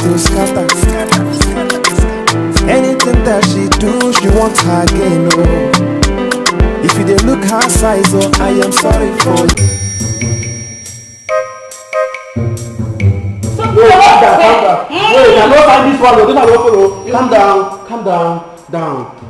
to scatter. Anything that she do, she wants her again, oh. If you dey look her size, oh, I am sorry for you. Calm down. Wait, I don't find this one. Don't follow. Calm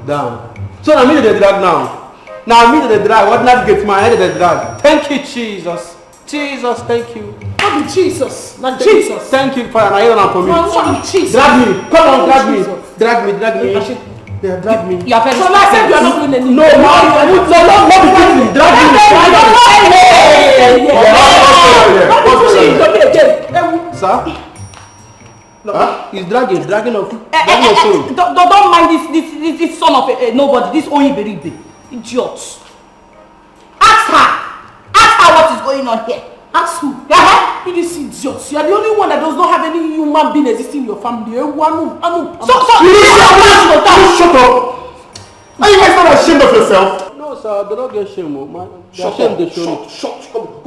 down. So I mean the drag now. Now I mean the drag. What not get my head the drag. Thank you, Jesus. Jesus, thank you. What be Jesus? Not Jesus. Thank you, Father. I don't for me. What be Jesus? Drag me. Come on, drag me. Drag me. They drag me. You are very. So I said you are not doing anything. No, not be drag me. Sir? No, he's dragging off. Don't mind this son of a nobody, this Oyiberibe. Idiots. Ask her what is going on here. Ask who? You this idiots. You are the only one that does not have any human being existing in your family. So shut up. Are you guys not ashamed of yourself? No, sir, they don't get shame. Come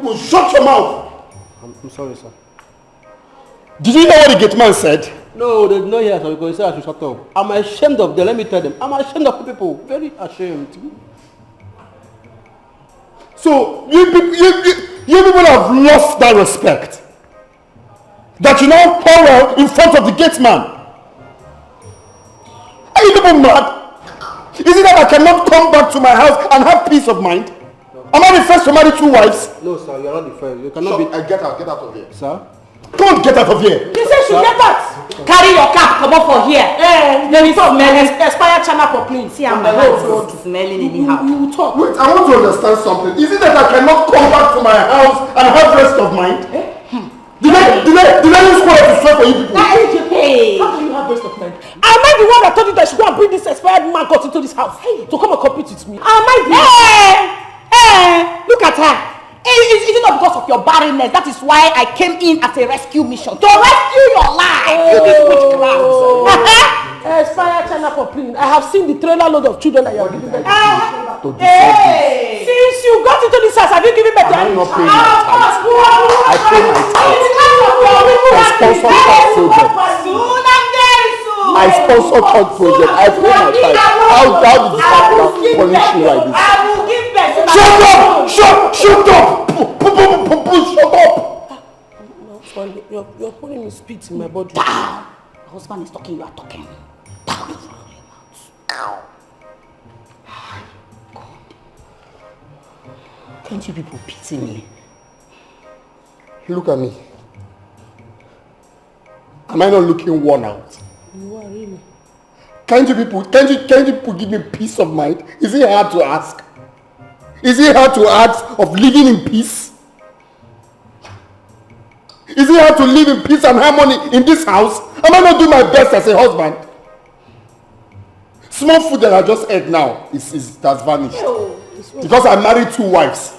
on, shut your mouth. I'm sorry, sir. Did you know what the gate man said? No, they did not hear, sir, because he said I should shut up. I'm ashamed of them, let me tell them. I'm ashamed of people. Very ashamed. So, you people have lost that respect. That you now quarrel in front of the gate man. Are you people mad? Is it that I cannot come back to my house and have peace of mind? No. Am I the first to marry 2 wives? No, sir, you are not the first. You cannot be... Get out of here. Sir? Don't get out of here. He said you get out. Carry your cap, come up for here. There is expire channel for please. See, I'm the road smelling anyhow. You talk. Wait, I want to understand something. Is it that I cannot come back to my house and have rest of mind? Did I use quite to swear for you people? Hey. How do you have rest of mind? Am I the one that told you that she go and bring this expired man got into this house to come and compete with me? Am I the Hey, look at her. Is it not because of your barrenness? That is why I came in as a rescue mission. To rescue your life. You this witchcraft. Expire China for clean. I have seen the trailer load of children that you have given birth to. Since you got into this house, have you given birth to I'm not paying my tithes. I pay my tithes. I sponsor third project. I pay my tithes. How did this happen? Punish me like this? I will give birth. Shut up! Shut up! Shut up! You're putting me spit in my body. Down! My husband is talking, you are talking. Down! Can't you people pity me? Look at me. Am I not looking worn out? You are really. Can't you people give me peace of mind? Is it hard to ask? Is it hard to ask of living in peace? Is it hard to live in peace and harmony in this house? Am I not doing my best as a husband? Small food that I just ate now has vanished. Because I married 2 wives.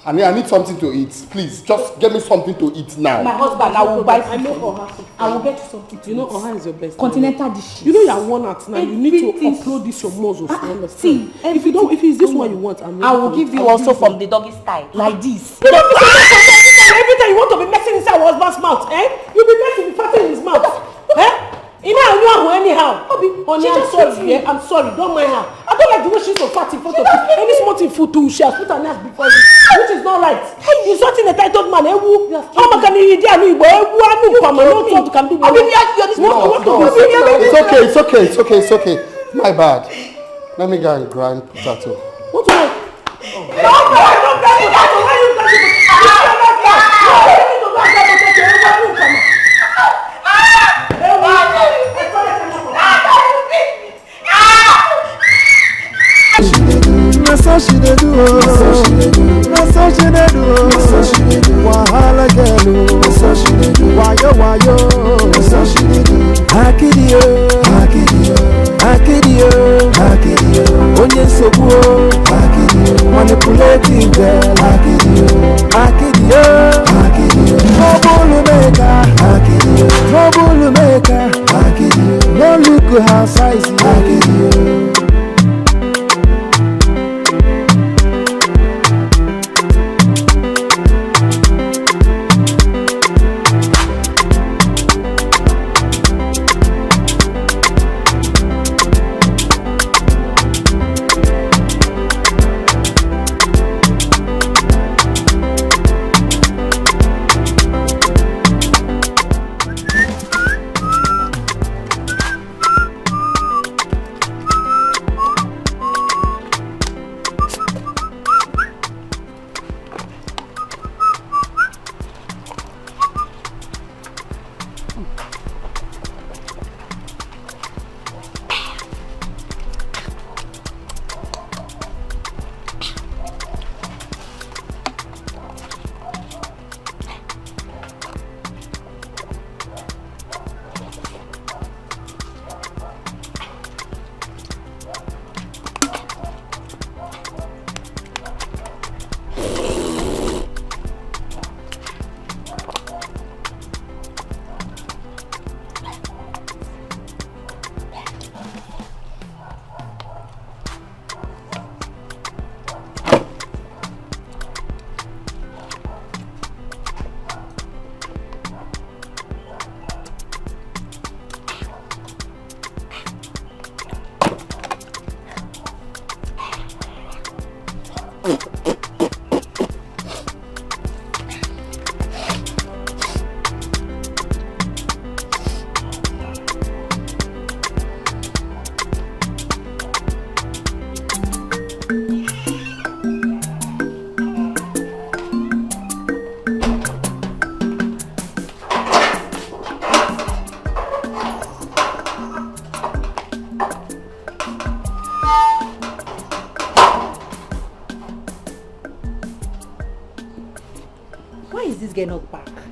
I need something to eat. Please, just get me something to eat now. My husband, I will buy food. I know Oha. I will get you something to eat. You know Oha is your best. Continental dishes. You know you are worn out now. You need to upload this your muscles. See, if it's this one you want, I will give you also from the doggy style. Like this. You don't every time you want to be messing inside your husband's mouth, you'll be messing with fatting in his mouth. Anyhow. Honey, I'm sorry. I'm sorry. Don't mind her. I don't like the way she's so fat in front of you. Any small thing food too, she has put her nails before you, which is not right. Hey, you're such a titled man. How much can you do? It's okay. My bad. Let me go and grind potato. What's wrong? So she dey do, wahala girl, so she dey do, wayo, so she dey do, akidio, onye nsogbu, akidio, manipulating girl, akidio, trouble maker, no look her size, akidio. Dikeh not back.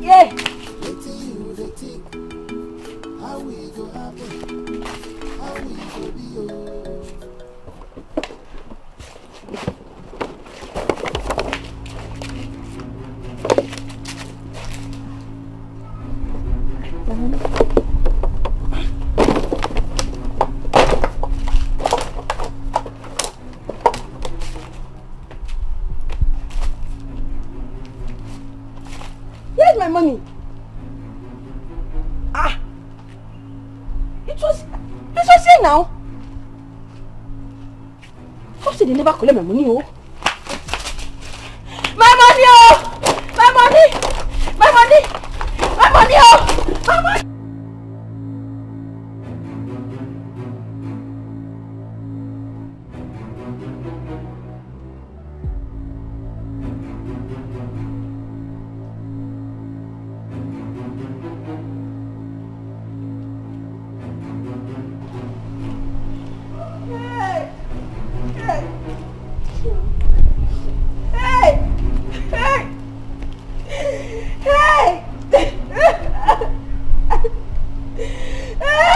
Hey. Where's my money? Ah! It was here now. How say they never collect my money, oh? My money, oh! My money! My money! My money, oh! My money!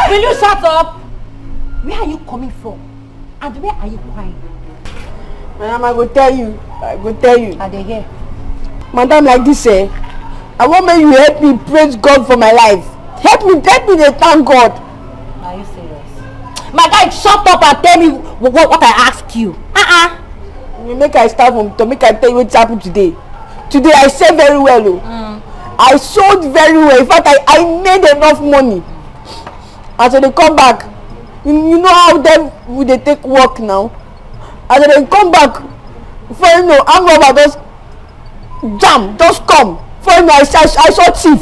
Will you shut up? Where are you coming from? And where are you crying? Madam, I will tell you. I will tell you. Are they here? Madam, like this, I want you to help me praise God for my life. Help me to thank God. Are you serious? My guy, shut up and tell me what I asked you. You make I start from to make I tell you what happened today. Today I sold very well. I sold very well. In fact, I made enough money. As they come back, you know how them will they take work now. As they come back, for you know, I'm robber just jam, just come. For you know, I saw thief.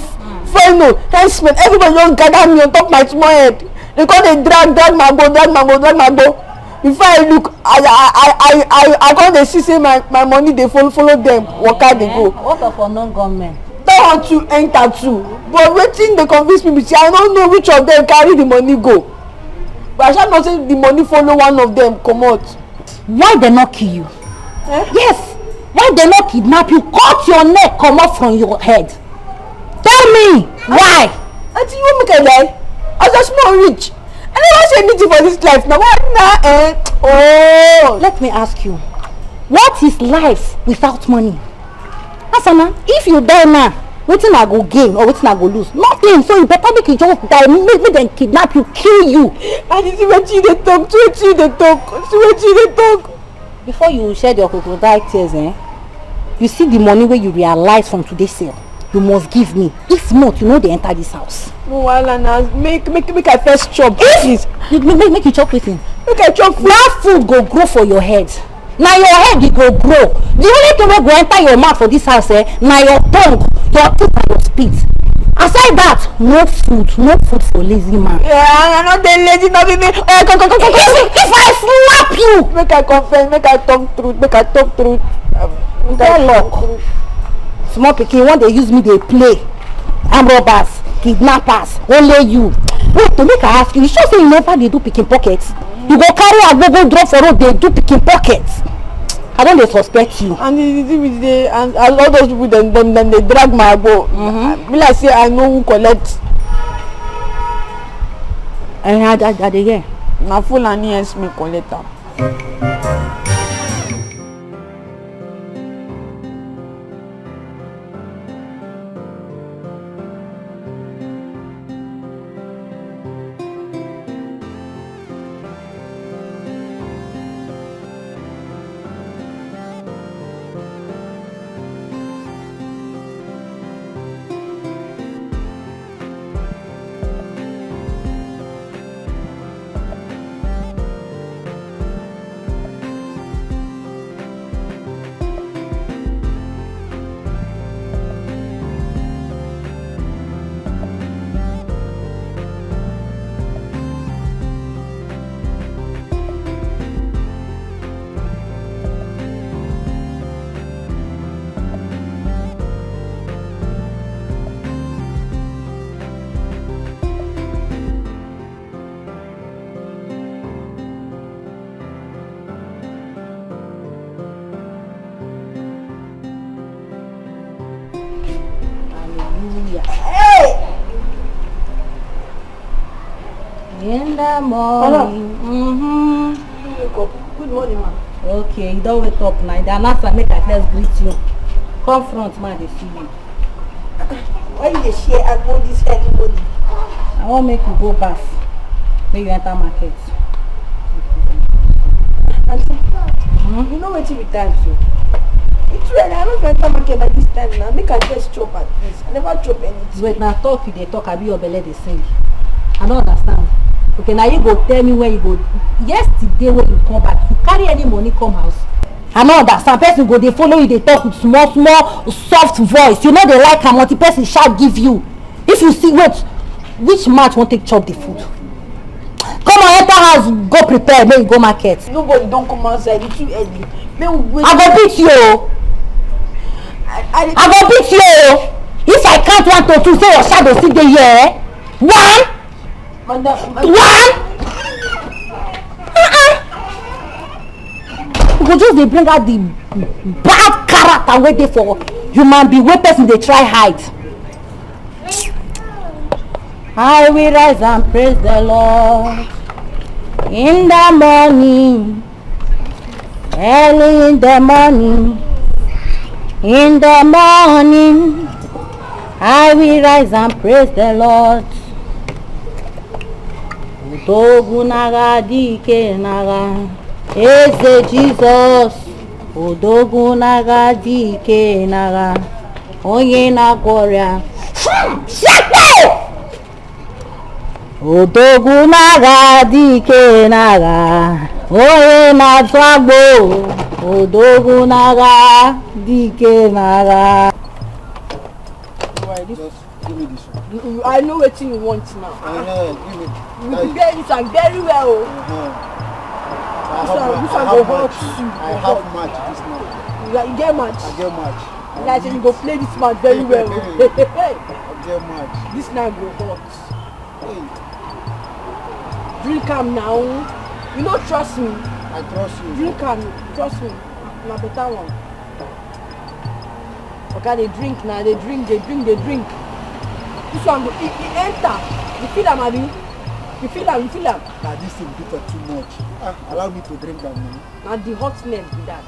For you know, henchman, everybody just gather me on top of my small head. They call they drag my go. Before I look, I got the see say my money they follow them, walk out they go. What of unknown gunmen? Don't want to enter too, but wetin dey convince me be say I don't know which of them carry the money go. But I shall not say the money follow one of them comot. Why they not kill you? Yes. Why they not kidnap you? Cut your neck, come off from your head. Tell me why? Auntie, you want make I die? As a small rich, I never say anything for this life now. Why Oh, let me ask you, what is life without money? Asana, if you die now, wetin I go gain or wetin I go lose? Nothing. So you better make you just die, make them kidnap you, kill you. And you see wetin you dey talk. Before you shed your crocodile tears, you see the money where you realize from today's sale. You must give me. If not, you know they enter this house. No, Alana, make I first chop. If make you chop wetin? Make I chop food. That food go grow for your head. Now your head it go grow. The only thing wey go enter your mouth for this house, now your tongue, your teeth and your spit. Aside that, no food for lazy man. Yeah, I'm not the lazy, not the If I slap you, make I confess, make I talk truth. get luck. Small pikin, when they use me, they play. Armed robbers, kidnappers, only you. Wait, to make I ask you sure say you never dey do picking pockets? You go carry a go drop for road, they do picking pockets. I don't dey suspect you. And the thing with and all those people then they drag my go. Be like say I know who collect. And I dey hear. Na full and yes me collect am. In the morning. Wake up. Good morning, ma. Okay, you don't wake up now. The announcer make I first greet you. Come front, man, they see you. Why you dey share agbo this early morning? I won't make you go bath. Make you enter market. Auntie, you know wetin be time so? It swear, I don't enter market by this time now. Make I just chop at least. I never chop anything. Wait, now talk you they talk, I be your belly they sing. I don't understand. Okay, now you go tell me where you go. Yesterday when you come back, you carry any money come house. I don't understand. Person go they follow you, they talk with small soft voice. You know they like how multi person shall give you. If you see wait, which match won't take chop the food? Come on, enter house, go prepare, make you go market. Nobody don't come outside, it's too early. May we wait. I go beat you. I go beat you. If I count 1 to 2, say your shadow sit there here. 1. Madam, 1. You go just dey bring out the bad character wey dey for human being wey person dey try hide. I will rise and praise the Lord in the morning, early in the morning. In the morning, I will rise and praise the Lord. Odogunaga Dikeh naga, Eze Jesus. Odogunaga Dikeh naga, Onye na gloria. Odogunaga Dikeh naga, Onye na twagbo. Odogunaga Dikeh naga. Just give me this one. I know what you want now. Give me. You prepare this one very well. This one go hurt you. I have match this now. You get match. I get match. Like you go play this match very well. I get match. This now go hot. Hey, Drink am now. You don't trust me. I trust you. Drink am, trust me. Na better one. Okay, they drink now. They drink. This one go enter. You feel am, abi? You feel am. Nah, this thing bitter too much. Allow me to drink that money. Now the hotness be that.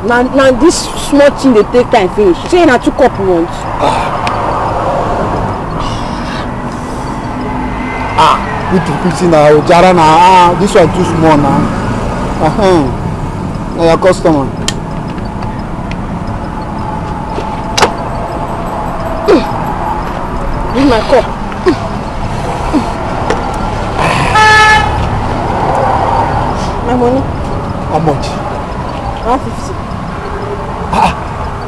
Now this small thing they take time finish. Say na 2 cup you want. You to pity now, Jara now. This one too small now. Now your customer. Bring my cup. My money. How much? 150.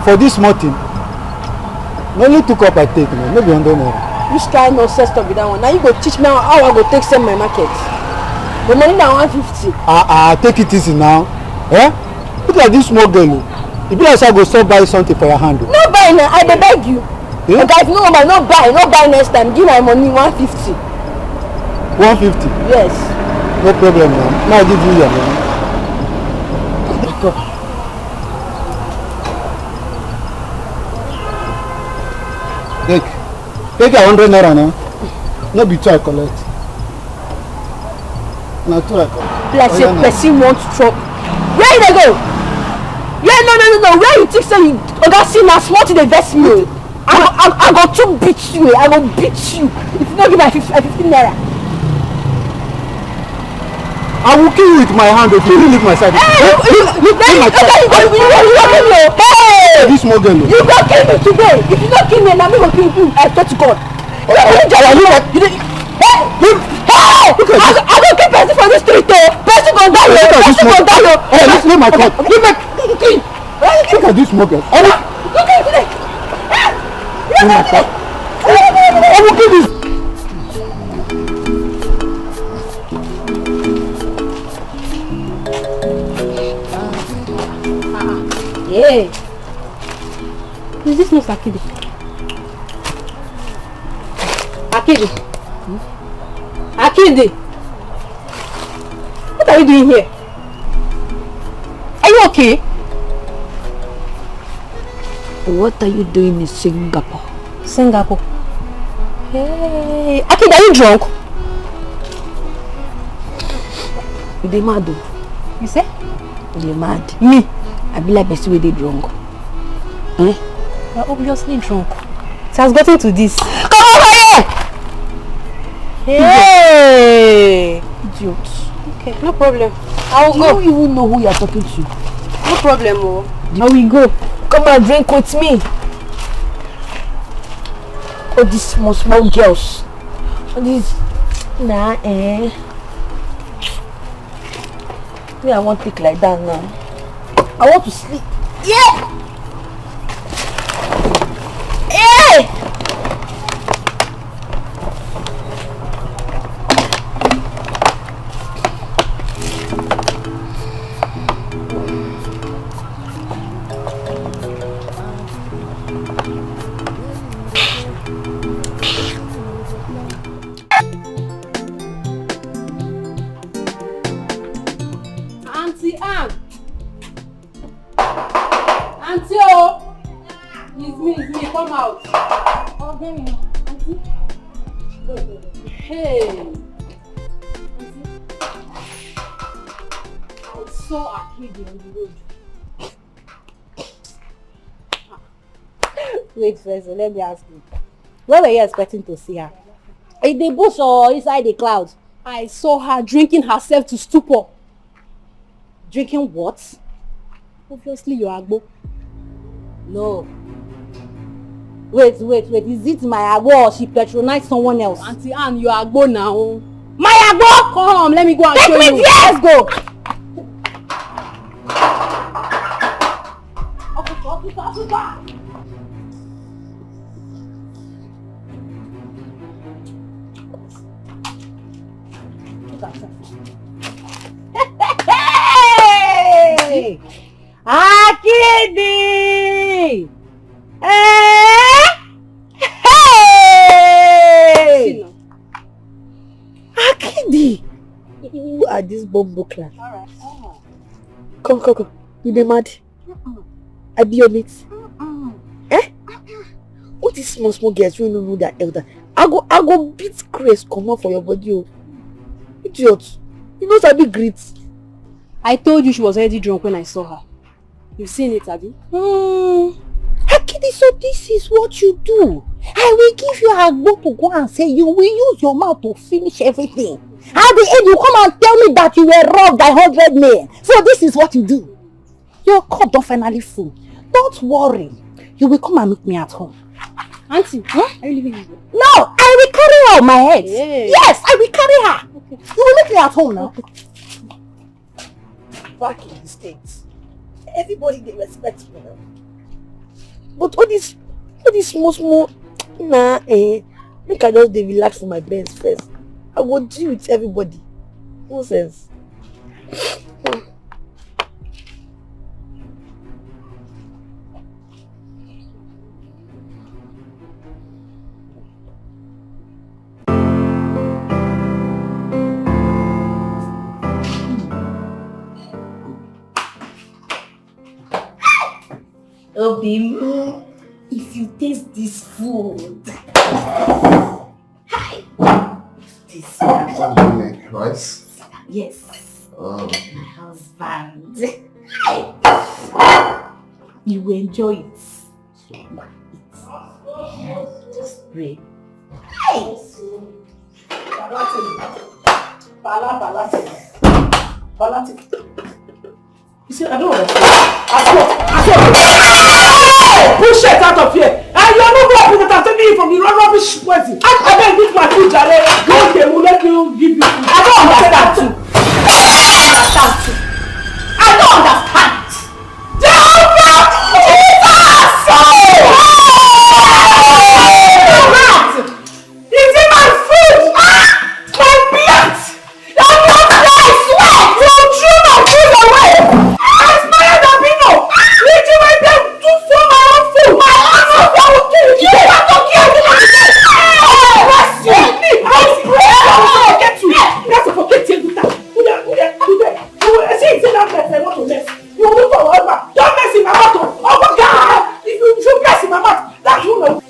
For this small thing. No only 2 cup I take, no. Maybe 100 naira. Which kind of nonsense be that one? Now you go teach me how I go take sell my market. The money na 150. Take it easy now. Eh? Look like this small girl. If you like I go stop buy something for your hand. No buy now, I dey beg you. Yeah? Okay, if no buy, no buy next time. Give my money 150. 150. Yes. No problem now. Now I give you your money. Take your 100 naira now. No be 2 I collect. Na 2 I collect. Like say person want to chop. Where you dey go? Yeah, no. Where you think say you oga see na small thing dey vex me. I go too beat you. I go beat you. If you no give my 15 naira. I will kill you with my hand if you really leave my side. Hey, you kill me. Hey, this small girl. You go kill me today. If you don't kill me, now me go kill you. I swear to God. Hey, I go kill person for the street. Person go die. Person go die. Hey, leave my cup. Look at this small girl. Look at today. Leave my cup. I will kill this. Hey, is this not Akide? Akide? Akide? What are you doing here? Are you okay? What are you doing in Singapore? Singapore? Hey, Akide, are you drunk? You dey mad? You say? You dey mad? Me? I be like person wey dey drunk. You're obviously drunk. It has gotten to this. Come over here! Hey! Idiot. Okay, no problem. I will go. You don't even know who you are talking to. No problem, oh. Now we go. Come and drink with me. All these small girls. All these me, I won't think like that now. I want to sleep. Yeah! Hey! Auntie Anne! Auntie oh! It's me, come out. Okay, Auntie. Hey! Auntie. I saw a kid on the road. Wait first, let me ask you. Where were you expecting to see her? In the bush or inside the clouds? I saw her drinking herself to stupor. Drinking what? Obviously, you're Agbo. No. Wait. Is it my Agbo or she patronized someone else? Auntie Anne, you're Agbo now. My Agbo! Come, let me go and Take show me you. there! Let's go! Hey! Akidi! Hey! Akidi! Who are these bombo class? Alright. Come. You dey mad? I be on it. Eh? What is small girls wey no know their elder? I go beat Grace comot for your body, oh. Idiot. You know sabi greet. I told you she was already drunk when I saw her. You've seen it, Abby? Akidi, so this is what you do. I will give you a go to go and say you will use your mouth to finish everything. At the end, you come and tell me that you were robbed by 100 men. So this is what you do. Your cup don't finally full. Don't worry. You will come and meet me at home. Auntie, are you leaving me? No, I will carry her on my head. Yeah. Yes, I will carry her. Okay. You will meet me at home now. Back in the States, everybody they respect me now. But all this small, make I just relax for my brains first. I will deal with everybody. Nonsense. Obi, if you taste this food, hi. This What's rice? Yes. Oh. My husband. You will enjoy it. Just pray. Hey. You see, I don't understand. Push it out of here! And you're not going to take me from the rubbish person. I beg this my food, Jare. Go there, will let me give you food. I don't understand too. I don't understand. Jehovah! Jesus! Is it my food? My plate! Your blood, I swear! You threw my food away! I smell the pino! Did you make them do for my own food? My own food! I will kill you! You are talking about my food! Oh, bless you! I get you! Let's forget you! You will move forever! Don't mess in my mouth! Oh my God! If you mess in my mouth, that will know!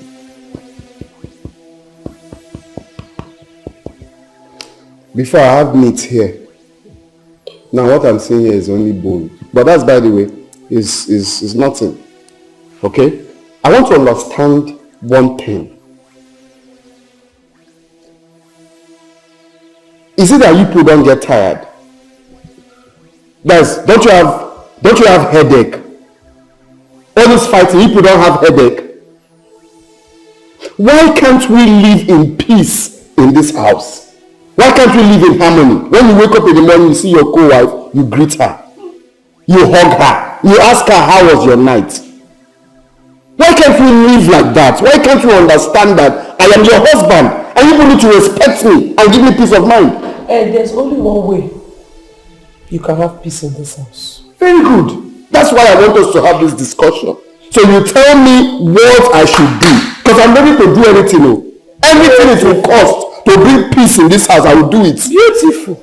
Before I have meat here. Now what I'm saying here is only bone. But that's, by the way, is nothing. Okay? I want to understand one thing. Is it that you people don't get tired? Guys, don't you have Don't you have headache? All this fighting, people don't have headache. Why can't we live in peace in this house? Why can't we live in harmony? When you wake up in the morning, you see your co-wife, you greet her. You hug her. You ask her, how was your night? Why can't we live like that? Why can't you understand that I am your husband and you need to respect me and give me peace of mind? And there's only one way you can have peace in this house. Very good. That's why I want us to have this discussion. So you tell me what I should do. Because I'm ready to do anything. Everything it will cost to bring peace in this house, I will do it. Beautiful.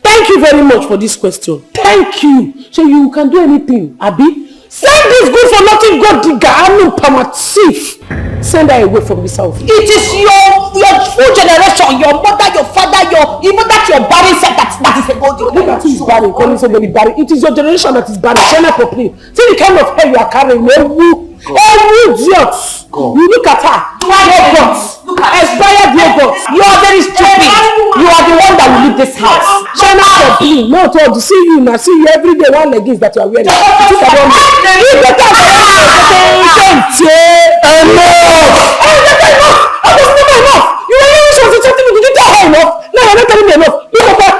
Thank you very much for this question. Thank you. So you can do anything, Abi. Send this good for nothing God digger. I'm no permissive. Send her away from this house. It is your full generation, your mother, your father, even that your barren said that is a good thing. Look at who is barren, calling somebody barren. It is your generation that is barren. Shut up properly. See the kind of hair you are carrying. Idiots. You look at her. Yogurt. Expired yogurt. You are very stupid. You are the one that will leave this house. Shut up properly. No, to see you now. See you every day. One leggings that you are wearing. You better enough. You were really sure to tell me you didn't tell her enough. Now you're not telling me enough. Look at that.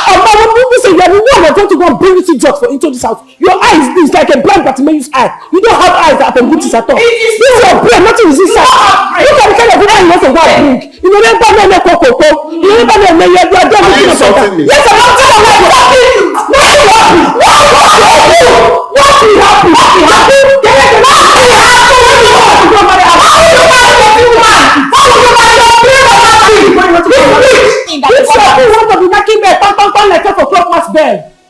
Hey, people say you are the one that's going to go and bring this idiot into this house. Your eyes is like a blind Bartimaeus eye. You don't have eyes that can good at all. This is your brain. Nothing is inside. Look at the kind of woman you want to go and bring. You know never know no coco. You never know no you are done with this. Yes, I'm not telling you what will happen.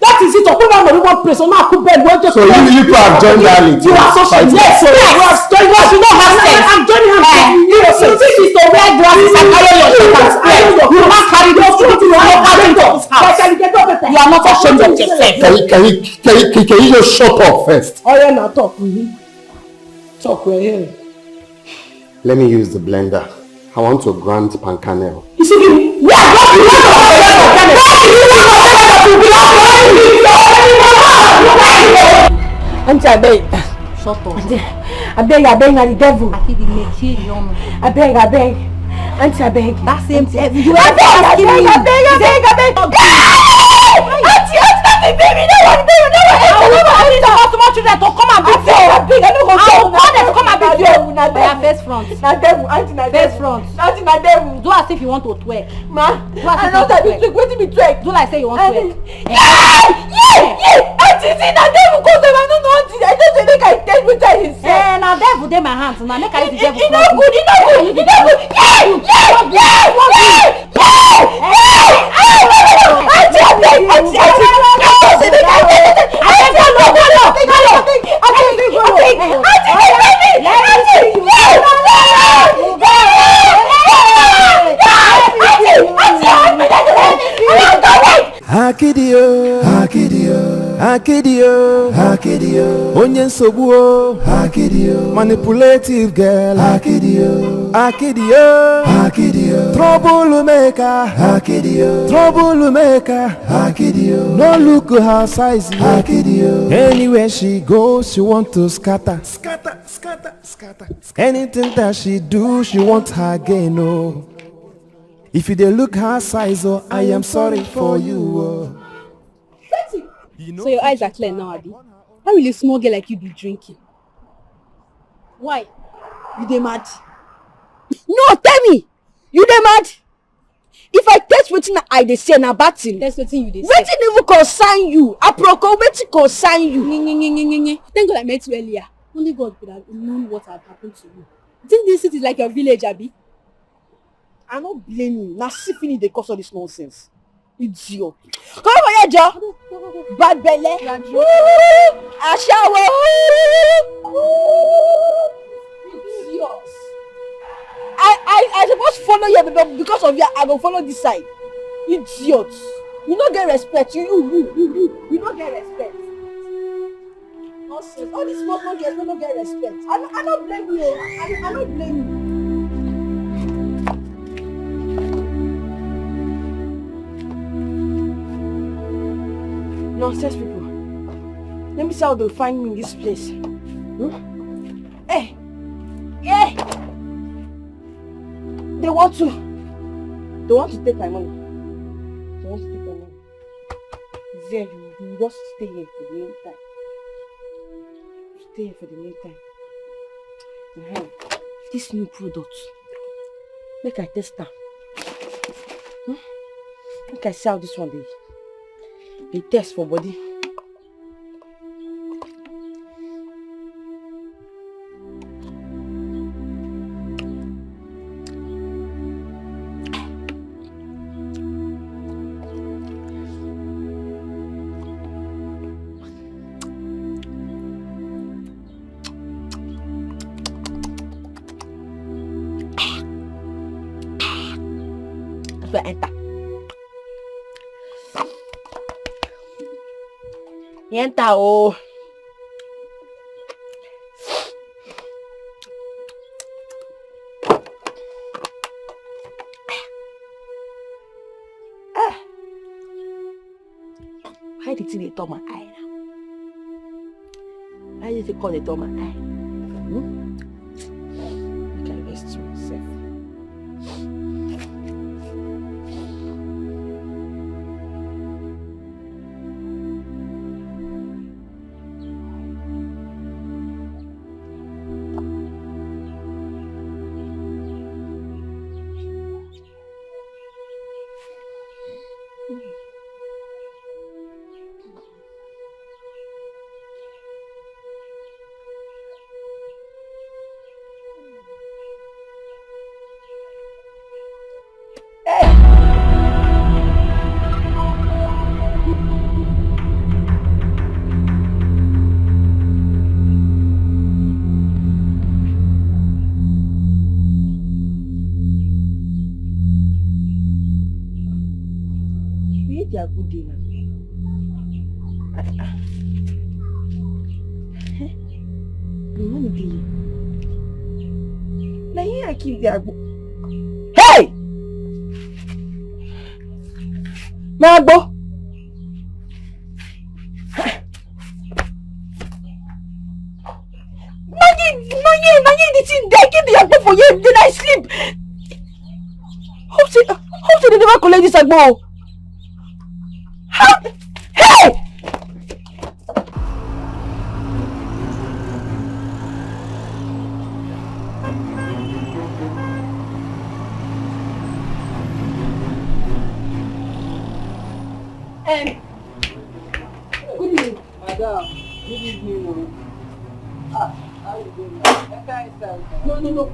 That is it. Open one place. So now bed. So you have joined that. You are so yes. So you have joined. You don't have sense. I'm joining her. You think it's to wear glasses and carry your shoulders. You must carry those things. You are not carrying those. You are not ashamed of yourself. Can you just shut up first? Oh yeah, now talk. Talk. We're here. Let me use the blender. I want to grant Pancanel. You see, Auntie, I beg. Shut up. I beg, I'm the devil. I think the I beg. Auntie, I beg. that same thing. I beg. Auntie, baby, no one. Too much children to come and beat you. I don't want to come and beat you. They face front. Na devil, auntie na Face devil. front. Auntie na devil. Do as if you want to twerk. Ma, I know that you twerk. Wetin be twerk? Do like say you want to twerk. Yeah. Auntie, see na devil come there. I don't know auntie. I just say make I tell wetin I say. Na devil dey my hands. Na make I use the devil. It no good. Akidio, onye nsogbu o. Manipulative girl. Akidio, trouble maker. No look her size. Anywhere she goes, she want to scatter. Anything that she do, she want her gain. Oh, if you dey look her size, oh, I am sorry for you. Oh. So your eyes are clear now, Abi. How will a small girl like you be drinking? Why? You dey mad? No, tell me! You dey mad? If I test wetin I dey say na bad thing. Test wetin you dey say. Wetin even concern you? Aproko, wetin concern you? Thank God I met you earlier. Only God could have known what had happened to you. You think this city is like your village, Abi? I no blame you. Na syphilis dey cause all this nonsense. Idiot. Come over here, Joe. Bad belly. Ashawo. Idiot. I supposed to follow you, but because of you, I go follow this side. Idiot. You don't get respect. You don't get respect. Nonsense. All these small girls don't get respect. I don't blame you. I don't blame you. Nonsense people. Let me see how they'll find me in this place. Hey! Yeah! They want to take my money. They want to take my money. There, you just stay here for the meantime. Stay here for the meantime. This new product. Make I test them. Make I see how this one they test for body. Enter. Enter, oh. Why did they turn my eye now? Why did they call it turn my eye? I can rest myself. They are good dinner. Now I keep their Hey! Magbo! Maggie, the thing there, keep the agbo for you, then I sleep. Hope they never collect this agbo. How? Hey! Good evening. Madam, good evening. How you doing? No, go.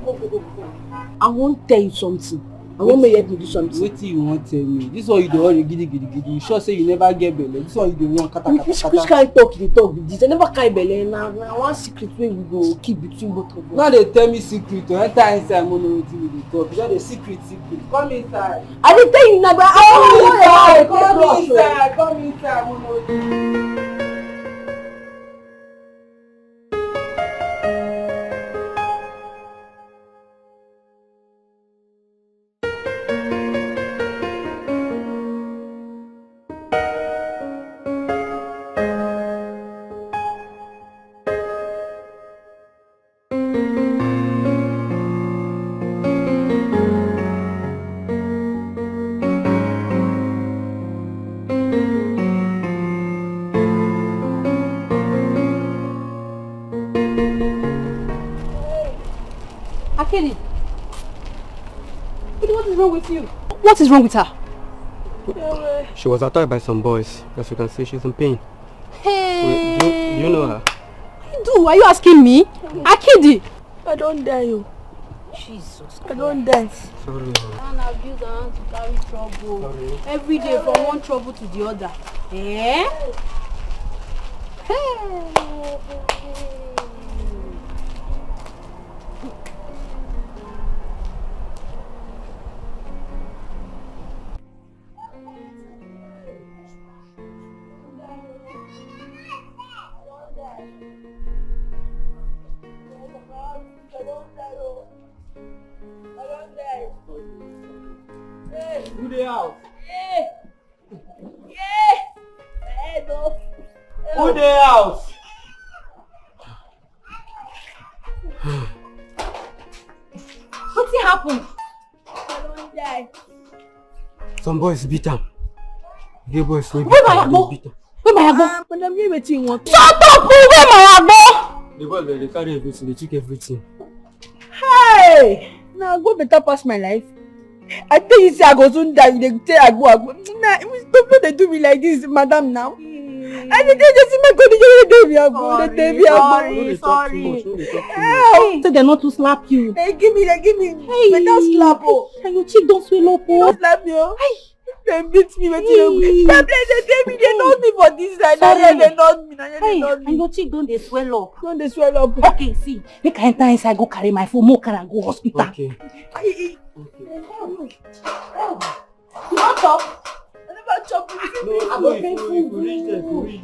I won't tell you something. I want me help me do something. Wetin you wan tell me? This one you dey worry gidi. You sure say you never get belle? This one you dey run kata. Which kind talk you dey talk with this? I never carry belle. Na one secret wey we go keep between both of us. Now they tell me secret to enter inside mono wetin we dey talk. You just dey secret. Come inside. I dey tell you now, but Come inside, mono. Akeli, what is wrong with you? What is wrong with her? She was attacked by some boys. As you can see, she's in pain. Hey. Do you know her? I do. Are you asking me? Akedi. I don't die you. Jesus. I don't die. Sorry. Man abuse and to carry trouble. Sorry. Every day from one trouble to the other. Eh? Hey. Who the house? Yeah. Who the house? Wetin happen? I don't die. Some boys beat am. Gay boys wey beat Where my am, agbo? they beat am. Where my agbo? Madam, you wetin you want? Shut up! Where my agbo? The boys they carry everything, they took everything. Hey! Now go better pass my life. I tell you say I go soon die, you dey say I go. Nah, don't they do me like this, madam now? I dey just see my God, they me agbo. Sorry. Say they not to slap you. They give me, better slap oh. And your cheek don't swell up. Don't slap me oh. They beat me, wetin you go. They knock me for this side. Sorry. They knock me, Hey, and your cheek don't they swell up. Don't they swell up? Okay, see, make I enter inside, go carry my phone, more can go hospital. Okay. You want talk? I never chop you. No, go if pay you food. reach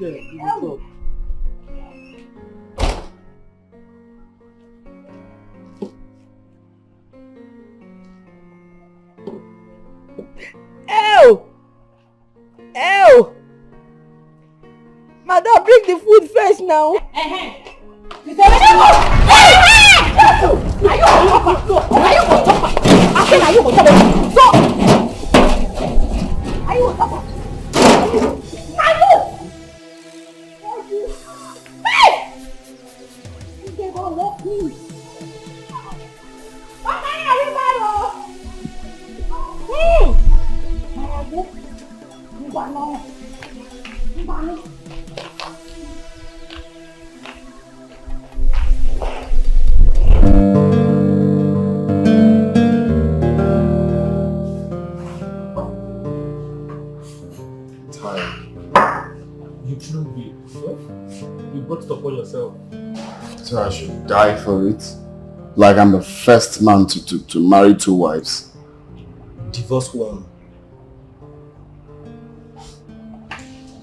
there, you will talk. Ew! Madam, bring the food first now. You say, are you on top of floor? Are you on top of? I said, are you on top of? So, are you on top of? Are you? Hey! You gonna walk me? What kind of animal? My book. You got no. You got no. You shouldn't be. You brought it upon yourself. So I should die for it? Like I'm the first man to marry 2 wives? Divorce one.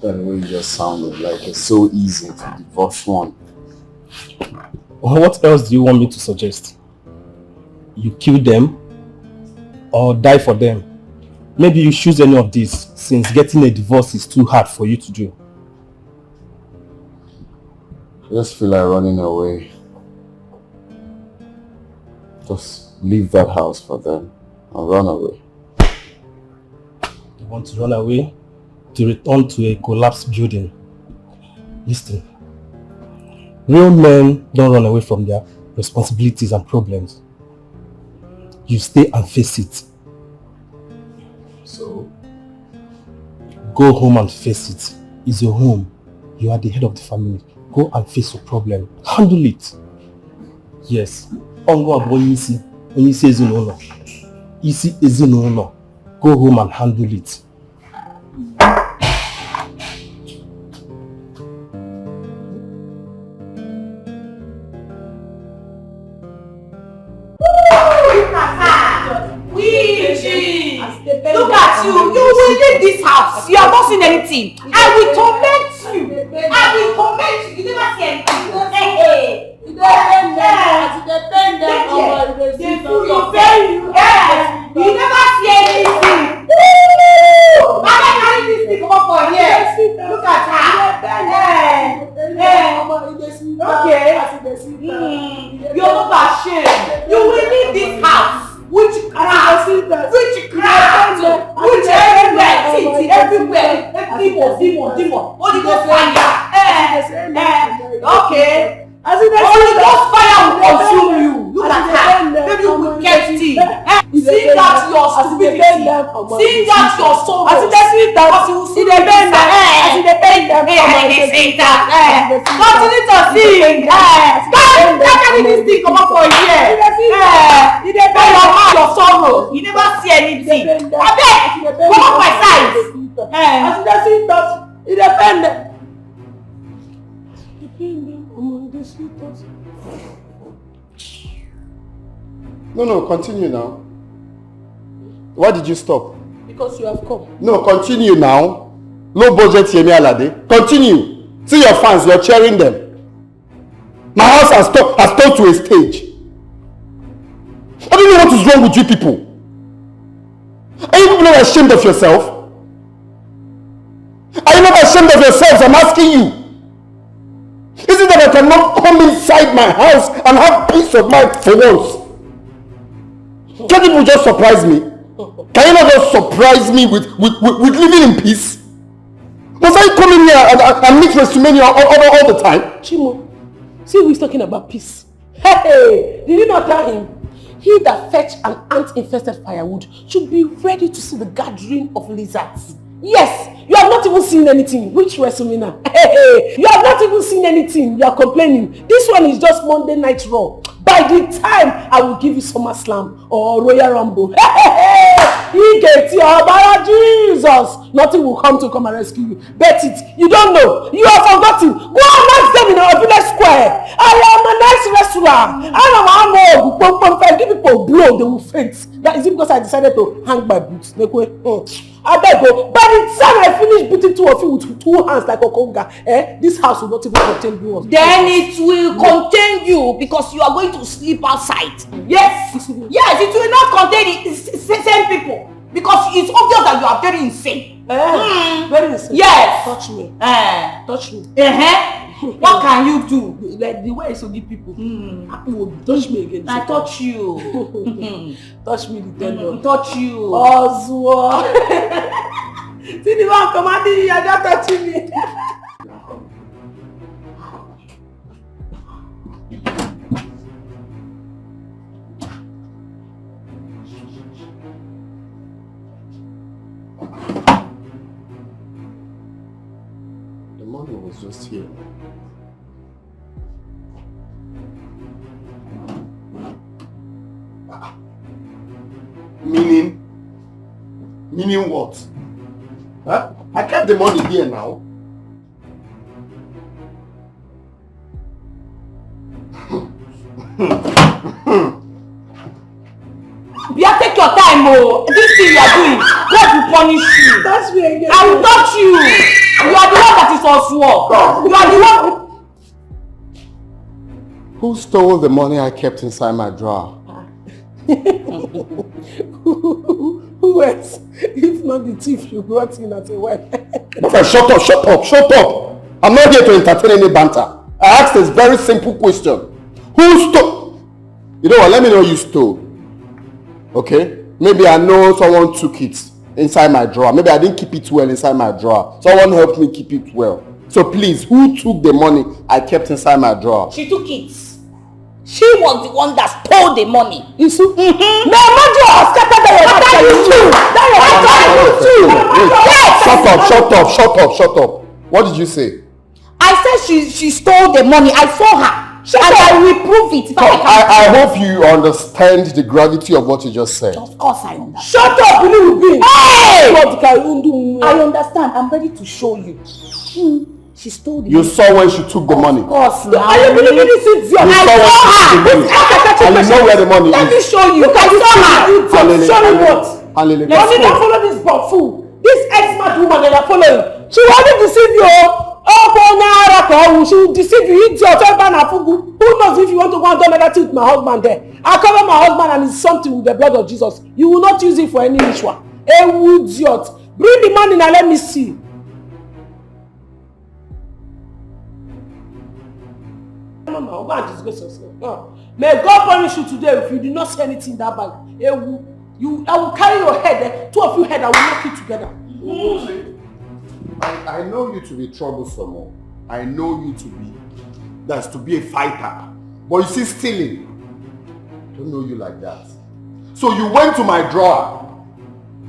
That way you just sounded like it's so easy to divorce one. What else do you want me to suggest? You kill them or die for them? Maybe you choose any of these, since getting a divorce is too hard for you to do. I just feel like running away. Just leave that house for them and run away. You want to run away to return to a collapsed building? Listen, real men don't run away from their responsibilities and problems. You stay and face it. So, go home and face it. It's your home. You are the head of the family. Go and face your problem. Handle it. Yes. Ongo aboyisi. Onisi ezinụlọ. Isi ezinụlọ. Go home and handle it. Look at you. You will leave this house. You have not seen anything. I will torment you. I will torment you. You never see anything. Hey. You never see anything. I can carry this thing over for here. Look at her. Okay. You're not ashamed. You will leave this house. Witchcraft, everywhere, demon. Holy Ghost fire. Okay. Holy Ghost fire will consume you. Look at that. Maybe wicked thing. See that your stupidity. See that your sorrow. Because you see the bend. Continue to sing. Stop carrying this thing come up for here. Your sorrow. You never see anything. Abeg, come up my side. It depends. No, continue now. Why did you stop? Because you have come. No, continue now. Low budget Yemi Alade. Continue. See your fans, you're cheering them. My house has turned to a stage. I don't know what is wrong with you people. Are you people not ashamed of yourself? Are you not ashamed of yourselves? I'm asking you. Is it that I cannot come inside my house and have peace of mind for once? Can't you just surprise me? Can you not just surprise me with living in peace? Must I come in here and meet WrestleMania all the time? Chimo, see who is talking about peace. Hey, did you not tell him? He that fetched an ant-infested firewood should be ready to see the gathering of lizards. Yes, you have not even seen anything. Which WrestleMania? Hey, you have not even seen anything. You are complaining. This one is just Monday Night Raw. By the time I will give you SummerSlam or Royal Rumble, he gets your bara Jesus. Nothing will come and rescue you. Bet it. You don't know. You have forgotten. Go and ask them in our village square. I am a nice wrestler. I am a give people blow, they will faint. That is it because I decided to hang my boots. I beg go. By the time I finish beating two of you with 2 hands like a conga, this house will not even contain you. Then it will contain you because you are going to sleep outside. Yes. Yes, it will not contain the same people because it's obvious that you are very insane. Very insane. Yes. Touch me. Touch me. What can you do? Like the way so give people. Touch me again. I touch you. Touch me the tendon. Touch you. Oswald. See the man commanding you, you're not touching me. The money was just here. Meaning what? Huh? I kept the money here now. Bia, take your time, oh. This thing you are doing, God will punish you. Touch me again. I will touch you. You are the one that is on sword. You are the one. Who stole the money I kept inside my drawer? Who else? If not the thief you brought in as a wife. Okay, shut up. I'm not here to entertain any banter. I asked a very simple question. Who stole? You know what? Let me know you stole. Okay? Maybe I know someone took it inside my drawer. Maybe I didn't keep it well inside my drawer. Someone helped me keep it well. So please, who took the money I kept inside my drawer? She took it. She was the one that stole the money. You see? No, Majo has scattered Shut up. What did you say? I said she stole the money. I saw her. I will prove it. I hope you understand the gravity of what you just said. Of course I understand. Shut up, Billy. Hey! I understand. I'm ready to show you. She stole the money. You saw when she took the money. Of course. Are you believing this idiot? You saw when she took the money. And you know where the money is. Let me show you. I saw her. Show me what? Let's You don't follow this buffoon. This ex-mad woman that you're following. She wanted to deceive you. She will deceive you. Idiot. Who knows if you want to go and do another thing with my husband there? I cover my husband and it's something with the blood of Jesus. You will not use it for any ritual. Idiot. Bring the money now. Let me see. Go and disgrace yourself. May God punish you today if you do not say anything in that bag. I will carry your head. Two of you head. I will knock you together. I know you to be troublesome. I know you to be a fighter. But you see, stealing. I don't know you like that. So you went to my drawer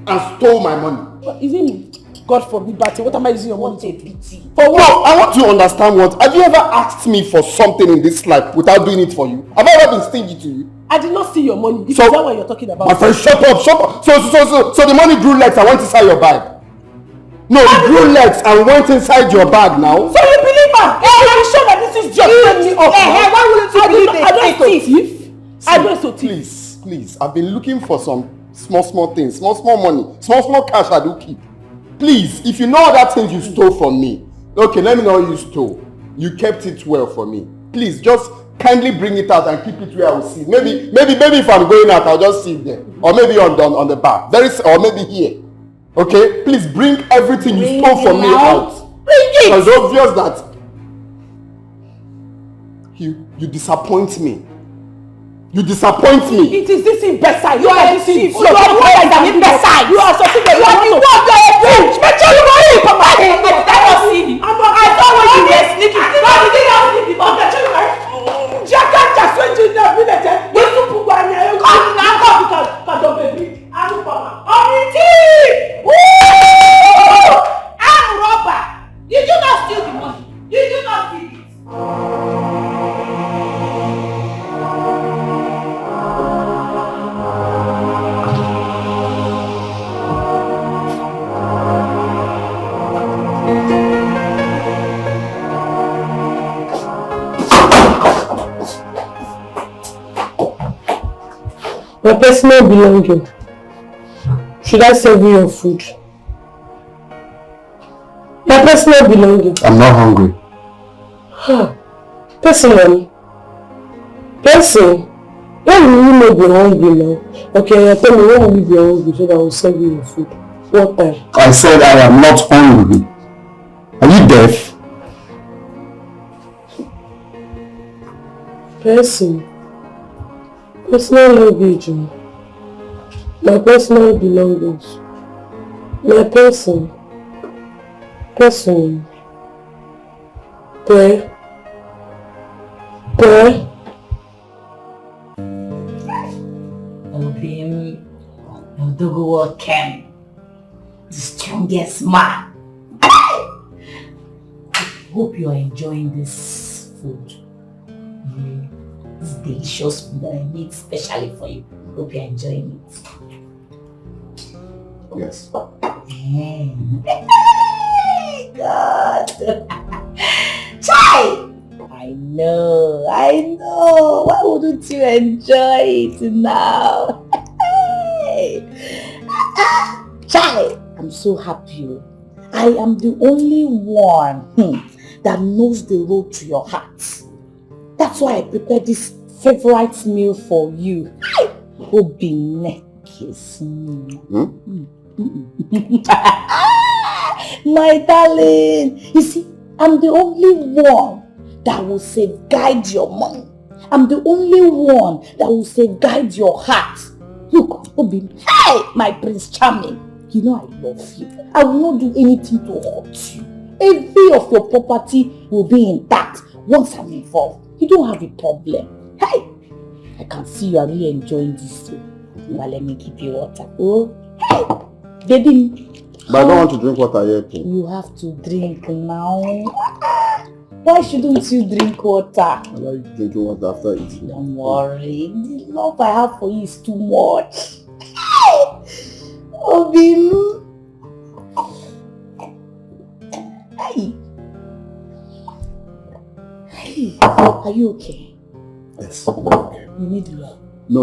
and stole my money. Isn't it? God forbid, but what am I using your money to do? For what? No, I want to understand what. Have you ever asked me for something in this life without doing it for you? Have I ever been stingy to you? I did not steal your money. Is that what you're talking about? My friend, shut up. So the money grew legs and went inside your bag. No, it grew legs and went inside your bag now. So you believe her? I'm sure that this is just me up. Why wouldn't you believe I don't so thief. Please. I've been looking for some small things, small money, small cash I do keep. Please, if you know other things you stole from me, okay, let me know what you stole. You kept it well for me. Please, just kindly bring it out and keep it where I will see it. Maybe if I'm going out, I'll just see it there. Or maybe on the bar. Or maybe here. Okay? Please bring everything you stole from me out. Bring it! Because it's obvious that you disappoint me. You disappoint me. It is this imbecile. You are a thief. You are the one that is an imbecile. You are succeeded. You are the one that is a thief. Make sure you know it. I don't see. I thought when you were sneaking. Why did you not sneak? Okay, show me. Jaka just went to the village. You to put one here. Come now, come baby. I'm Papa. I'm a thief. I'm robber. Did you not steal the money? Did you not steal it? My personal belonging. Should I serve you your food? My personal belonging. I'm not hungry. Personally. Person. When will you not be hungry now? Okay, tell me when will you be hungry so that I will serve you your food? What time? I said I am not hungry. Are you deaf? Person. Personal luggage. My personal belongings. My person. Person. Pray. Obim, Odogo Ken, the strongest man. Hope you are enjoying this food. This delicious food that I made specially for you. Hope you are enjoying it. Yes. God. Chai! I know. Why wouldn't you enjoy it now? Chai! I'm so happy. I am the only one that knows the road to your heart. That's why I prepared this favorite meal for you. Obinne kiss. My darling, you see, I'm the only one that will safeguard your money. I'm the only one that will safeguard your heart. Look, Obinne, hey, my Prince Charming, you know I love you. I will not do anything to hurt you. Every of your property will be intact once I'm involved. You don't have a problem. Hey, I can see you are really enjoying this too. Well, let me give you water. Oh, hey, baby. But I don't want to drink water yet. You have to drink now. Why shouldn't you drink water? I like drinking water after eating. Don't worry. The love I have for you is too much. Obim. Hey. Hey. Are you okay? Yes, I'm okay. You need love. No.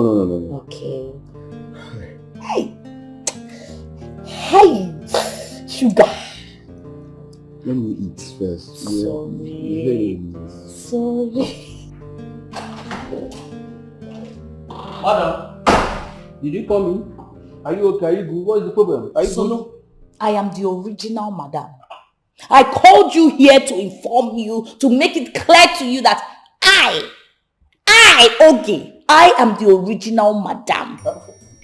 Okay. Hey. Hey. Sugar. Let me eat first. Sorry. Sorry. Madam, did you call me? Are you okay? Are you good? What is the problem? Are you good? I am the original madam. I called you here to inform you, to make it clear to you that I, Oge, I am the original madam.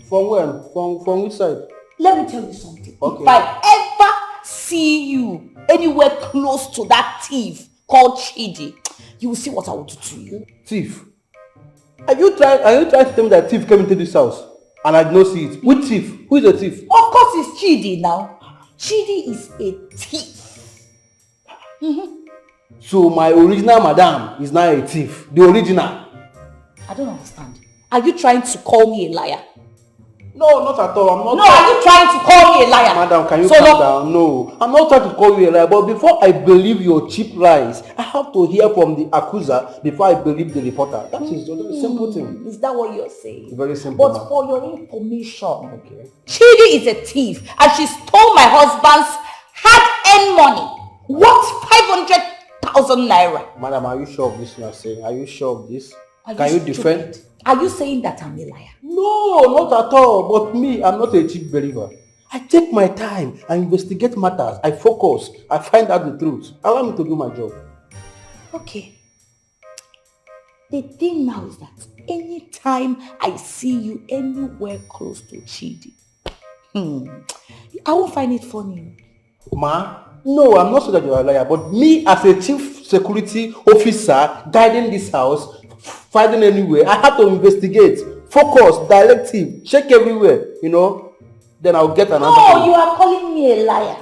From when? From which side? Let me tell you something. Okay. If I ever see you anywhere close to that thief called Chidi, you will see what I will do to you. Thief? Are you trying to tell me that thief came into this house and I did not see it? Which thief? Who is the thief? Of course it's Chidi now. Chidi is a thief. So my original madam is now a thief. The original. I don't understand. Are you trying to call me a liar? No, not at all. I'm not. No, are you trying to call me a liar? Madam, can you calm down? No, I'm not trying to call you a liar. But before I believe your cheap lies, I have to hear from the accuser before I believe the reporter. That is a simple thing. Is that what you're saying? Very simple. But for your information, Okay. Chidi is a thief and she stole my husband's hard-earned money worth 500,000 naira. Madam, are you sure of this you are saying? Are you sure of this? Are Can you you defend? stupid? Are you saying that I'm a liar? No, not at all. But me, I'm not a cheap believer. I take my time. I investigate matters. I focus. I find out the truth. Allow me to do my job. Okay. The thing now is that anytime I see you anywhere close to Chidi, I won't find it funny. Ma, no, I'm not saying that you're a liar, but me as a chief security officer guiding this house, fighting anywhere, I have to investigate, focus, directive, check everywhere, you know, then I'll get an answer. No, you are calling me a liar.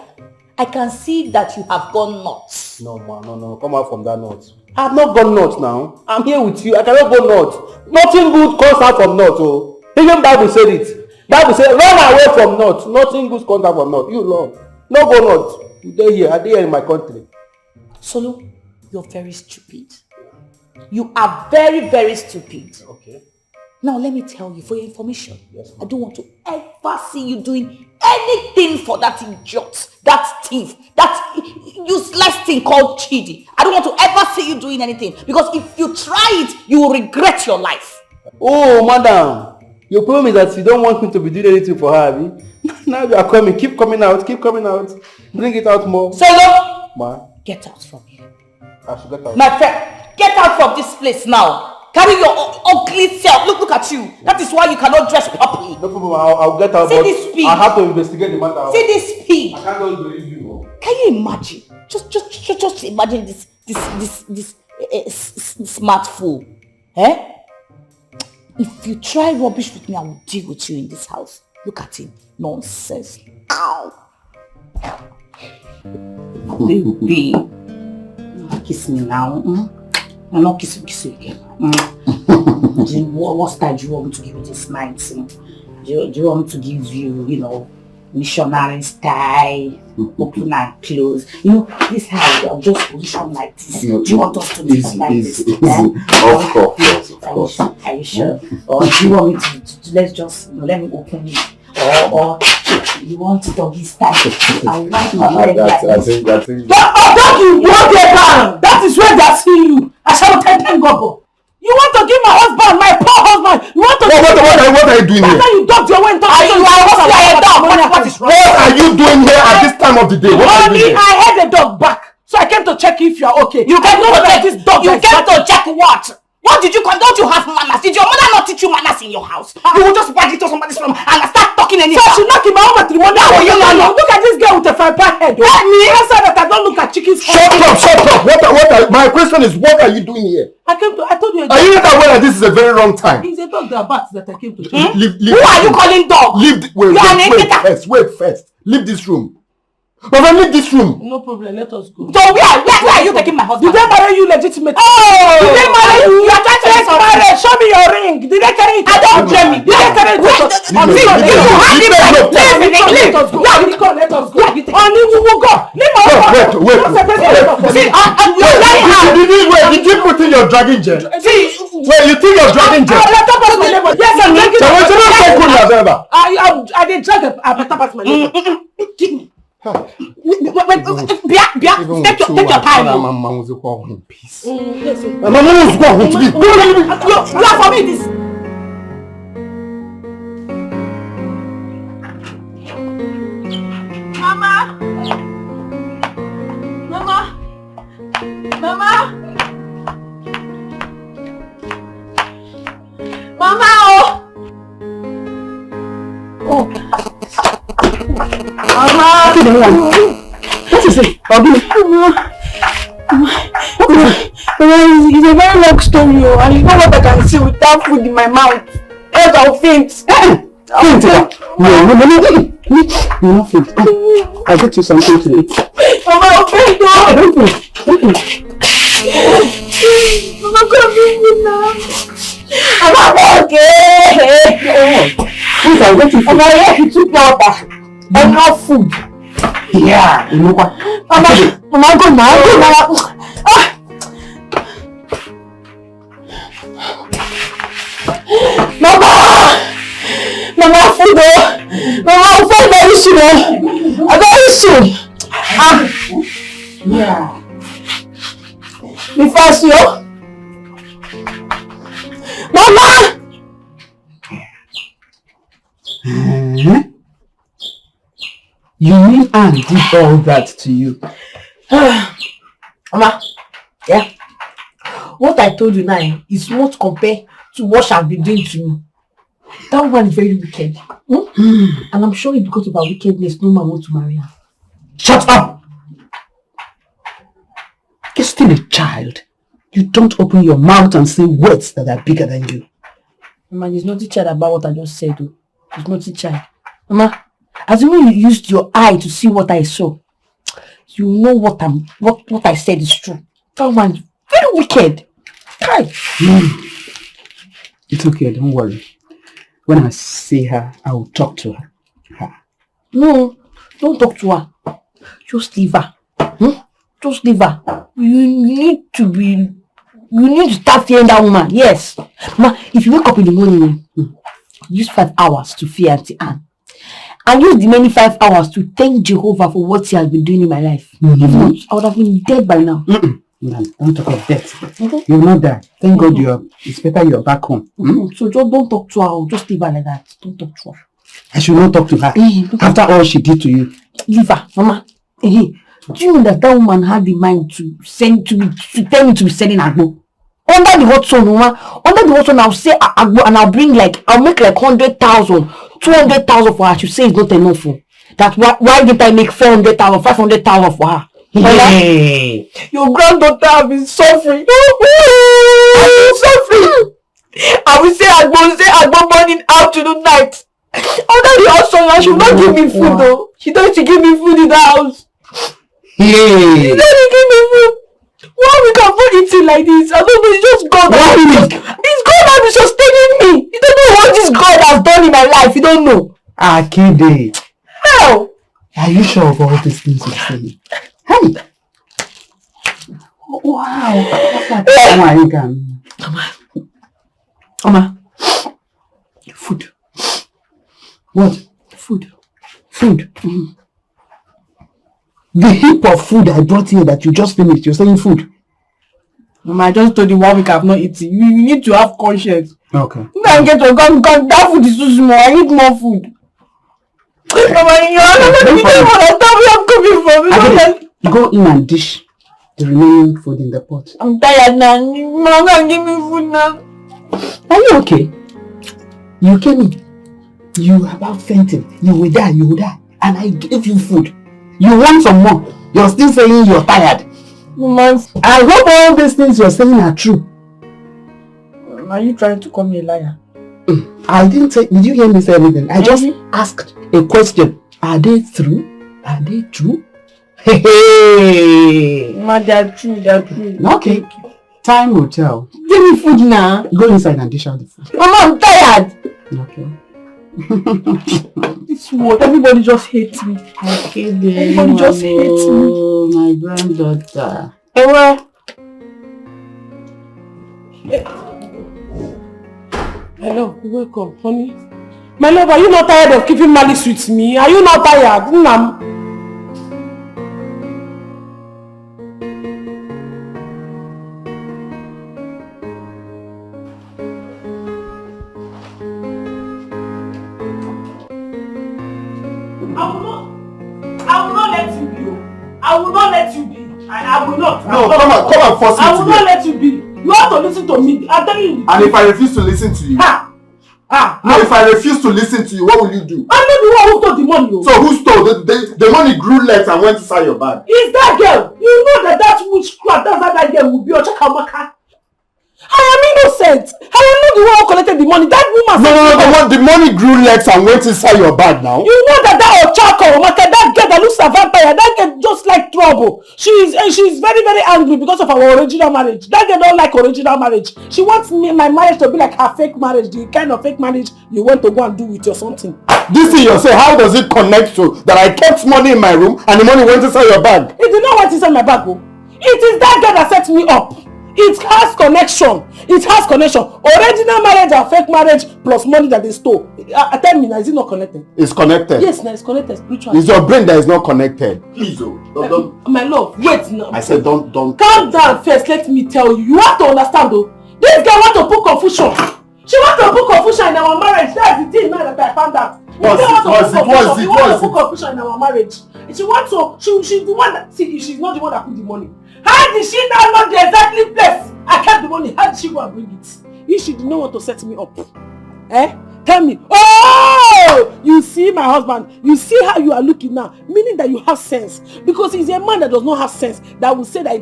I can see that you have gone nuts. No, ma, no, come out from that nuts. I have not gone nuts now. I'm here with you. I cannot go nuts. Nothing good comes out from nuts. Oh, even Bible said it. Bible said, run away from nuts. Nothing good comes out from nuts. You Lord, no go nuts. You dey here. I dey here in my country. Solo, you're very stupid. You are very, very stupid. Okay. Now let me tell you, for your information, yes, I don't want to ever see you doing anything for that idiot, that thief, that useless thing called Chidi. I don't want to ever see you doing anything, because if you try it, you will regret your life. Oh, madam, your problem is that you don't want me to be doing anything for her, Abby. Now you are coming. Keep coming out. Bring it out more. Solo! Ma, get out from here. I should get out. My friend, get out from this place now. Carry your ugly self. Look at you. That is why you cannot dress properly. No problem. I'll get out. See this pig. I have to investigate the matter. See this pig. I can't just believe you. Can you imagine? Just imagine this smart fool. Eh? If you try rubbish with me, I will deal with you in this house. Look at him. Nonsense. Ow. Baby. Kiss me now. I'm not kissing you again. What style do you want me to give you this night? Do you want me to give you, missionary style, open and close? This house, I'll just position like this. Do you want us to do this like this? Of course. Are you sure? Or do you want me to let's just, let me open it? Or you want doggy style? I like my leg like this. That's Don't you want it down? That is where they're seeing you. I shall tell them, Gobo. You want to give my husband, my poor husband, you want to... What are you doing here? After you ducked your way and talked to you, what is wrong? What are you doing here at this time of the day? What are you doing here? I had the dog back, so I came to check if you are okay. You came to check this dog. You came to check what? What did you come? Don't you have manners? Did your mother not teach you manners in your house? You will just walk into somebody's room and start talking anyhow. So she knock him out with the one. Look at this girl with a fire pan head. Let me answer that I don't look at chicken's head. Shut up. My question is, what are you doing here? I told you. Are you not aware that this is a very wrong time? It's a dog that barks that I came to check. Who are you calling dog? Wait first. Leave this room. Leave this room. No problem, let us go. So where are you taking my husband? Did they marry you legitimately? Oh! Did they marry you? You are trying to get married. Show me your ring. Did they carry it? I don't blame me. Did they carry it? Let us go. Let us go. Only we will go. Wait. See, you're lying out. Did you put in your dragging gel? See, wait, you think you're dragging gel? Yes, I'm drinking. I did drag a better part of my neighbor. Give me. Take your time. Mama was going in peace. Mama was going to be. You are for me this. Mama. Oh. What is it? It's a very long story, and you know what I can see without food in my mouth. Else I'll faint. No. You're not faint. I'll get you something to eat. Mama, I'll faint. Mama, come with me now. I'm okay. Please, I'll get you food. Mama, you took water. Enough food. Yeah, you know what? Mama, go now. Mama, food. Mama, I'll find very soon. Very soon. Yeah. Be fast, yo. Mama. You mean Anne did all that to you? Mama, yeah. what I told you now is not compared to what I've been doing to me. That woman is very wicked. And I'm sure it's because of her wickedness no man wants to marry her. Shut up! You're still a child. You don't open your mouth and say words that are bigger than you. Mama, there's nothing child about what I just said though. There's nothing child. Mama, assuming you used your eye to see what I saw, you know what I said is true. That woman is very wicked. Kai. It's okay, don't worry. When I see her, I will talk to her. No, don't talk to her. Just leave her. Just leave her. You need to start fearing that woman. Yes. Ma, if you wake up in the morning, use 5 hours to fear Auntie Anne. And use the remaining 5 hours to thank Jehovah for what he has been doing in my life. If not, I would have been dead by now. No, don't talk of death. You will not die. Thank God it's better you're back home. So just don't talk to her. Just leave her like that. Don't talk to her. I should not talk to her. After all she did to you. Leave her, Mama. Do you know that woman had the mind to tell me to be selling agbo? Under the hot sun, Mama. Under the hot sun, I'll say agbo and I'll make like 100,000, 200,000 for her. She say it's not enough for. That's why did I make 400,000, 500,000 for her? Hey. Your granddaughter has been suffering. I've been suffering. I will say agbo morning, afternoon, night. Under the hot sun, she will not give me food though. She don't to give me food in the house. Hey. She don't give me food. Why we can put eating like this? I don't know, it's just God. It's God that is sustaining me. You don't know what this God has done in my life. You don't know. Akide. How? Are you sure of all these things you're saying? Hey. Wow. Mama. Food. What? Food. The heap of food I brought here that you just finished, you're saying food. Mama, I just told you 1 week I've not eaten. You need to have conscience. Okay. You can get to come. That food is too small. I need more food. Mama, I'm coming from. You go in and dish the remaining food in the pot. I'm tired now. Mama, give me food now. Are you okay? You came in. You were about fainting. You will die. And I gave you food. You want some more. You're still saying you're tired. Mama, I hope all these things you're saying are true. Are you trying to call me a liar? I didn't say, did you hear me say anything? I just asked a question. Are they true? Are they true? Hey! Mama, they are true. Okay. Time will tell. Give me food now. Go inside and dish out the food. Mama, I'm tired. Okay. This word, everybody just hates me. Everybody just hates me. My granddaughter. Hello, welcome, honey. My love, are you not tired of keeping malice with me? Are you not tired? I will not let you be. I will not let you be. I will not. No, come and force me to I will not let you be. You have to listen to me. I'm telling you. And if I refuse to listen to you? No, if I refuse to listen to you, what will you do? I'm not the one who stole the money. So who stole? The money grew less and went inside your bag. It's that girl. You know that witchcraft, that's how that girl will be. Ochakamaka. I am innocent. I am not the one who collected the money. That woman. No, the money grew less and went inside your bag now. You know that Ochakamaka, that girl that looks a vampire, that girl just like trouble. She's very, very angry because of our original marriage. That girl don't like original marriage. She wants my marriage to be like her fake marriage, the kind of fake marriage you went to go and do with your something. This thing you say, how does it connect to that I kept money in my room and the money went inside your bag? It did not went inside my bag, oh. It is that girl that set me up. It has connection. Original marriage and fake marriage plus money that they stole. Tell me now, is it not connected? It's connected. Yes, now it's connected spiritually. It's your brain that is not connected. Please, don't. My love, wait now. I said don't. Calm down first, let me tell you. You have to understand though. This girl want to put confusion. She want to put confusion in our marriage. That's the thing now that I found out. She want to put confusion in our marriage. She's the one that, see, she's not the one that put the money. How did she now know the exactly place I kept the money. How did she go and bring it? If she did not want to set me up, tell me. Oh, you see my husband. You see how you are looking now, meaning that you have sense. Because he's a man that does not have sense that will say that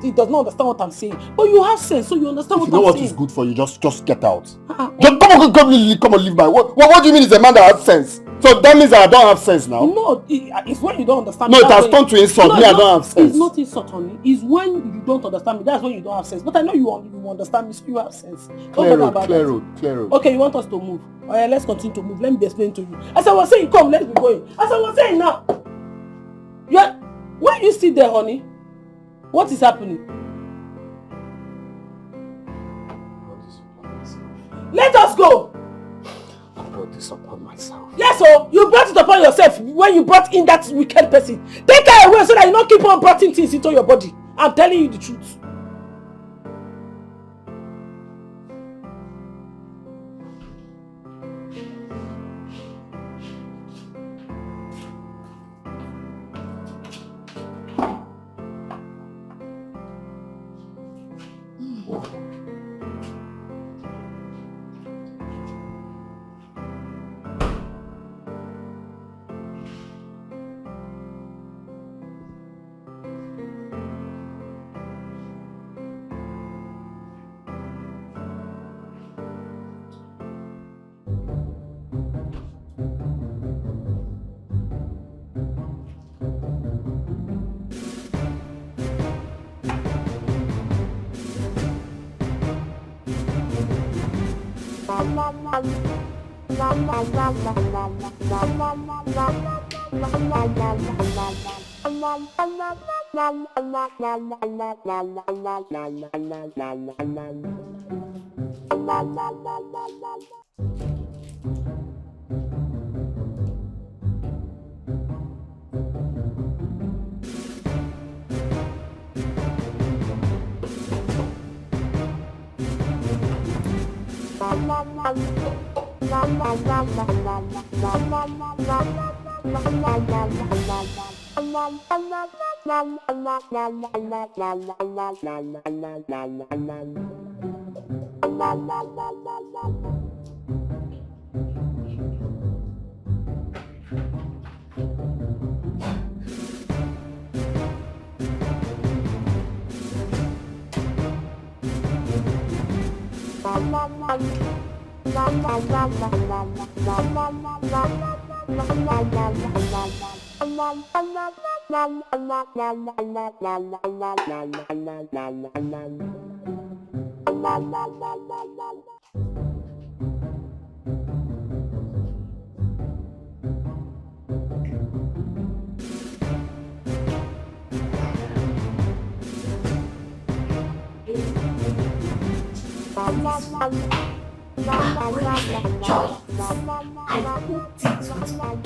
he does not understand what I'm saying. But you have sense, so you understand what I'm saying. If you know what is good for you, just get out. Just come on, leave my. What do you mean? Is a man that has sense? So that means that I don't have sense now? No, it's when you don't understand me. No, it has when turned to insult. No, Me, I don't have sense. It's not insult, honey. It's when you don't understand me. That's when you don't have sense. But I know you understand me, so you have sense. Clear road. Okay, you want us to move? Alright, let's continue to move. Let me explain to you. As I was saying, come, let's be going. As I was saying now, why you sit there, honey? What is happening? Let us go. I brought this upon myself. Yes, so you brought it upon yourself when you brought in that wicked person. Take her away so that you don't keep on bringing things into your body. I'm telling you the truth.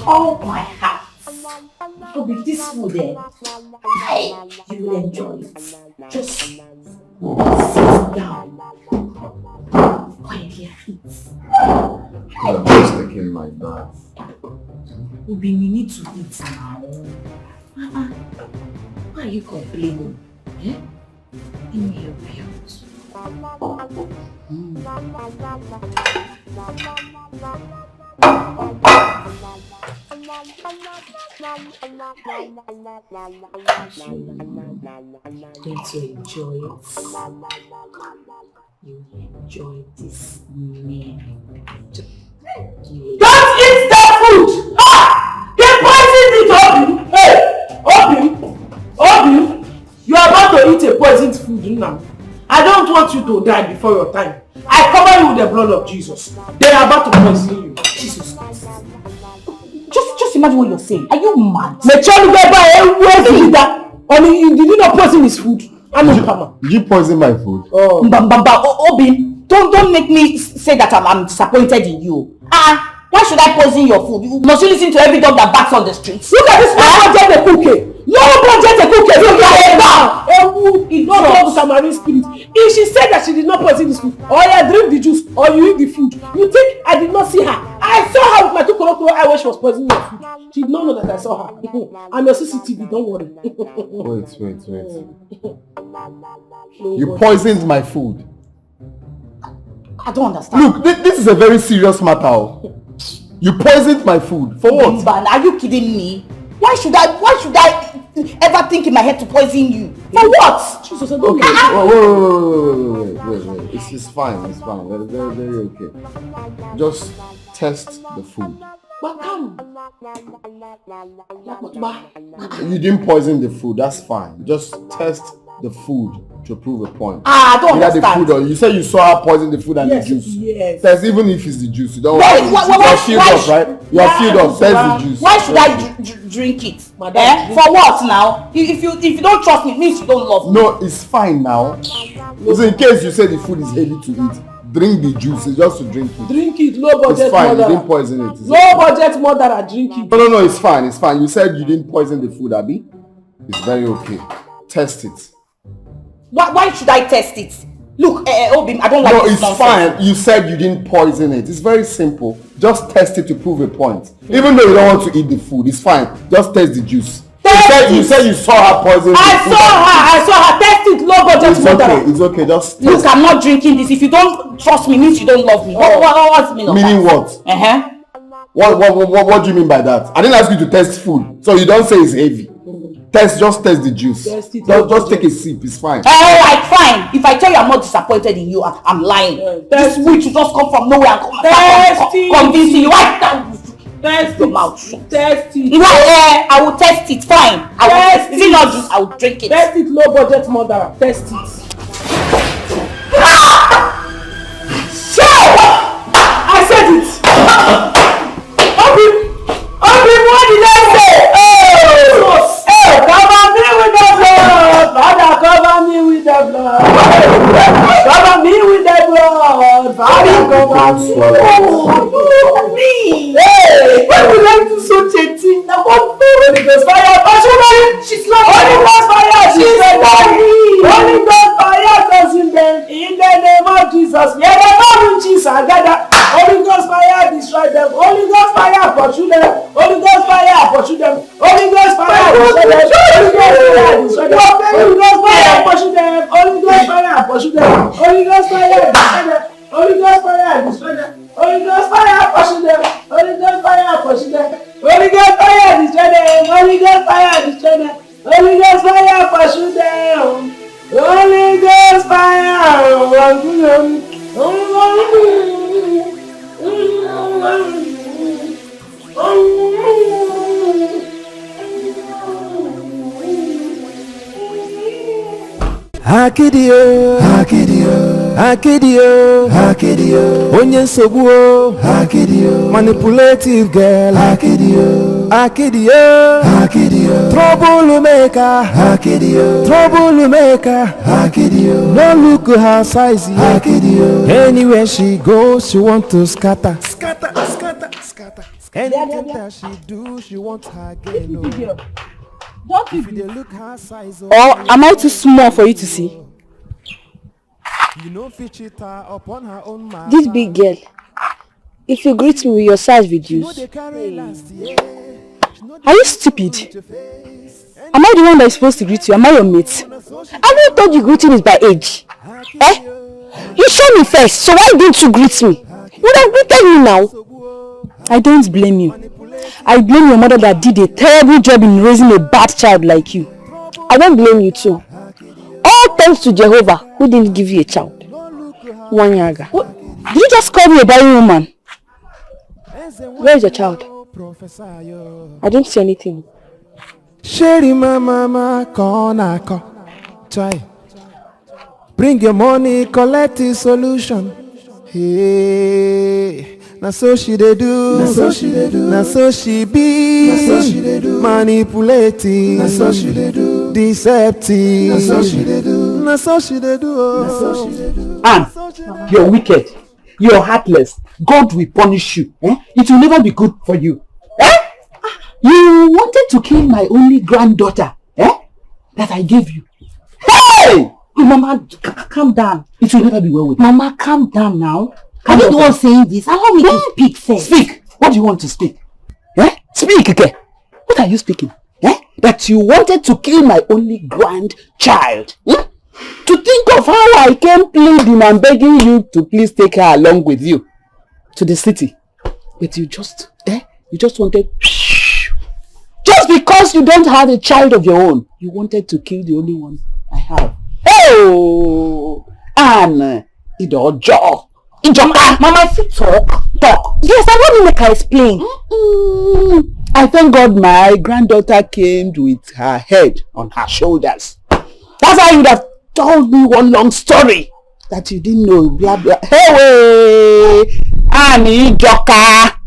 All my heart. So with this food there, you will enjoy it. Just sit down. Quietly eat. I'm just taking my bath. Obi, we need to eat now. Why are you complaining? Eh? Let me help you out. Going to enjoy it. You enjoy this meal. Don't eat that food! They poisoned it, Obi! Hey! Obi! You are about to eat a poisoned food now. I don't want you to die before your time. I cover you with the blood of Jesus. They are about to poison you. Jesus Christ. Just imagine what you're saying. Are you mad? You did not poison his food. Did you poison my food? Obi, don't make me say that I'm disappointed in you. Why should I poison your food? Must you listen to every dog that barks on the streets? Look at this man, get the cookie. No budget a cookie. Look at it now. It's not all Samaritan spirit. If she said that she did not poison this food, or you drink the juice, or you eat the food, you think I did not see her? I I saw her with my 2 korokoro eye when she was poisoning your food. She did not know that I saw her. I'm your CCTV, don't worry. Wait. You poisoned my food. I don't understand. Look, this is a very serious matter. You poisoned my food. For what? Are you kidding me? Why should I ever think in my head to poison you? For what? Jesus, I Okay. Wait. It's fine. Very okay. Just test the food. You didn't poison the food. That's fine. Just test the food to prove a point. I don't understand. The food, or you say you saw her poison the food and the juice. Yes. Test even if it's the juice. You don't You're filled up, right? You're filled up. Test the juice. Why should I drink it? For what now? If you don't trust me, it means you don't love me. No, it's fine now. So in case you say the food is heavy to eat, drink the juice. It's just to drink it. Drink it, low budget It's fine. murderer. You didn't poison it. Low budget murderer, drink it. No, it's fine. You said you didn't poison the food, Abby. It's very okay. Test it. Why should I test it? Look, Obim, I don't like this nonsense. Fine. You said you didn't poison it. It's very simple. Just test it to prove a point. Even though you don't want to eat the food, it's fine. Just test the juice. You said you saw her poison the food. I saw her. Test it, low budget murderer. It's okay. Just look, test. I'm not drinking this. If you don't trust me, means you don't love me. What's the meaning of that? Meaning what? What do you mean by that? I didn't ask you to test food, so you don't say it's heavy. Just test the juice. Just take a sip. It's fine. Alright, fine. If I tell you I'm not disappointed in you, I'm lying. This witch will just come from nowhere and convincing you. Test your mouth. Test it. I will test it. Fine. I will not juice. I will drink it. Test it, low budget murderer. Test it. I said it. Obi, what did I say? Cover me with the blood. Father, cover me with the blood. Cover me with the blood. Father, cover me. Hey, why would I do such a thing? Now, what Holy Ghost fire? She's not Holy Ghost fire. She's not Holy Ghost fire. In the name of Jesus. We are the Lord Jesus. Gather. Holy Ghost fire, destroy them. Holy Ghost fire, pursue them. Holy Ghost fire, pursue them. Holy Ghost fire, destroy them. Holy Ghost fire, pursue them. Holy Ghost fire, pursue them. Holy Ghost fire, destroy them. Holy Ghost fire, destroy them. Holy Ghost fire, pursue them. Holy Ghost fire, pursue them. Holy Ghost fire, destroy them. Holy Ghost fire, destroy them. Holy Ghost fire, pursue them. Holy Ghost fire, pursue them. Hakidio, onye nsogbu, manipulative girl, Hakidio, troublemaker, no look her size, anywhere she goes, she want to scatter. Anything that she do, she want her girl. If they look her size, or am I too small for you to see? You know, upon her own matter. This big girl, if you greet me with your size reduced, are you stupid? Am I the one that is supposed to greet you? Am I your mate? I thought you greeting is by age. You showed me first, so why didn't you greet me? You would have greeted me now. I don't blame you. I blame your mother that did a terrible job in raising a bad child like you. I don't blame you too. All thanks to Jehovah who didn't give you a child. One yaga. Did you just call me a barren woman? Where is your child? I don't see anything. Sherry mama corner try. Bring your money, collect the solution. Hey, now so she they do, now so she be, manipulating, now so she they do, deceptive, now so she they do, now so she they do. And you're wicked, you're heartless. God will punish you. It will never be good for you. You wanted to kill my only granddaughter that I gave you. Hey! Mama, calm down. It will never be well with you. Mama, calm down now. Are you the one saying this? Allow me to speak first. Speak. What do you want to speak? Eh? Speak, Ike. What are you speaking? Eh? That you wanted to kill my only grandchild. Hmm? To think of how I came pleading and begging you to please take her along with you to the city. But you just wanted... Just because you don't have a child of your own, you wanted to kill the only one I have. Oh! Anne, Idojo. Mama, if you talk. Yes, I want to make her explain. I thank God my granddaughter came with her head on her shoulders. That's why you would have told me one long story that you didn't know. Blah blah. Hey, Annie Joka.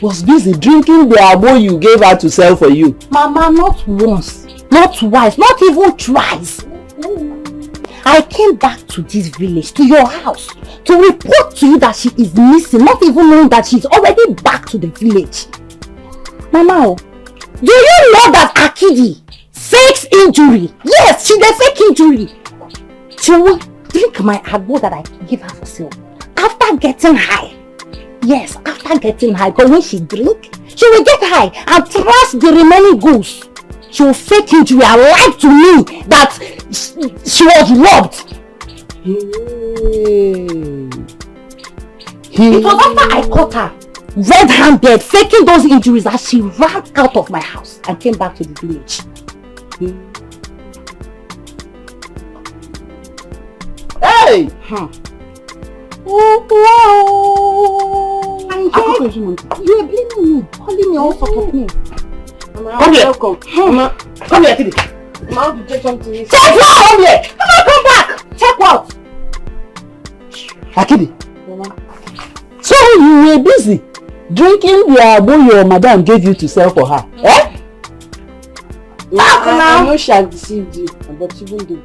Was busy drinking the agbo you gave her to sell for you. Mama, not once, not twice, not even thrice. I came back to this village, to your house, to report to you that she is missing, not even knowing that she's already back to the village. Mama, do you know that Akidi fakes injury? Yes, she's a fake injury. She will drink my agbo that I give her for sale after getting high. Yes, after getting high, but when she drink, she will get high and trust the remaining goods. She will fake injury and lie to me that she was robbed. It was after I caught her red-handed, faking those injuries, that she ran out of my house and came back to the village. Hey! Oh, wow! You are blaming me, calling me all sorts of names. Come here. Come here, Kidi. I want to take something. Take what? Come here! Come back! Take what? Akidi. So you were busy drinking the agbo your madam gave you to sell for her, eh? I know she has deceived you, but she won't do.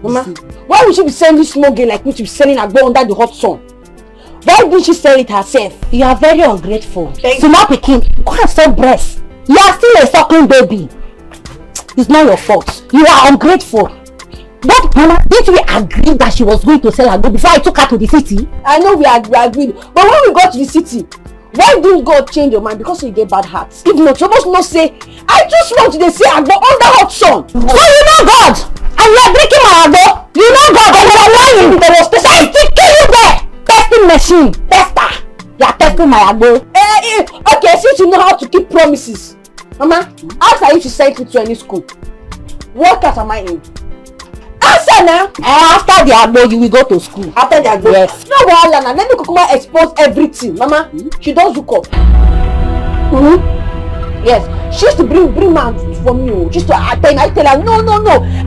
Mama, why would she be selling this small girl like me to be selling agbo under the hot sun? Why didn't she sell it herself? You are very ungrateful. Small pikin, go and sell breast. You are still a suckling baby. It's not your fault. You are ungrateful. But Mama, didn't we agree that she was going to sell agbo before I took her to the city? I know we agreed, but when we got to the city, why didn't God change your mind? Because you get bad hearts. If not, you must not say, I just want you to say agbo under hot sun. So you know God, and you are drinking my agbo. You know God, and you are lying. There was testing. I still kill you there. Testing machine, tester. You are testing my agbo. Okay, since you know how to keep promises, Mama, after you sent me to any school, what class am I in? Answer now. After the agbo, you will go to school. After the agbo? Yes. No wahala now. Let me Kukuma expose everything. Mama, she does hook up. Yes, she used to bring man for me. She used to I tell her, no.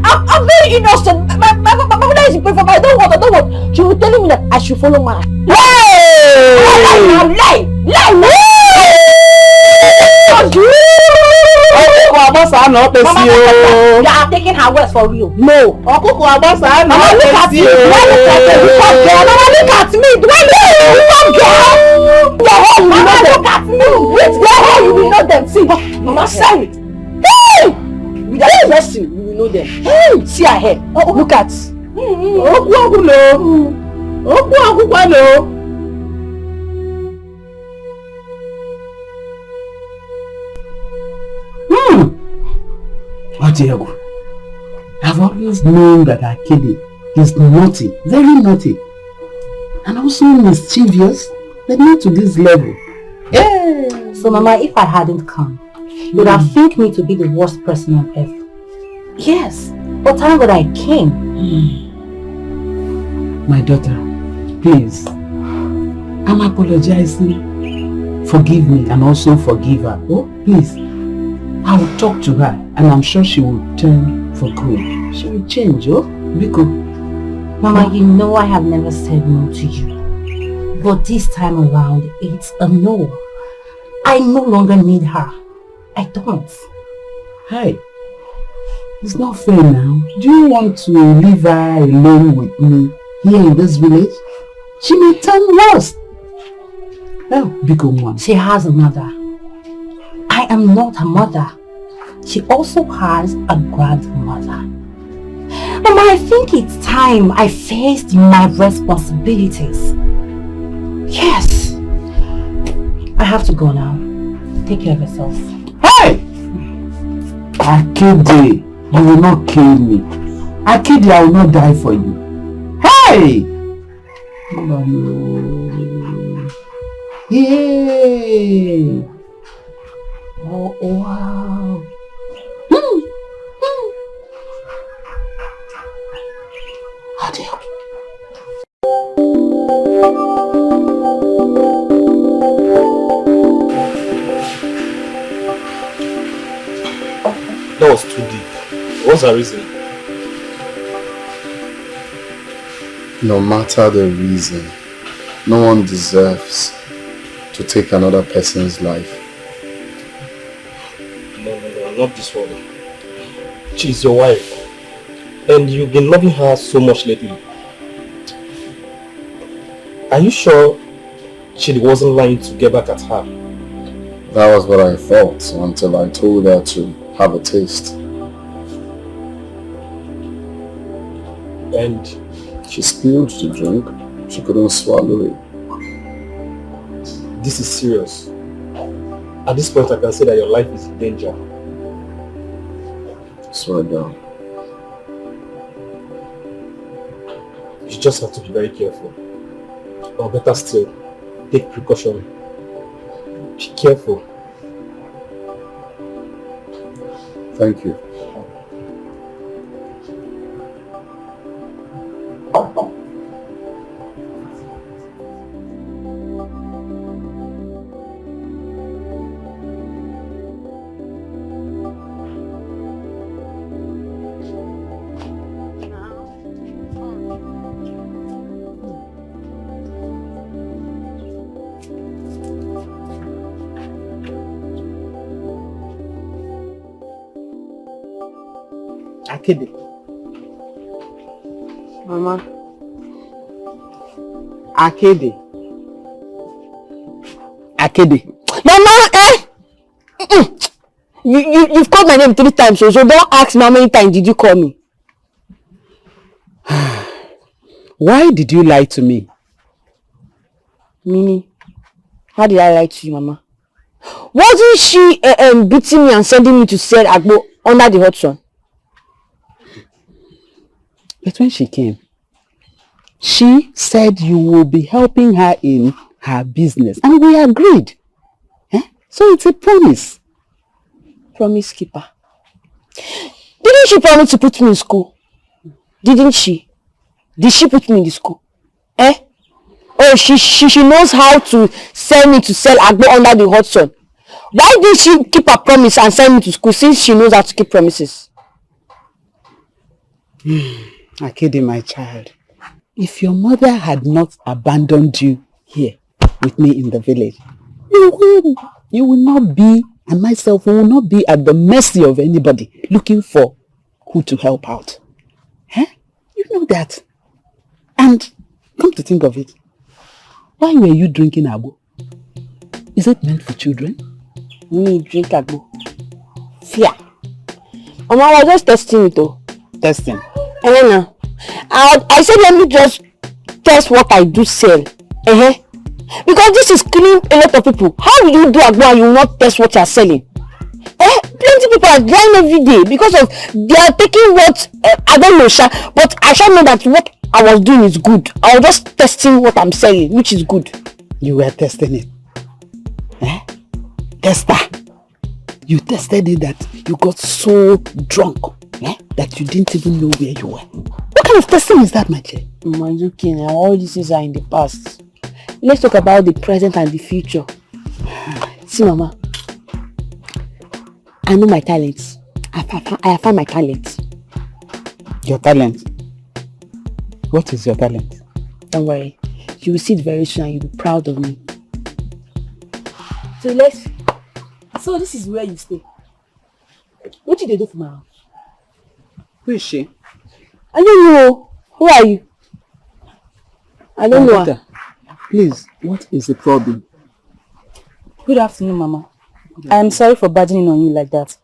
I'm very innocent. My mother is praying for me. I don't want. She was telling me that I should follow man. Hey! Lie! Mama, you are taking her words for real. No. Mama, look at me. Mama, look at me. Do I know you? Mama, look at me. With their hair, you will know them. See, Mama, say it. Hey! With that dressing, you will know them. Hey! See her hair. Look at. Diego, I've always known that Akidi is naughty, very naughty, and also mischievous, but not to this level. Yeah. So Mama, if I hadn't come, you would have think me to be the worst person on earth. Yes, but thank God I came. My daughter, please, I'm apologizing. Forgive me and also forgive her. Oh, please. I will talk to her and I'm sure she will turn for good. She will change, oh? Biko. Mama, you know I have never said no to you. But this time around, it's a no. I no longer need her. I don't. Hey, it's not fair now. Do you want to leave her alone with me here in this village? She may turn worse. Well, Biko one. She has a mother. I am not her mother. She also has a grandmother. Mama, I think it's time I faced my responsibilities. Yes. I have to go now. Take care of yourself. Hey! Akede, you will not kill me. Akede, I will not die for you. Hey! Hey! Oh, wow. Adieu. That was too deep. What's the reason? No matter the reason, no one deserves to take another person's life. No, not this one. She's your wife. And you've been loving her so much lately. Are you sure she wasn't lying to get back at her? That was what I thought until I told her to have a taste. And she spilled the drink. She couldn't swallow it. This is serious. At this point I can say that your life is in danger. Swear down. You just have to be very careful. Or better still, take precaution. Be careful. Thank you. Akede. Mama. Akede. Akede. Mama, You've called my name 3 times, so don't ask me how many times did you call me. Why did you lie to me? Mini, how did I lie to you, Mama? Wasn't she beating me and sending me to sell agbo under the hot sun? But when she came, she said you will be helping her in her business. And we agreed. So it's a promise. Promise keeper. Didn't she promise to put me in school? Didn't she? Did she put me in the school? Oh, she knows how to send me to sell agbo under the hot sun. Why did she keep her promise and send me to school since she knows how to keep promises? Akede, my child, if your mother had not abandoned you here with me in the village, you will not be, and myself will not be at the mercy of anybody looking for who to help out. You know that. And come to think of it, why were you drinking agbo? Is it meant for children? Me drink agbo. Fear. Mama, I was just testing it though. Testing? Elena, I said let me just test what I do sell. Because this is killing a lot of people. How will you do agbo and you will not test what you are selling? Plenty people are dying every day because of they are taking what I don't know, but I shall know that what I was doing is good. I was just testing what I'm selling, which is good. You were testing it. Tester. You tested it that you got so drunk that you didn't even know where you were. What kind of testing is that, my child? All these things are in the past. let's talk about the present and the future. See, Mama, I know my talents. I have found my talent. Your talent? What is your talent? Don't worry. You will see it very soon and you'll be proud of me. So this is where you stay. What did they do for my house? Who is she? I don't know. Who are you? I don't know her. Please, what is the problem? Good afternoon, Mama. I am sorry for burdening on you like that.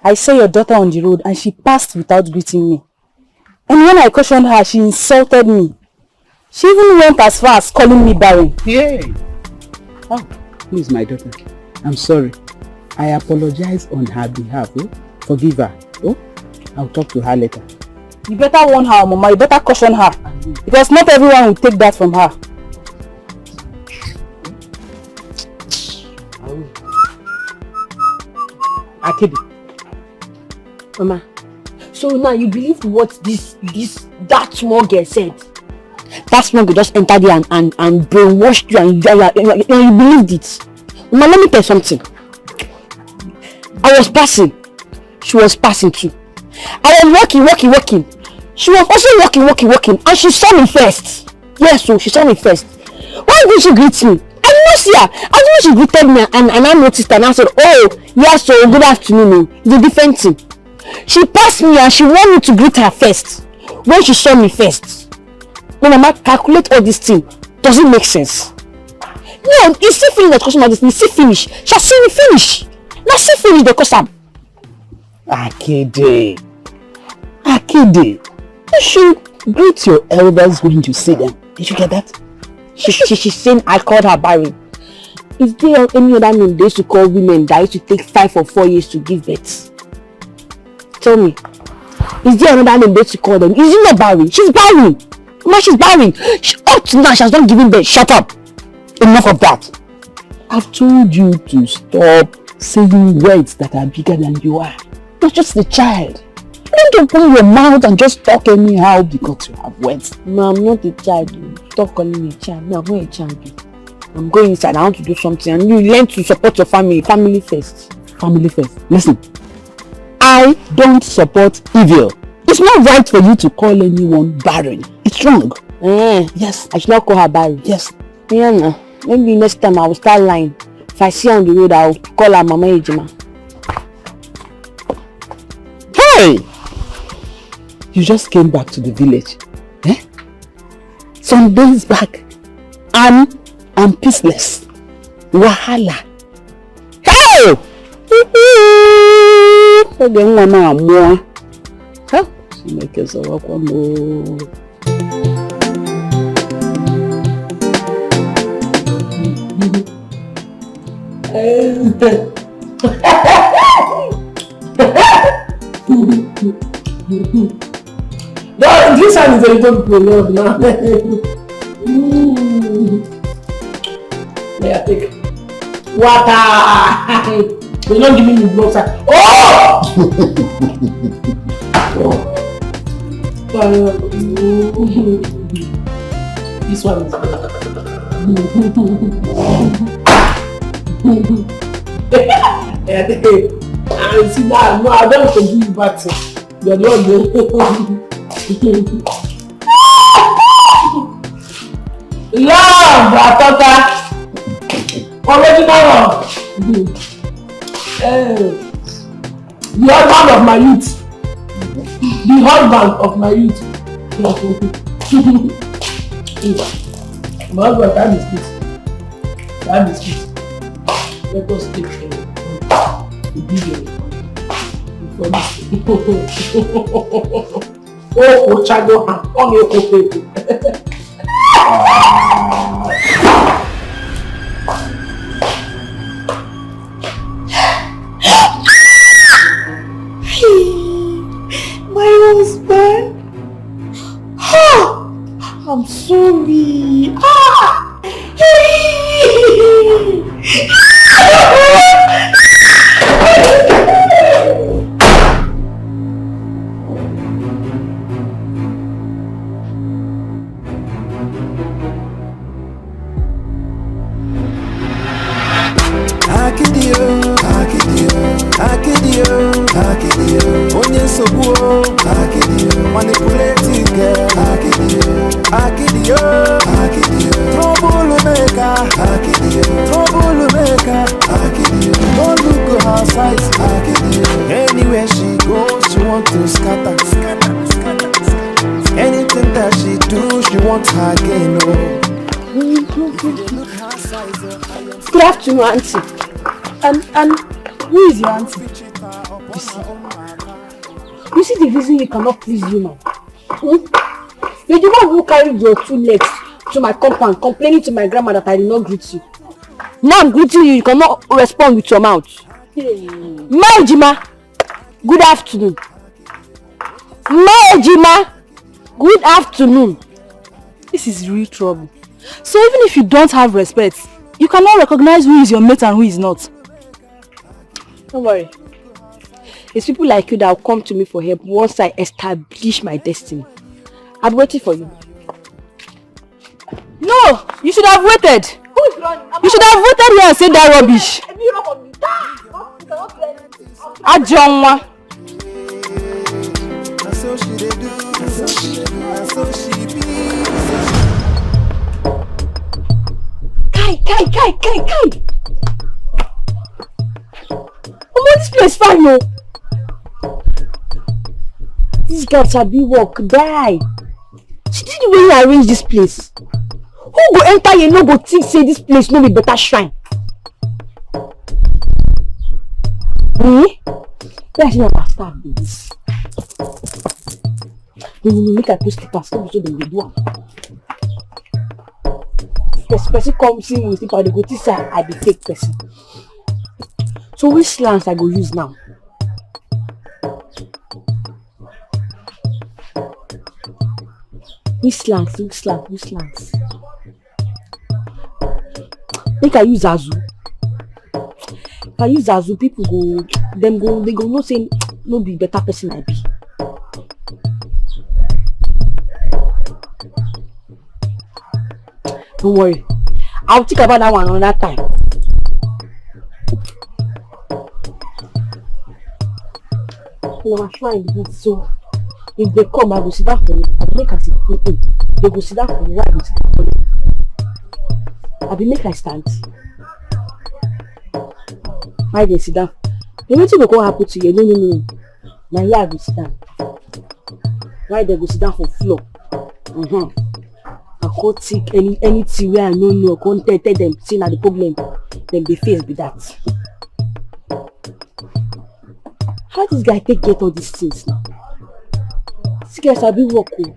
I saw your daughter on the road and she passed without greeting me. And when I questioned her, she insulted me. She even went as far as calling me barren. Yay! Oh, please, my daughter. I'm sorry. I apologize on her behalf. Oh? Forgive her. Oh? I'll talk to her later. You better warn her, Mama. You better caution her. Because not everyone will take that from her. Akidi. Mama, so now you believe what that small girl said? That small girl just entered there and brainwashed you and you believed it. Mama, let me tell you something. I was passing. She was passing too. I was walking. She was also walking and she saw me first. Yes, so she saw me first. Why did she greet me? I did not see her. As soon as she greeted me and I noticed and I said, oh, yes, so good afternoon. It's a different thing. She passed me and she wanted me to greet her first. When she saw me first. When Mama calculate all this thing, does it make sense? No, you see finish the question of this thing. See finish. Shall see me finish. Now see finish the question. Akidi. You should greet your elders when you see them. Did you get that? She's saying I called her barren. Is there any other name they used to call women that used to take 5 or 4 years to give birth? Tell me. Is there another name they used to call them? Is it not barren? She's barren. Mama, she's barren. Up to now, she has not given birth. Shut up. Enough of that. I've told you to stop saying words that are bigger than you are. You're just a child. You don't open your mouth and just talk anyhow because you have words. No, I'm not a child. Stop calling me a child. No, I'm not a child. I'm going inside. I want to do something. And you learn to support your family. Family first. Family first. Listen. I don't support evil. It's not right for you to call anyone barren. It's wrong. Yes. I should not call her barren. Yes. Yeah, no. Maybe next time I will start lying. If I see her on the road, I will call her Mama Ejima. Hey! You just came back to the village. Some days back. I'm peaceless. Wahala. Hey! So then one more. Huh? She make us a walk one more. No, this one is a little prolonged now. May I take water? You're not giving me blood, sir. Oh! This one is and see that, no, I don't forgive you bad thing. You're the one. Love, Atota. Original love. The husband of my youth. The husband of my youth. My husband, that is this. That is this. Let us take the video. Oh, Ochago, on your potato. My husband. I'm sorry. trouble maker. Don't look her size. Anywhere she goes, she want to scatter. Anything that she do, she wants her gain. Good afternoon, auntie. And who is your auntie? You see the reason you cannot please you now? You're the one who carried your 2 legs to my compound, complaining to my grandma that I did not greet you. Now I'm greeting you, you cannot respond with your mouth. Maejima, good afternoon. Maejima, good afternoon. This is real trouble. So even if you don't have respect, you cannot recognize who is your mate and who is not. Don't worry. It's people like you that will come to me for help once I establish my destiny. I'm waiting for you. No! You should have waited! You should have voted here and said that rubbish! Ajonwa! Kai! Oh, this place fine, no? This girl sabi work, die. She did the way you arrange this place. Who go enter here no go think say this place no be better shrine? Where she never start this? No, make I post slippers, so they will do am. If person come see me with slipper, they go think say I be fake person. So which slants I go use now? Which slants? Make I use Azu. If I use Azu, people they go no say no be better person I be. Don't worry, I'll think about that one another time. My shrine is so if they come, I will sit down for you. I will make a sit down. They go sit down for you. I will sit down for you. I will make a stand. Why they sit down? You want to go happen to you? No. Now here I will sit down. Why they go sit down for floor? I can't take anything where I know. I can't tell them. See now the problem. Then they face with that. How this guy get all these things now? These guys have been working.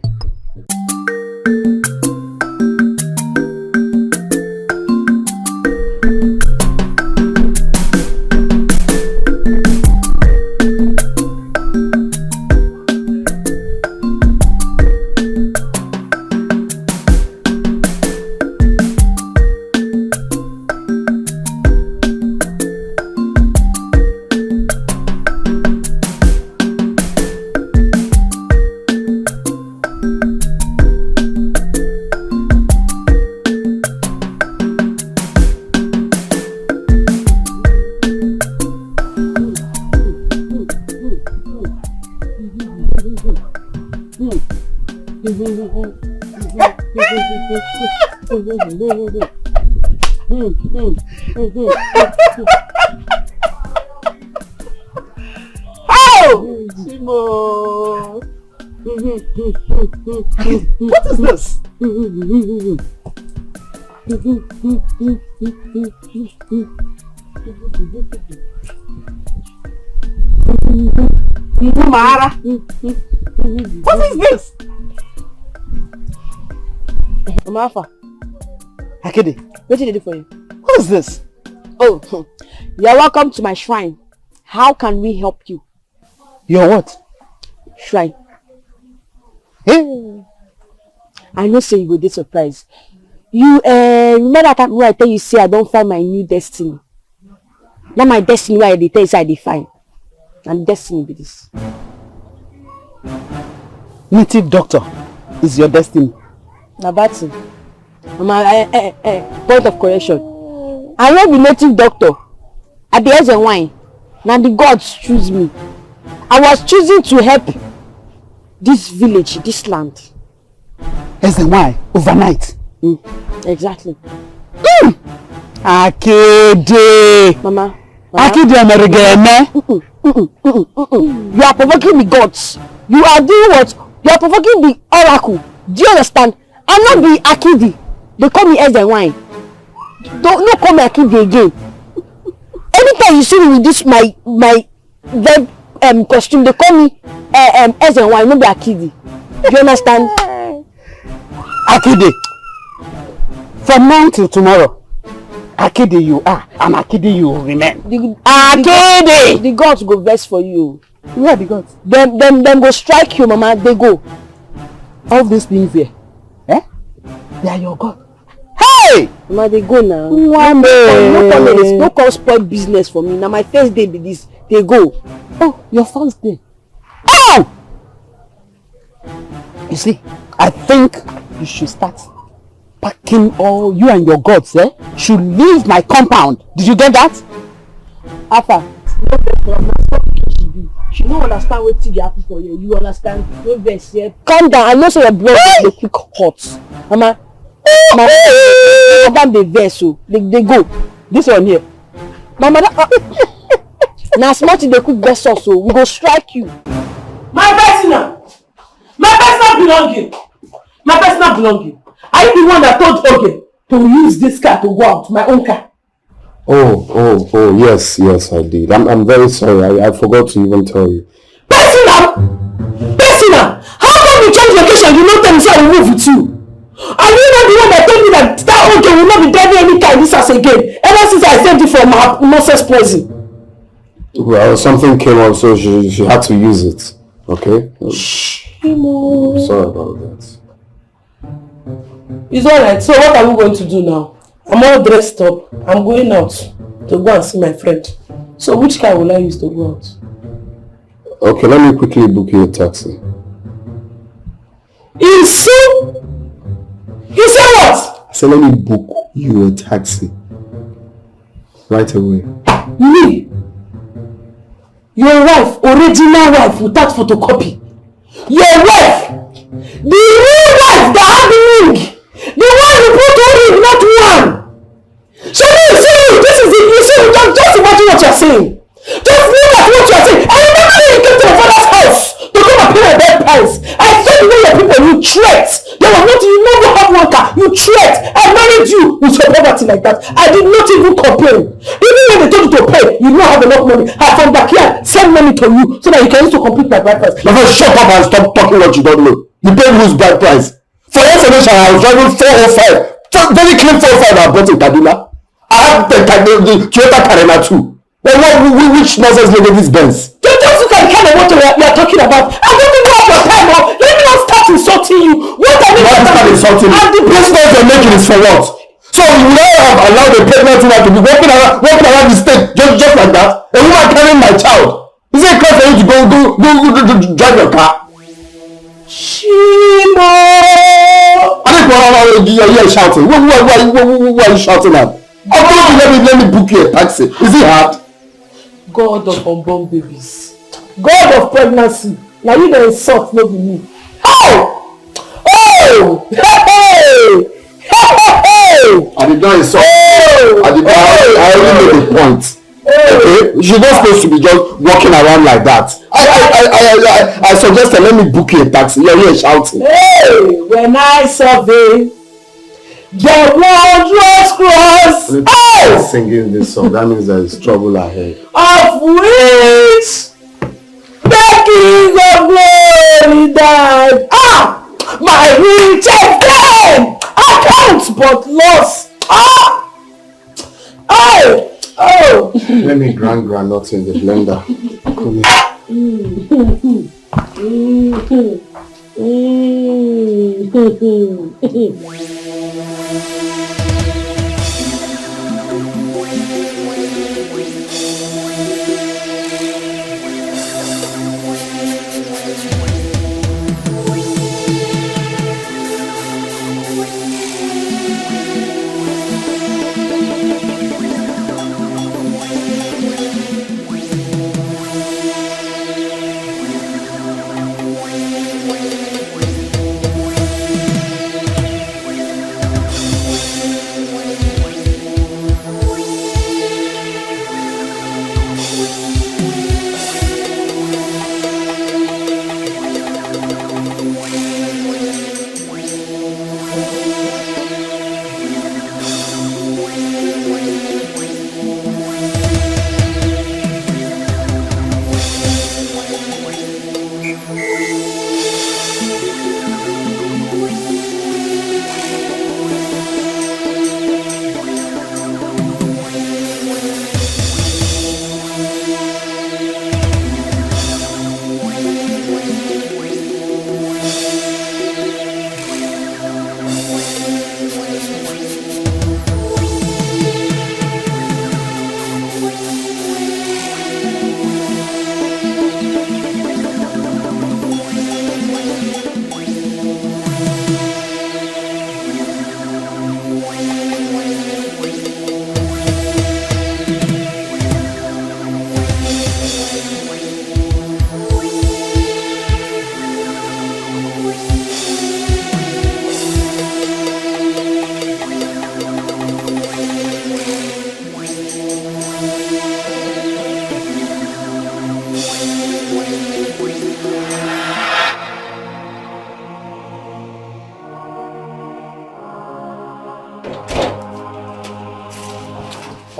What is this? Mara, what is this? Amafa, Akede, what did I do for you? what is this? Oh, you're welcome to my shrine. How can we help you? Your what? Shrine. Hey. I know say you go dey surprised. You remember that time when I tell you say I don't find my new destiny. Now my destiny where I dey tell you say I dey find. And destiny be this. Native doctor is your destiny. Na bad thing. My point of correction. I no be native doctor. I be as a wine. Now the gods choose me. I was choosing to help this village, this land. As in why? Overnight. Exactly. Akede. Mama. Akede Amerigene. You are provoking the gods. You are doing what? You are provoking the oracle. Do you understand? I'm not the Akidi. They call me as and wine. Don't call me Akidi again. Anytime you see me with this my verb costume, they call me as and wine, not be Akidi. Do you understand? Akede. From now till tomorrow. Akede you are. I'm Akede you will remain. Akede! The gods go vex for you. Where are the gods? Them go strike you, Mama. They go. All these things here. Eh? They are your God. Hey! Mama, they go now. No call spoil business for me. Now my first day be this. They go. Oh, your first day. Oh! You see, I think you should start packing all you and your gods, should leave my compound. Did you get that? Alpha, she don't understand what they happen for you. You understand? No vex here. Calm down. I know so your blood dey quick hot. Mama, madam dey vex so. They go. This one here. Mama, now small thing dey quick vex us so. We go strike you. My personal belonging. Are you the one that told Oge to use this car to go out, my own car? Oh, yes, I did. I'm very sorry. I forgot to even tell you. Personal! How come you change location? You don't tell me so I will move with you. Are you not the one that told me that Oge will not be driving any car in this house again? Ever since I saved it from her nonsense poison. Well, something came up, so she had to use it. Okay? Sorry about that. It's alright. So what are we going to do now? I'm all dressed up. I'm going out to go and see my friend. So which car will I use to go out? Okay, let me quickly book you a taxi. You said what? I said let me book you a taxi. Right away. Me? Your wife, original wife without photocopy. Your wife! The real wife that had the ring! The one you put on ring, not one! So you see, this is it. You see, just imagine what you're saying. Just look at what you're saying. I remember when you came to my father's house to come and pay my bed price. I said, you know your people, you threat. There was nothing, you never have one car. You threat. I married you with your poverty like that. I did not even complain. Even when they told you to pay, you don't have enough money. I from back here send money to you so that you can use to complete my bride price. Now shut up and stop talking what you don't know. You paid whose bride price? For your information, I was driving 405. Very clean 405 I bought in Kaduna. I have the Toyota Carina too. Then which nonsense lady this Benz? Just look at the kind of what we are talking about. I don't even have your time now. Let me not start insulting you. What I mean Why start insulting you? This noise you're making is for what? So you will not have allowed a pregnant woman to be walking around the state just like that? A woman carrying my child. Is it clear for you to go drive your car? Shimo! I think you're shouting. Why are you shouting at? I told you let me book you a taxi. Is it hard? God of unborn babies. God of pregnancy. Now you the insult, not me. Oh! I did not insult. I only made a point. Okay? You're not supposed to be just walking around like that. I suggested let me book you a taxi. You're here shouting. Hey! When I survey the wondrous cross Singing this song, that means there is trouble ahead. Of which the King of Glory died. My riches gain account but lost. Let me grind nuts in the blender. Come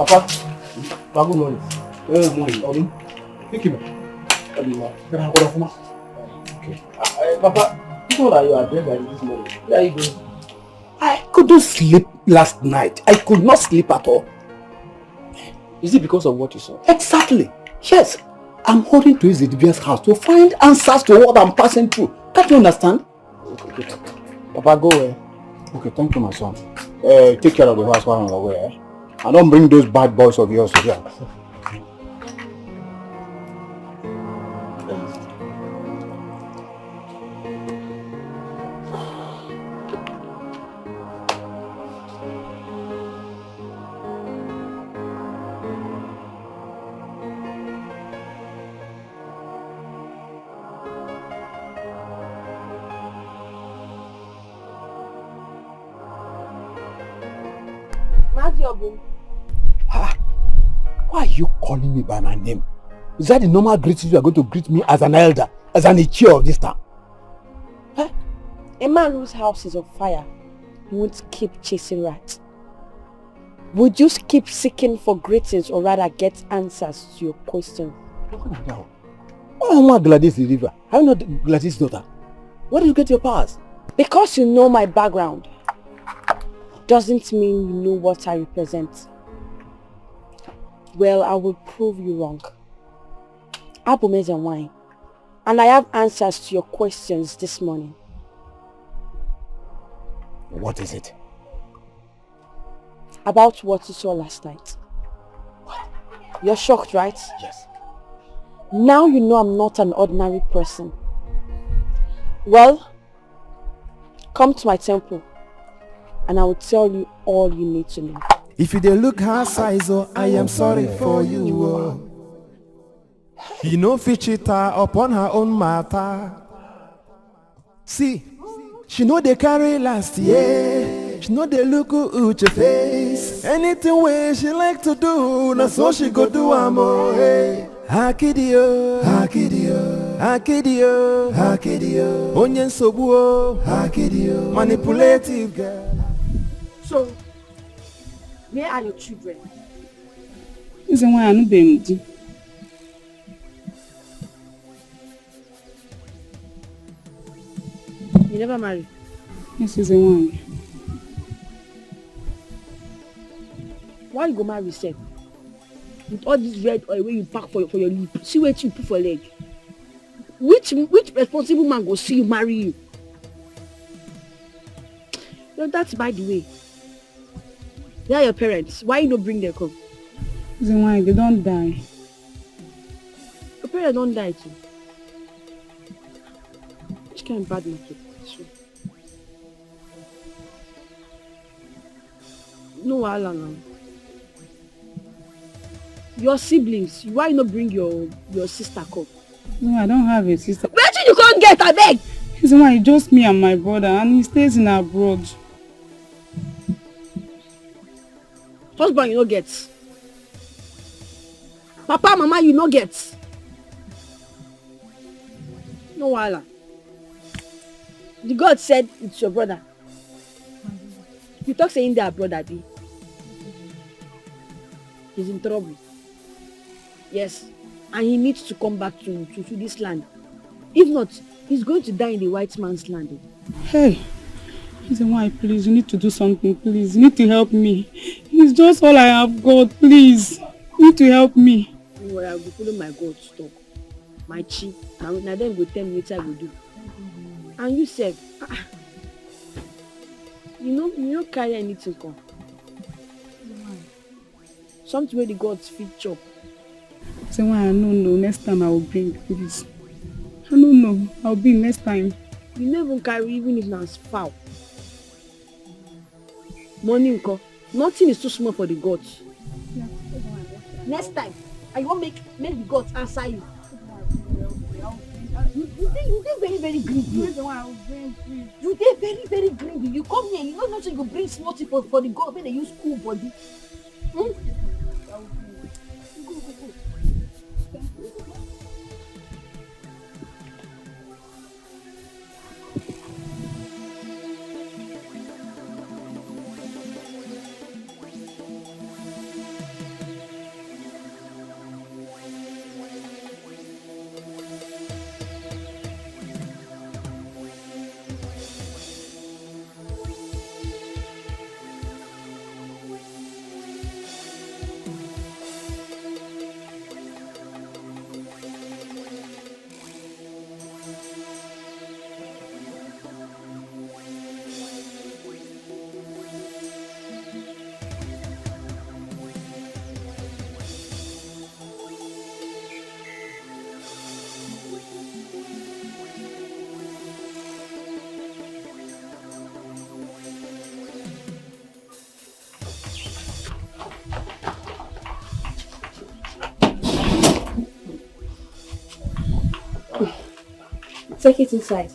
Papa, good morning. Good morning. Pick him up. Okay. Papa, you know that you are dressed like this morning. Where are you going? I couldn't sleep last night. I could not sleep at all. Is it because of what you saw? Exactly. Yes. I'm hurrying to Zedibia's house to find answers to what I'm passing through. Can't you understand? Okay. Papa, go away. Okay, thank you, my son. Take care of the house while I'm away. Eh? And don't bring those bad boys of yours here. Why are you calling me by my name? Is that the normal greeting you are going to greet me as an elder, as an Ichie of this town? Huh? A man whose house is on fire won't keep chasing rats. Would you keep seeking for greetings or rather get answers to your questions? Oh, I'm Gladys the river. I'm not Gladys' daughter. Where did you get your powers? Because you know my background doesn't mean you know what I represent. Well, I will prove you wrong. Abumez and wine. And I have answers to your questions this morning. What is it? About what you saw last night. What? You're shocked, right? Yes. Now you know I'm not an ordinary person. Well, come to my temple and I will tell you all you need to know. If you dey look her size, oh, I am sorry for you. Oh. You know, fit cheat her upon her own matter. See, she know they carry last year. She know they look at your face. Anything way she like to do, na so she go do amo. Hey, hakidio, hakidio, hakidio, hakidio. Onyen sobuo, hakidio. Manipulative girl. So, where are your children? Is why I know them. You never married? This is the one. Why you go marry yourself? With all this red oil where you pack for your lip, see what you put for leg. Which responsible man go see you marry you? No, that's by the way. They are your parents. Why you not bring them come? Is why they don't die. Your parents don't die too. Which kind of bad market? Sure. No wahala now. Your siblings, why you not bring your sister come? No, I don't have a sister. Where did you can't get, I beg? It's why just me and my brother, and he stays in abroad. Husband, you no get. Papa, mama, you no get. No wahala. The God said it's your brother. You talk saying they are brother, B. He's in trouble. Yes, and he needs to come back to this land. If not, he's going to die in the white man's land. Hey, he's why, please, you need to do something, please. You need to help me. It's just all I have got, please. You need to help me. No worry, I will follow my God's talk. My chi. Now then go tell me what I will do. And you said, you don't carry anything come. Something where the gods feed chop. So why I don't know. Next time I will bring, please. I don't know. I'll be next time. You never carry even if it's foul. Money unko. Nothing is too small for the gods. Yeah. Next time, I won't make the gods answer you. You dey very, very greedy. You dey very, very greedy. You come here, you know nothing, you bring small thing for the god when they use cool body. Hmm? Go. Take it inside.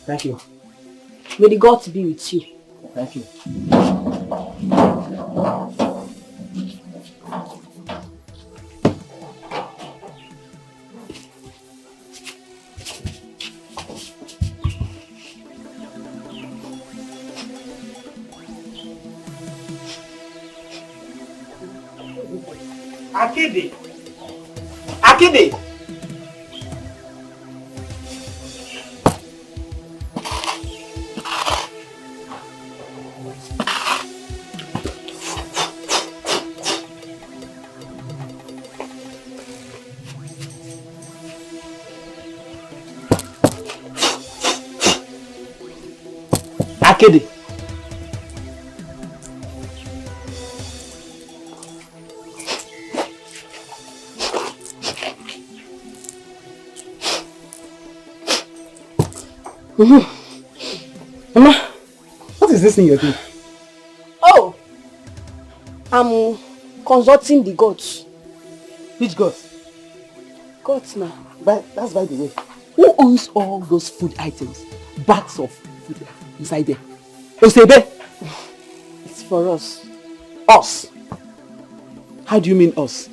Thank you. May the gods be with you. Thank you. Akide. Akide. Akede. Mama, what is this thing you're doing? Oh, I'm consulting the gods. Which gods? Gods now. That's by the way. Who owns all those food items? Bags of food inside there. Osebe? It's for us. Us? How do you mean us?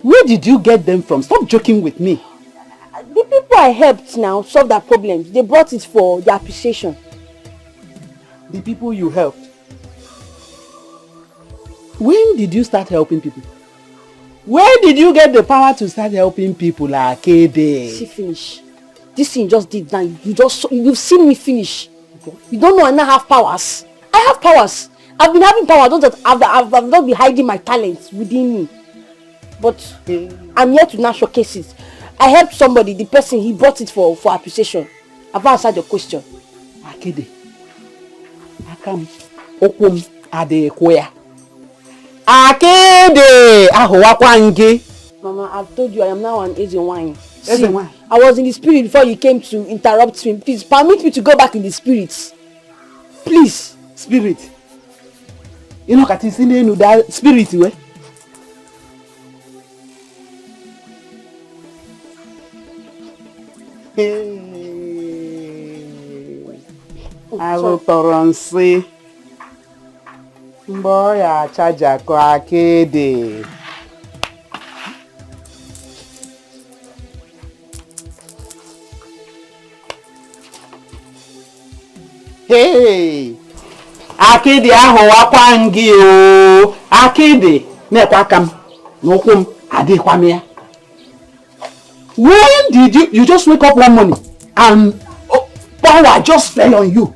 Where did you get them from? Stop joking with me. The people I helped now solve their problems. They brought it for their appreciation. The people you helped? When did you start helping people? Where did you get the power to start helping people, Akede? See, finish. This thing you just did now. You've seen me finish. Okay. You don't know I now have powers. I have powers. I've been having power. Don't that I've not been hiding my talents within me. But I'm here to now showcase it. I helped somebody. The person, he brought it for appreciation. I've answered your question. Akede. Akam. Okum. Adekoya. Akede! Ahowakwange. Mama, I've told you I am now an Asian wine. See, I was in the spirit before you came to interrupt me. Please permit me to go back in the spirit. Please. Spirit. You know what is in that spirit, we? I will toronsi. Boy, I charge a Akede. Hey! Akede ahowakwangi o. Akede nekwakam n'okwum adekwamia. When did you just wake up one morning and power just fell on you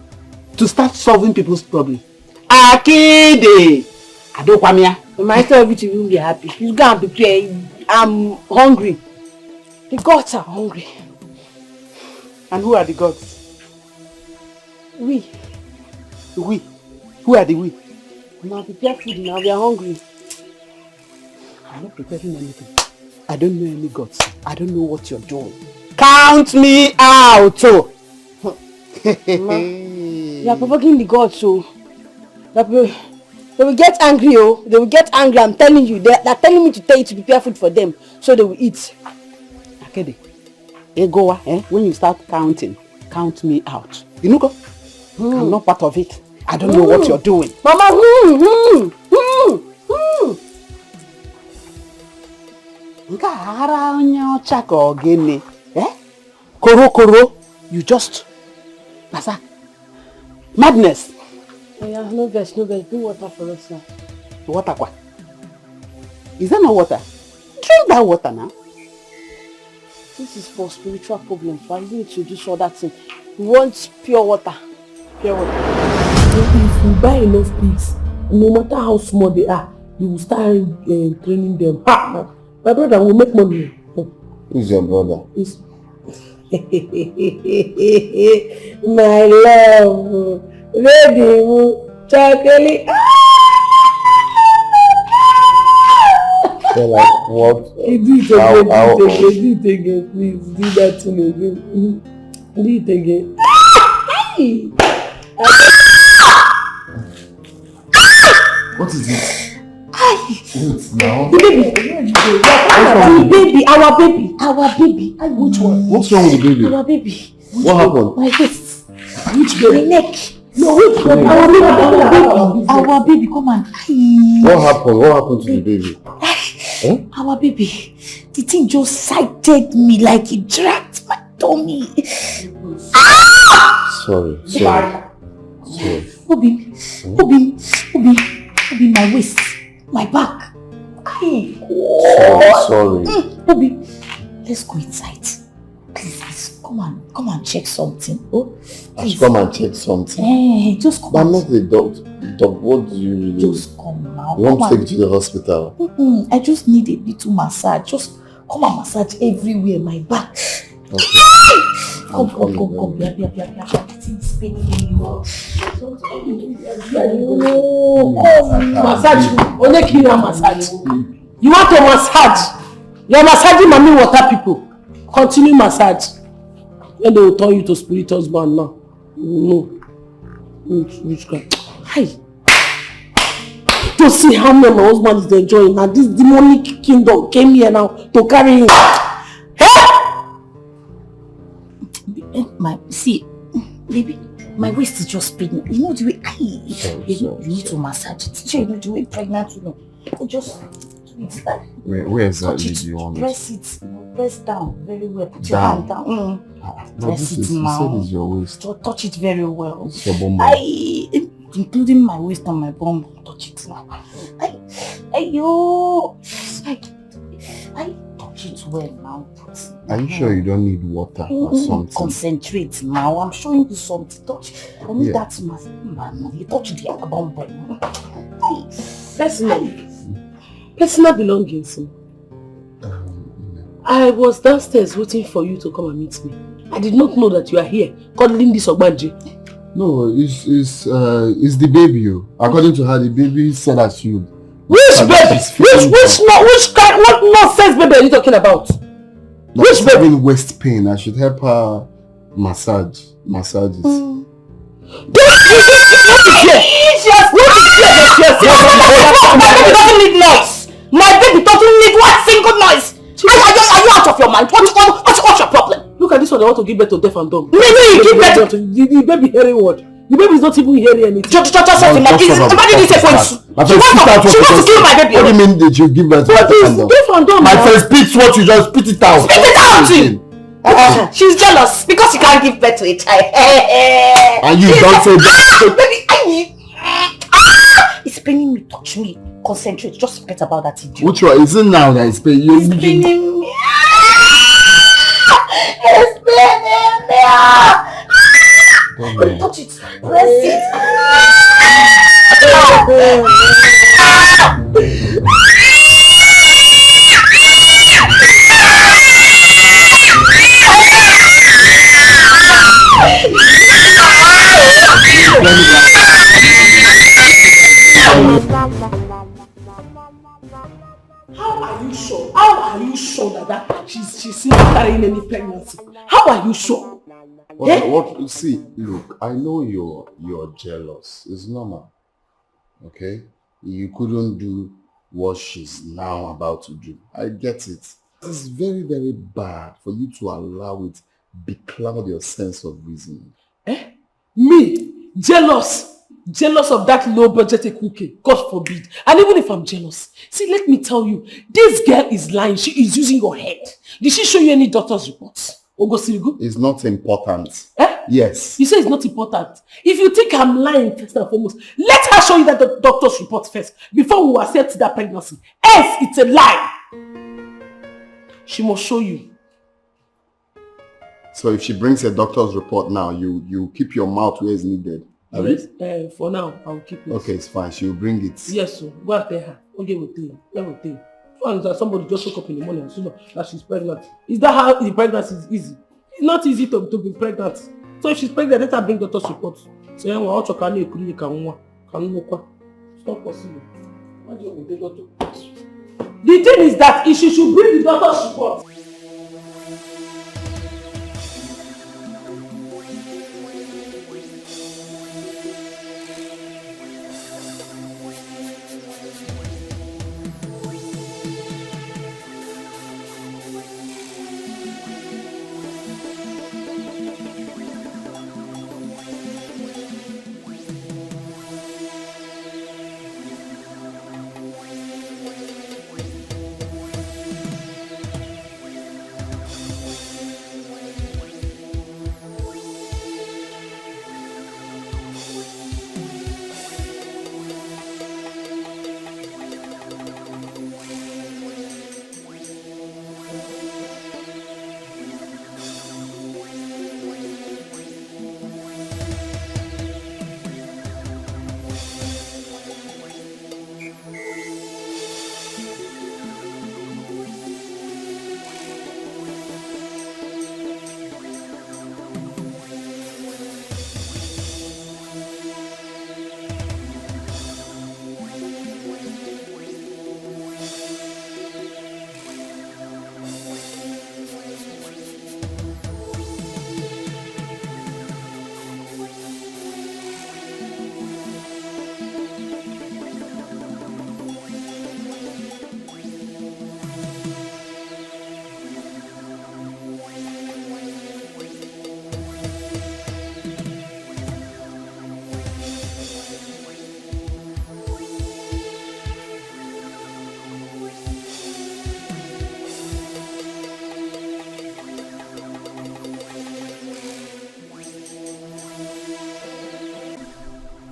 to start solving people's problems? Akede adekwamia. Remind everything will be happy. You go and prepare. I'm hungry. The gods are hungry. And who are the gods? We. We? Who are the we? Now prepare food now, we are hungry. I'm not preparing anything. I don't know any gods. I don't know what you're doing. Count me out! You are provoking the gods, so they will get angry, oh. They will get angry, I'm telling you. They're telling me to tell you to prepare food for them, so they will eat. Akede, Egoa, when you start counting, count me out. You know, go? I'm not part of it. I don't know what you're doing. Mama, Koro. You just... Nasa. Madness. Yeah, no guys. Do water for us now. Water what? Is that not water? Drink that water now. This is for spiritual problems. Why didn't you introduce all that thing? We want pure water. Pure water. If you buy enough pigs, no matter how small they are, you will start training them. Ha! My brother will make money. Who's your brother? My love, baby, chocolate. They're like, what? Do it again, please. Do that thing again. Do it again. What is it? Wait, now? The baby, our baby. Which one? What's wrong with the baby? Our baby. What happened? My waist. Which baby? My neck. No, wait. Our baby, come on. What happened to the baby? Our baby. The thing just sighted me like it dragged my tummy. Sorry. Obi, my waist, my back. Sorry. Obi, let's go inside. Please, come and check something. Oh, please. Come and check something. Hey, just come. I'm not the doctor. What do you really? Just come now. You want to take it to the hospital? I just need a little massage. Just come and massage everywhere, my back. Okay. Come. It's paining me. Massage. Only cleaner massage. You want to massage? You're massaging mommy water people. Continue massage. And they will turn you to spirit husband now. No. Which guy? Hi. To see how my husband is enjoying. Now this demonic kingdom came here now to carry him. Baby, my waist is just paining. You know the way you need to massage it. You know the way pregnant, you know. Just do it like. Where exactly do you want it? Press it, press down very well. Put your hand down. Press it now. You said it's your waist. Touch it very well. It's your bum. Including my waist and my bum. Touch it now. I touch it well now. Are you sure you don't need water or something? Concentrate now. I'm showing you something. Touch. I need that man. You touch the bum. Personal belongings. I was downstairs waiting for you to come and meet me. I did not know that you are here cuddling this Ogbanji. No, it's the baby. According to her, the baby said that she would. Which baby? What nonsense baby are you talking about? Which baby? Having waist pain. I should help her massages. Don't My baby doesn't need noise. My baby doesn't need one single noise. Are you out of your mind? What's your problem? Look at this one. I want to give birth to deaf and dumb. Maybe you give birth to the baby hearing what? The baby is not even hearing anything. Just something. Imagine this point. She wants to kill my baby. What do you mean that you give birth to deaf and dumb? My friend, spit what you just spit it out. Spit it out! She's jealous because she can't give birth to a child. And you don't say that. Baby, it's paining me. Touch me. Concentrate. Just forget about that idiot. Which one? Is it now that it's paining you? It's paining me. It's paining me. Touch it. Press it. How are you sure that she's not carrying any pregnancy? How are you sure? What? See, look, I know you're jealous. It's normal. Okay? You couldn't do what she's now about to do. I get it. It's very, very bad for you to allow it becloud your sense of reasoning. Me? Jealous? Jealous of that low budget cookie? God forbid. And even if I'm jealous, see, let me tell you, this girl is lying. She is using your head. Did she show you any doctor's reports? Ogosirigu? It's not important. Eh? Yes. You say it's not important. If you think I'm lying first and foremost, let her show you that the doctor's report first before we will accept that pregnancy. Else, it's a lie. She must show you. So if she brings a doctor's report now, you keep your mouth where it's needed. Yes. For now, I will keep it. Okay, it's fine. She'll bring it. Yes, so go and tell her. Okay, we'll tell you. Let me tell you. Funny that somebody just woke up in the morning and said that she's pregnant. Is that how the pregnancy is easy? It's not easy to be pregnant. So if she's pregnant, let her bring doctor's report. So it's not possible. The thing is that if she should bring the doctor's report.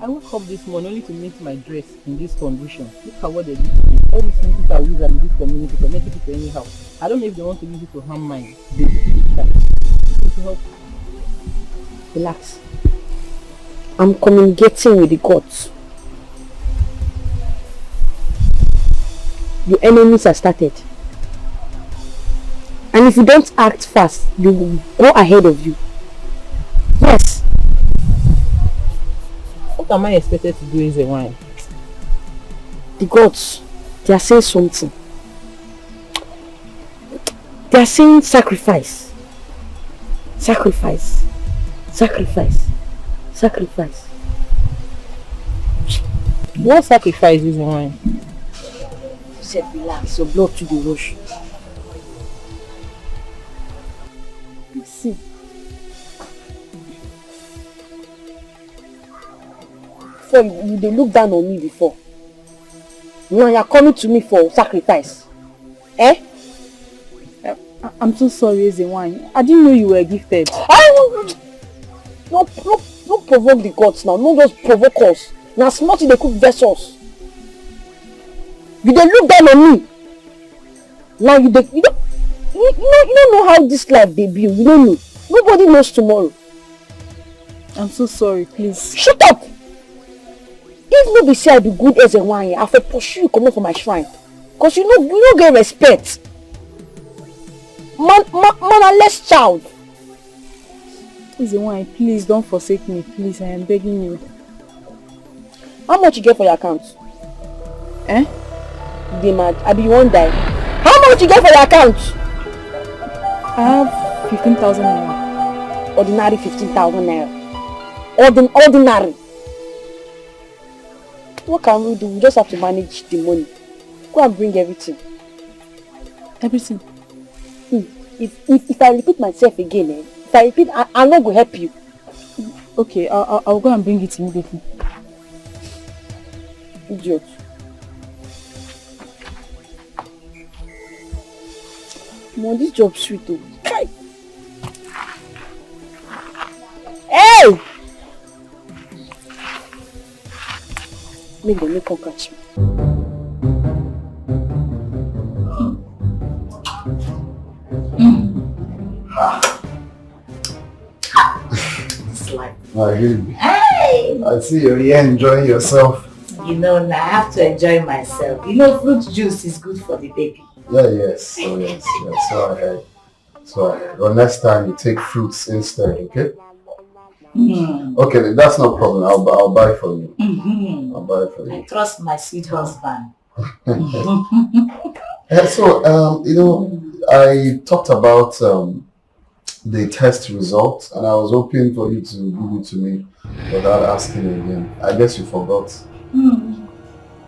I woke up this morning only to meet my dress in this condition. Look at what they did to me. All these things that we use in this community to make it anyhow. I don't know if they want to use it to harm mine. They to help. Relax. I'm communicating with the gods. Your enemies have started. And if you don't act fast, they will go ahead of you. Yes. What am I expected to do is a wine? The gods, they are saying something. They are saying sacrifice. Sacrifice. Sacrifice. Sacrifice. What sacrifice is a wine? You said relax, your blood to the rush. See. Before they look down on me before. Now you are coming to me for sacrifice. Eh? I'm so sorry, Ezewine. I didn't know you were gifted. No provoke the gods now. No just provoke us. Now small thing they could vex us. You dey look down on me. Now you don't know how this life they build. You don't know. Nobody knows tomorrow. I'm so sorry, please. Shut up! If nobody say I be good as a wine, I for pursue you coming from my shrine. Cause you don't get respect. Man a less child. Ezewine, please don't forsake me. Please, I am begging you. How much you get for your account? Eh? You dey mad? I be you won't die. How much you get for your account? I have 15,000 naira. Ordinary 15,000 naira. Ordinary. What can we do? We just have to manage the money. Go and bring everything. Everything? If I repeat myself again, I'm not going to help you. Okay, I'll go and bring it immediately. Idiot. Mom, this job sweet though. Hey! Make them come catch me. It's like, Hey! I see you're here enjoying yourself. you know, now I have to enjoy myself. You know, fruit juice is good for the baby. Yeah, yes. Oh, yes. So I heard. Well, next time you take fruits instead, okay? Okay, that's no problem. I'll buy for you. I'll buy for you. I trust my sweet husband. So, you know, I talked about the test results, and I was hoping for you to give it to me without asking again. I guess you forgot.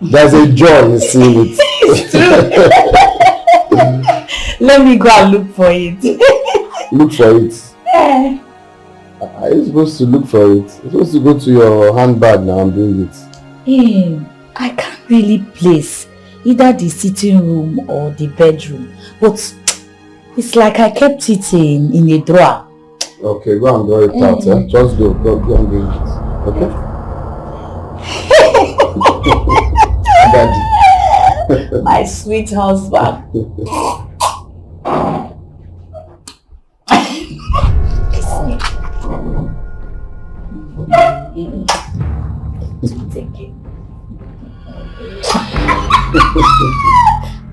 There's a joy in seeing it. It's true. Let me go and look for it. Look for it. Are you supposed to look for it? You're supposed to go to your handbag now and bring it. I can't really place either the sitting room or the bedroom, but it's like I kept it in a drawer. Okay, go and draw it out. Eh? Just go and bring it. Okay? Daddy. My sweet husband. Take it.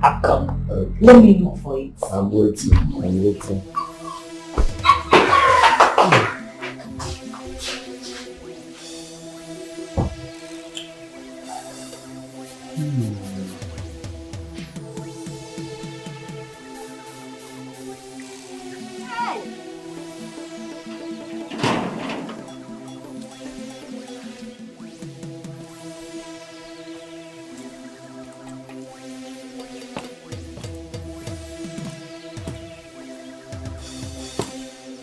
I'll come. Okay. Let me look for it. I'm waiting.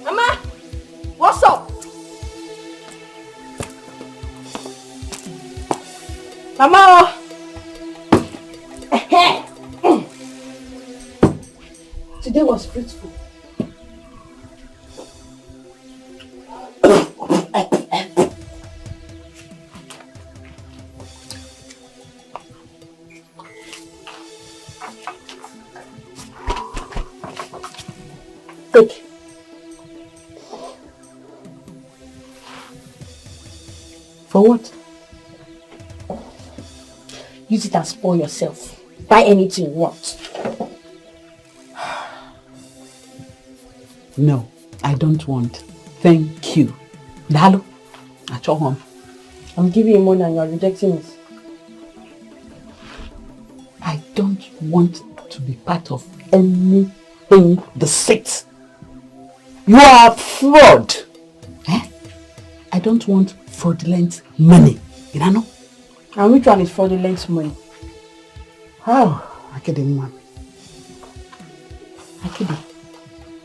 Mama, what's up? Mama. Today was fruitful. Take. For what? Use it and spoil yourself. Buy anything you want. No, I don't want. Thank you. Dalo, home. I'm giving you money and you're rejecting it. I don't want to be part of anything deceit. You are a fraud. I don't want fraudulent money. You know? And which one is fraudulent money? How? Akede.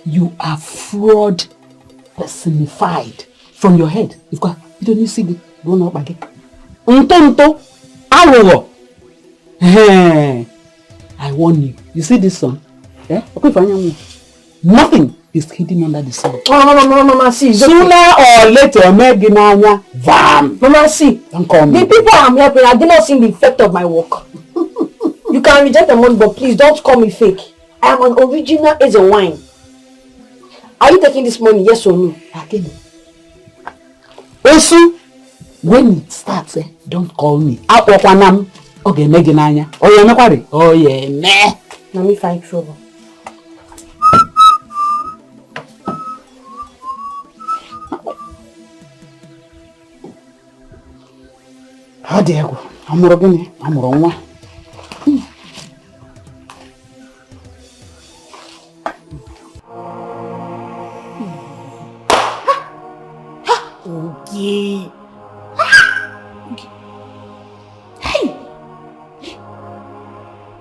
You are fraud personified. From your head. You don't see the going up again. Tonto. I warn you. You see this sun? Nothing is hidden under the sun. Oh, Mama, see. Sooner or later, Mama, see. Don't call me. The people I'm helping, I did not see the effect of my work. You can reject the money, but please don't call me fake. I am an original as a wine. Are you taking this money, yes or no? Also, when it starts, don't call me. Okay, Meginanya. Oh, yeah, me. Oh, yeah, me. Let me find trouble. How dare go? I'm wrong. Okay. Hey!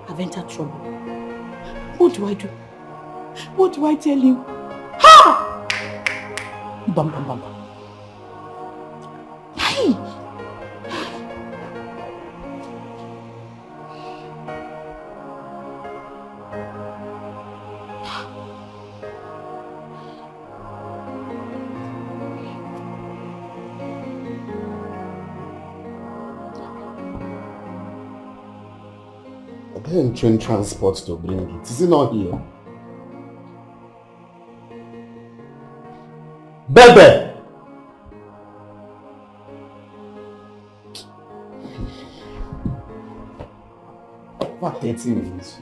I've entered trouble. What do I do? What do I tell you? Ha! Bam. Hey! didn't train transport to bring it. Is it not here? Bebe! What 30 minutes?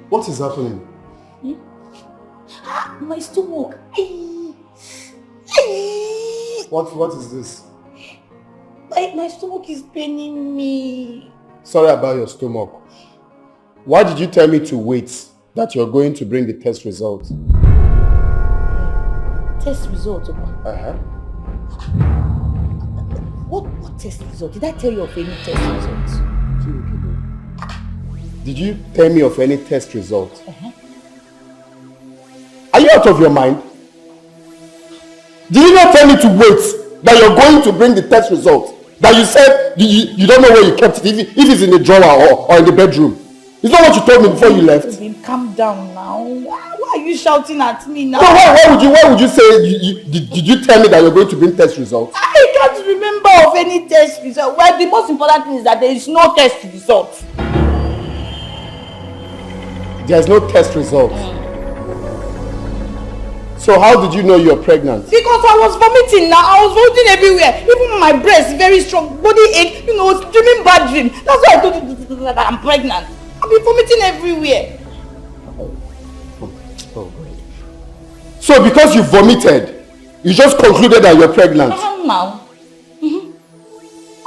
What is happening? My stomach. What is this? My stomach is paining me. Sorry about your stomach. Why did you tell me to wait that you're going to bring the test result? Test result? Uh-huh. What test result? Did I tell you of any test result? Did you tell me of any test result? Are you out of your mind? Did you not tell me to wait that you're going to bring the test result? That you said you don't know where you kept it, if it's in the drawer or in the bedroom. Is that what you told me before you left? Calm down now. Why are you shouting at me now? No, why would you say did you tell me that you're going to bring test results? I can't remember of any test result. Well, the most important thing is that there is no test result. There's no test result. So how did you know you're pregnant? Because I was vomiting now. I was vomiting everywhere. Even my breast, very strong. Body ache, dreaming bad dream. That's why I told you that I'm pregnant. I've been vomiting everywhere. Oh. So because you vomited, you just concluded that you're pregnant? Now.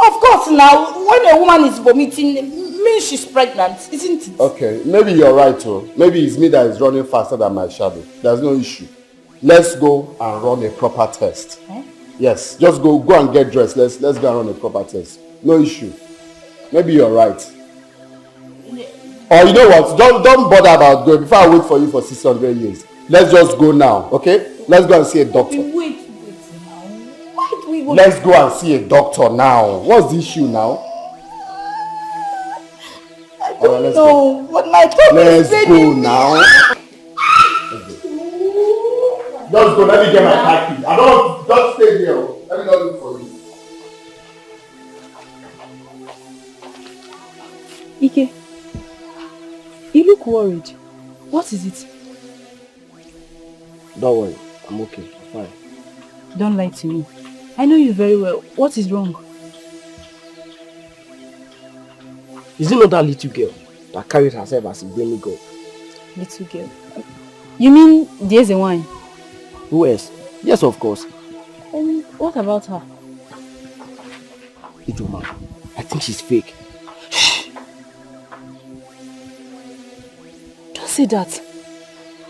Of course now, when a woman is vomiting, it means she's pregnant, isn't it? Okay, maybe you're right too. Maybe it's me that is running faster than my shadow. There's no issue. Let's go and run a proper test. Yes, just go and get dressed. Let's go and run a proper test. No issue. Maybe you're right. Or you know what? Don't bother about going before I wait for you for 600 years. Let's just go now, okay? Let's go and see a doctor. Wait now. Why do we go? Let's go and see a doctor now. What's the issue now? I don't know, but my tongue is Let's go now. Just go, let me get my car key. I don't, just stay here. Let me not look for you. Ike, you look worried. What is it? Don't worry, I'm okay, I'm fine. Don't lie to me. I know you very well. What is wrong? Is it not that little girl that carried herself as a demigod? Little girl? You mean there's a wine? Who else? Yes, of course. And what about her? Ijoma, I think she's fake. Shh! Don't say that.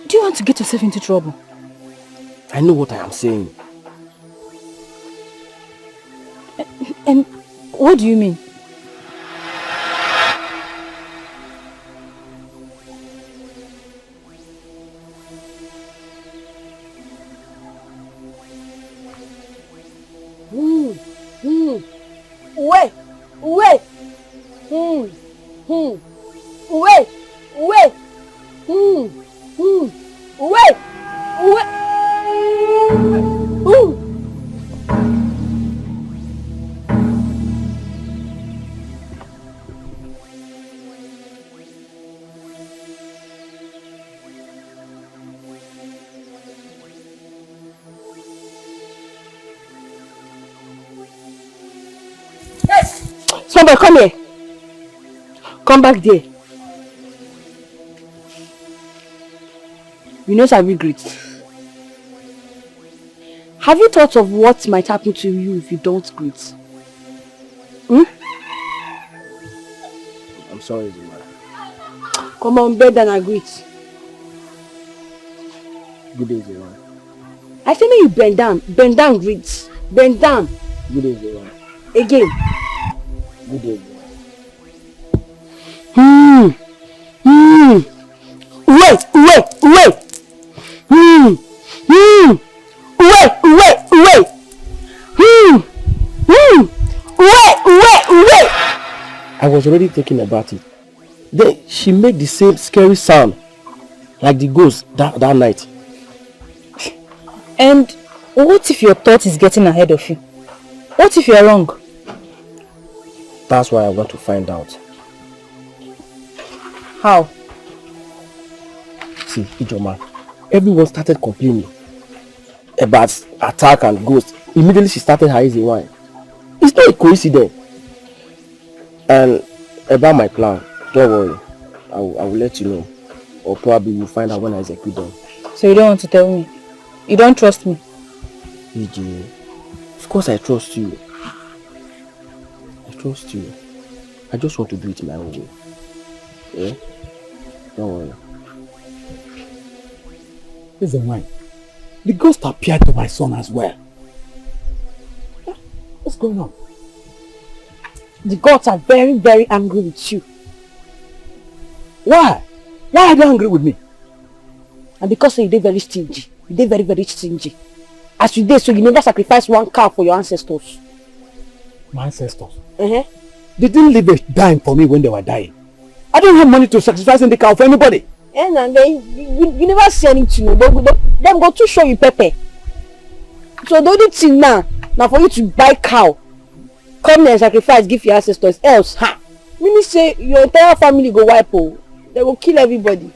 Do you want to get yourself into trouble? I know what I am saying. And what do you mean? Somebody come here. Come back there. You know Sabi greet. Have you thought of what might happen to you if you don't greet? I'm sorry, Zuma. Come on bed and I greet. Good day, Zuma. I say make you bend down greet. Bend down. Good day, Zuma. Again. Good day, Zuma. Wait. Wait. was already thinking about it. Then she made the same scary sound like the ghost that night. And what if your thought is getting ahead of you? What if you're wrong? That's why I want to find out. How? See, Ijoma, everyone started complaining about attack and ghost. Immediately she started her easy wine. It's not a coincidence. And about my plan, don't worry. I will let you know. Or probably you'll find out when I execute them. So you don't want to tell me? You don't trust me? EJ, of course I trust you. I trust you. I just want to do it my own way. Yeah? Don't worry. Listen, why? The ghost appeared to my son as well. What's going on? The gods are very, very angry with you. Why? Why are they angry with me? And because you did very stingy. You did very, very stingy. As you did, so you never sacrificed one cow for your ancestors. My ancestors? Uh-huh. They didn't leave a dime for me when they were dying. I don't have money to sacrifice in the cow for anybody. And then you never see anything. Them go to show you pepper. So the only thing now for you to buy cow, come there and sacrifice, give your ancestors. Else, meaning say your entire family go wipe. They will kill everybody.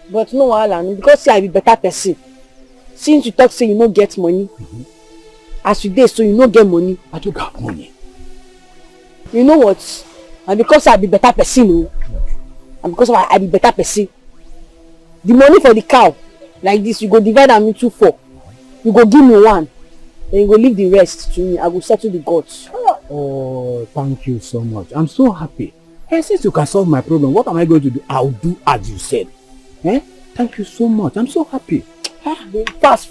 But no wahala, because say I be better person. Since you talk say you no get money, as you dey so you no get money. I do got money. You know what? And because I be better person, and because I be better person, the money for the cow, like this, you go divide them into 4. You go give me 1, then you go leave the rest to me. I will settle the gods. Oh, thank you so much. I'm so happy. Hey, since you can solve my problem, what am I going to do? I'll do as you said. Thank you so much. I'm so happy. Fast.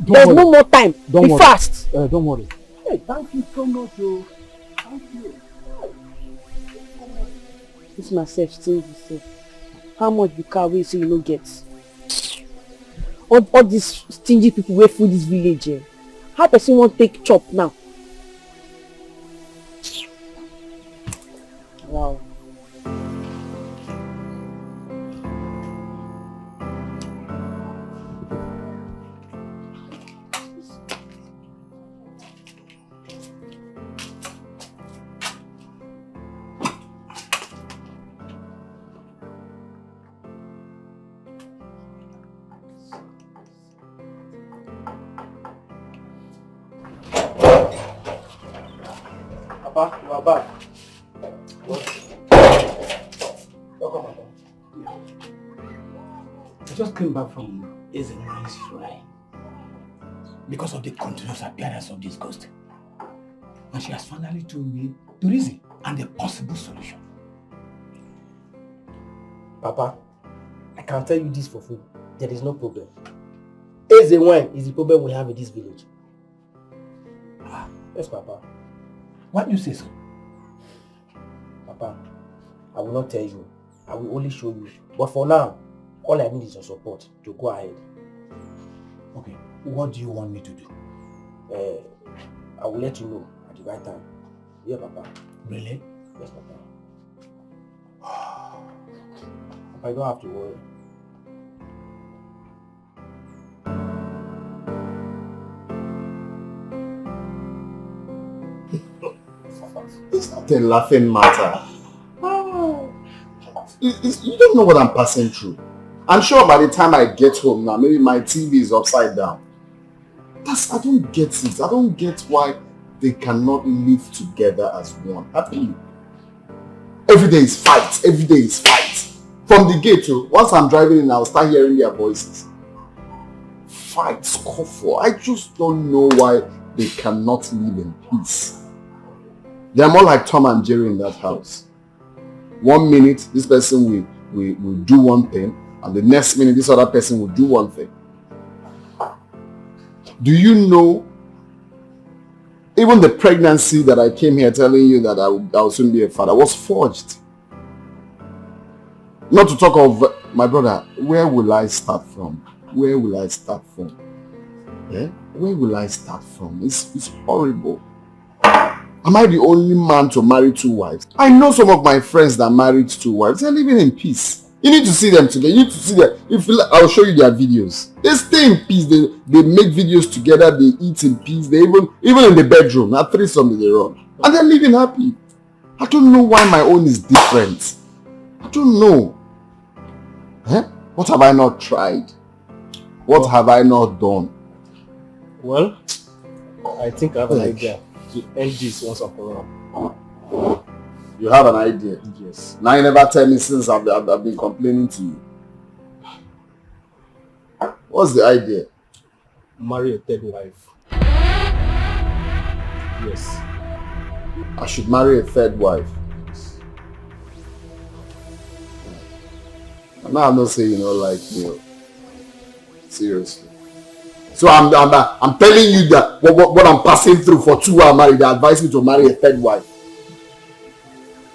There's no more time. Be fast. Don't worry. Hey, thank you so much. Thank you. This myself, stingy self. How much the cow wey say you no get? All these stingy people wey full this village. How person wan take chop now? Wow. Papa, you are back. Welcome, Papa. I just came back from Ezeman's shrine because of the continuous appearance of this ghost. And she has finally told me the reason and the possible solution. Papa, I can tell you this for free. There is no problem. Eze is the problem we have in this village. Yes, Papa. Why do you say so? Papa, I will not tell you. I will only show you. But for now, all I need is your support to go ahead. Okay, what do you want me to do? I will let you know at the right time. Yeah, Papa. Really? Yes, Papa. Papa, you don't have to worry. It's not a laughing matter. You don't know what I'm passing through. I'm sure by the time I get home now, maybe my TV is upside down. I don't get it. I don't get why they cannot live together as one. Happily. Every day is fight. Every day is fight. From the gate, once I'm driving in, I'll start hearing their voices. Fight, scuffle. I just don't know why they cannot live in peace. They're more like Tom and Jerry in that house. 1 minute, this person will do one thing, and the next minute, this other person will do one thing. Do you know, even the pregnancy that I came here telling you that I will soon be a father was forged. Not to talk of my brother, where will I start from? Where will I start from? Yeah? Where will I start from? It's horrible. Am I the only man to marry 2 wives? I know some of my friends that married 2 wives. They're living in peace. You need to see them together. You need to see them. I'll show you their videos. They stay in peace. They make videos together. They eat in peace. They even in the bedroom. At 3 something they run. And they're living happy. I don't know why my own is different. I don't know. What have I not tried? What have I not done? Well, I think I have an idea to end this once and for all. You have an idea? Yes. Now you never tell me since I've been complaining to you. What's the idea? Marry a 3rd wife. Yes. I should marry a 3rd wife. Yes. Now I'm not saying you don't like me. Seriously. So I'm telling you that what I'm passing through for 2 hours married, they advise me to marry a 3rd wife.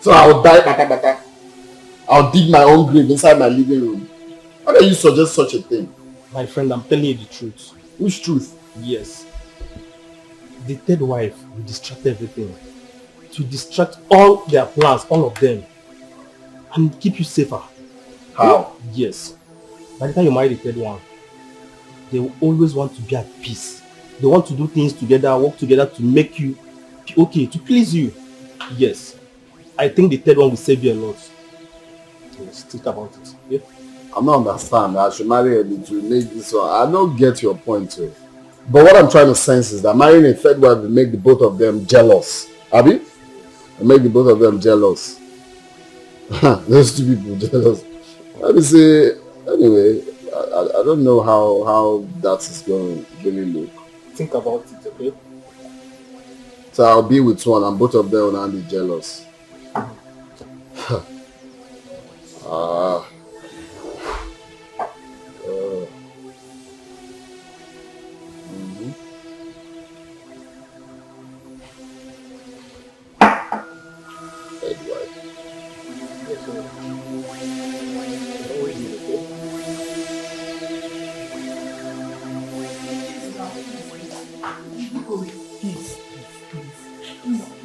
So I'll die, I'll dig my own grave inside my living room. How can you suggest such a thing? My friend, I'm telling you the truth. Which truth? Yes. The 3rd wife will distract everything. To distract all their plans, all of them. And keep you safer. How? Yes. By the time you marry the 3rd one, they will always want to be at peace. They want to do things together, work together to make you okay, to please you. Yes. I think the 3rd one will save you a lot. Yes, think about it. Yeah? I don't understand. I should marry a to make this one. I don't get your point too. But what I'm trying to sense is that marrying a 3rd wife will make the both of them jealous. Abi? Will make the both of them jealous. Those 2 people jealous. Let me say, anyway, I don't know how that is going to really look. Think about it, okay? So I'll be with one and both of them will not be jealous.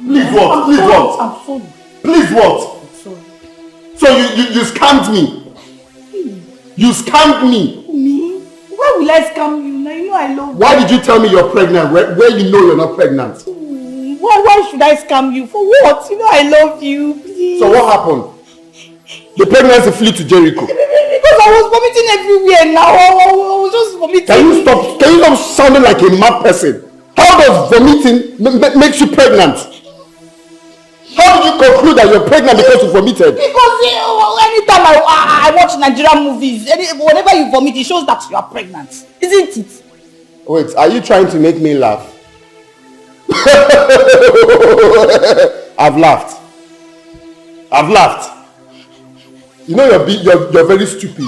Please what? Please what? I'm sorry. Please what? I'm sorry. So you scammed me. You scammed me. Me? Why will I scam you? Now you know I love you. Why did you tell me you're pregnant where you know you're not pregnant? Why should I scam you? For what? You know I love you. Please. So what happened? The pregnancy flew to Jericho. Because I was vomiting everywhere now. I was just vomiting. Can you stop sounding like a mad person? How does vomiting makes you pregnant? How did you conclude that you're pregnant because you vomited? Because anytime I watch Nigerian movies, whenever you vomit, it shows that you are pregnant. Isn't it? Wait, are you trying to make me laugh? I've laughed. You know you're very stupid.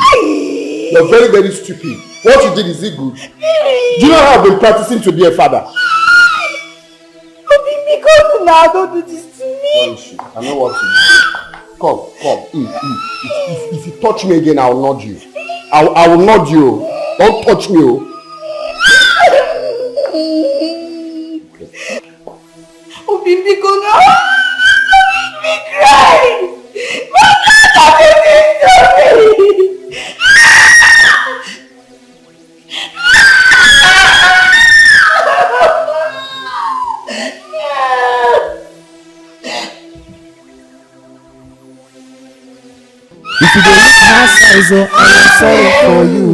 You're very, very stupid. What you did, is it good? Do you know how I've been practicing to be a father? Because now don't do this to me. I know what to do. Come. If you touch me again, I'll nod you. I will nod you. Don't touch me. Because now make me cry. My God, I'm If you don't look my size, I am sorry for you.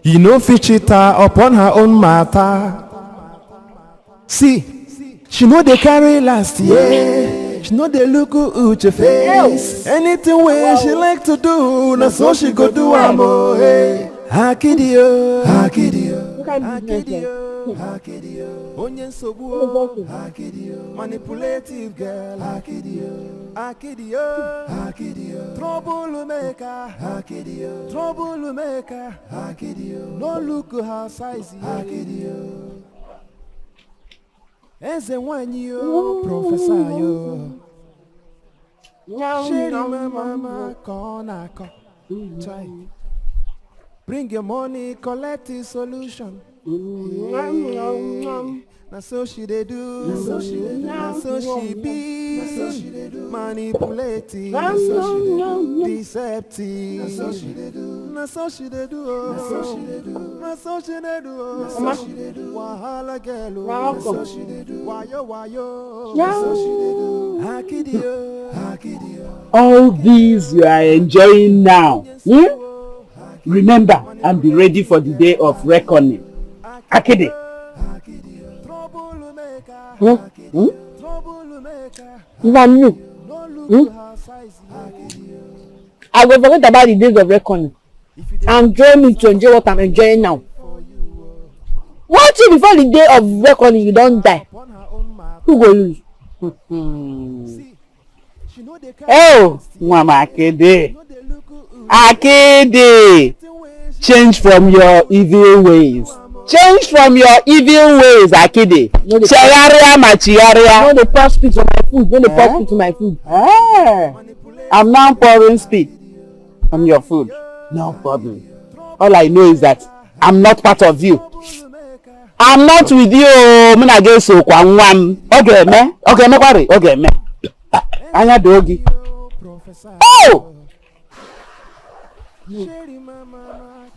You know, Fichita upon her own matter. See, she know they carry last year. She know they look at your face. Anything where she like to do, that's so she go do. Hakidio, Hakidio, Hakidio, Hakidio, Onyen Sobu, Hakidio, manipulative girl, Hakidio, Hakidio, Hakidio, trouble maker, Hakidio, trouble maker, Hakidio, no look her size, Hakidio. Eze wanyi yo, professor yo. Shady mama, corner, try. Bring your money, collect the solution. Na so she dey do, na so she be, manipulating, deceptive, na so she dey do, na so she dey do, na so she dey do, wahala girl, na so she dey do, wayo, na so she dey do, hakidio. All these you are enjoying now. Remember and be ready for the day of reckoning. Akide. Even you. I will forget about the days of reckoning and join me to enjoy what I'm enjoying now. One thing before the day of reckoning, you don't die. Who go lose? Oh, Mama Akide. Akide. Change from your evil ways. Change from your evil ways, Akide. Chiaria machiaria. No, they pour spit on my food. No, they pour spit on my food. I'm now pouring spit on your food. No problem. All I know is that I'm not part of you. I'm not with you. Muna geso kwa nwam. Okay, me. Okay, me kwari. Okay, me. Anya dogi. Oh!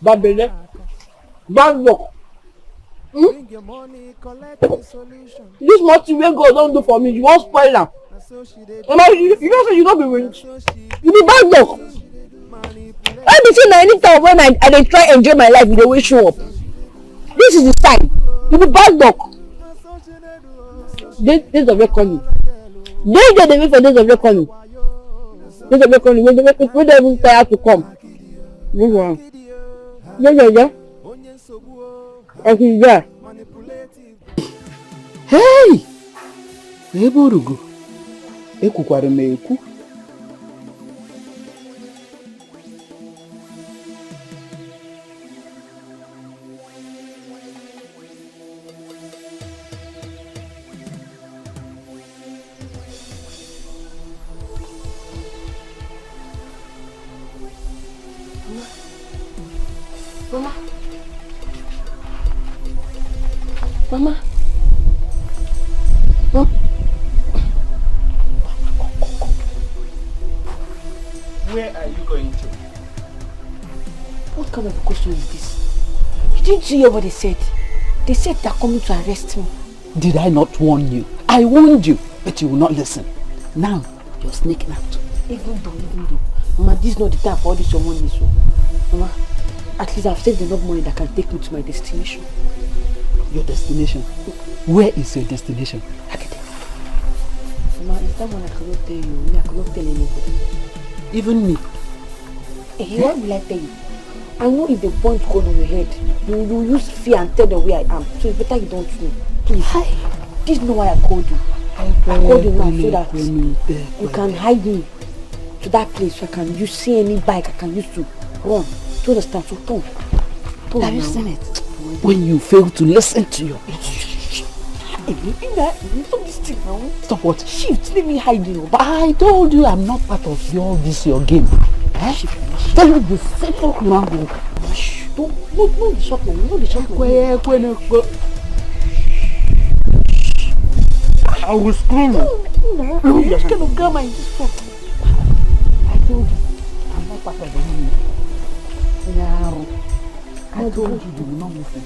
Babele. Bad luck. This much wey God don do for me, you wan spoil am. Mama, you know say you no be rich. You be bad luck. Everything na anytime when I dey try enjoy my life, you dey wait show up. This is the sign. You be bad luck. Days of reckoning. Dey wait for days of reckoning. Days of reckoning when they even tire to come. Yeah. Yeah. Hey! Ebe orugo. Ekwukwara m ekwu. Mama. Where are you going to? What kind of a question is this? You didn't hear what they said. They said they're coming to arrest me. Did I not warn you? I warned you, but you will not listen. Now, you're sneaking out. Even though. Mama, this is not the time for all this your money, so. Mama, at least I've saved enough money that can take me to my destination. Your destination? Where is your destination? Mama, it's that one I cannot tell you. I cannot tell anybody. Even me? What will I tell you? I know if they point gun on your head, you use fear and tell them where I am. So it's better you don't know. Please. This is not why I called you. I called you now so that you can hide me to that place so I can use see any bike I can use to run. To understand? So don't. Have you seen it? When you fail to listen to your Stop this thing now. Stop what? Shift, let me hide you. But I told you I'm not part of all this your game. Tell me the simple language. No, the shot man. No, the shot man. I will scream. You just kind of gamma in this phone. I told you I'm not part of the game. I told you you will not listen.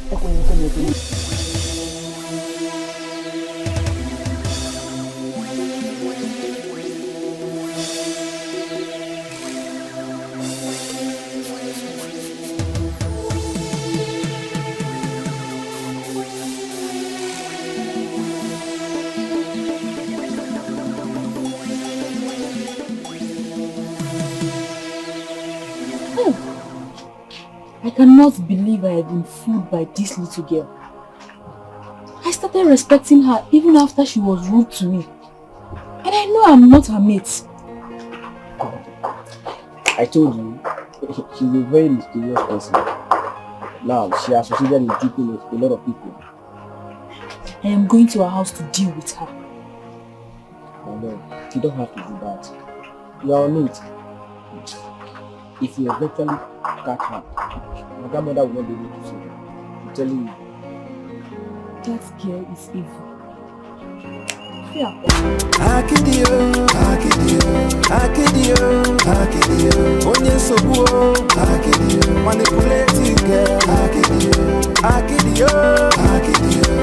I cannot believe I had been fooled by this little girl. I started respecting her even after she was rude to me. And I know I'm not her mate. I told you, she's a very mysterious person. Now, she associated with duping with a lot of people. I am going to her house to deal with her. No, you don't have to do that. You are on it. If you eventually catch her, my grandmother will not be able to save her. I'm telling you. That girl is evil. Yeah. Akidio, onye nsogbu, manipulating girl, Akidio,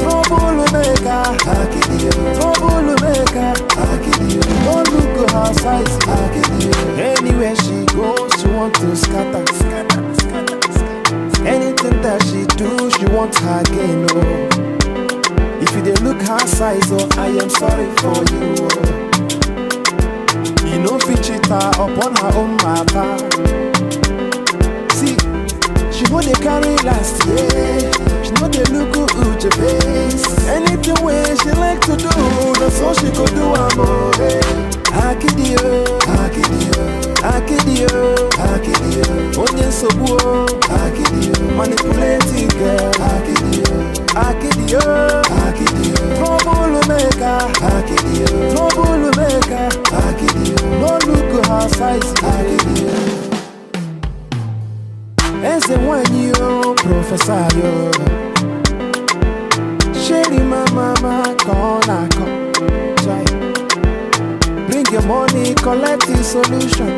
trouble maker, don't look at her size, anywhere she goes, she want to scatter. Anything that she do, she wants her gain, oh. If you dey look her size, oh, I am sorry for you, oh. You know fit cheat her upon her own matter. See, she know they carry last year. She know they look good your face. Anything way she like to do, that's all she could do, I'm okay. Akidio, onye nsogbu, manipulating girl, Akidio, trouble maker, no look at her size, Eze wanyi yo, professor yo, Sherry mama kona ko, bring your money, collect the solution.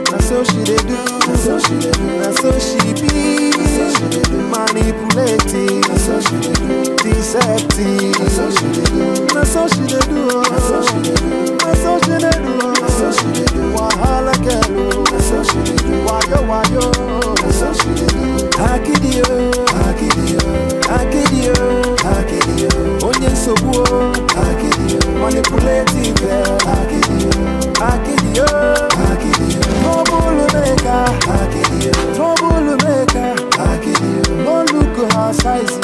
That's so she dey do, that's so she be, manipulating, deceptive, that's so she dey do, wahala girl, wayo, Akidio, onye nsogbu, manipulating girl, Akidio, trouble maker, don't look at her size,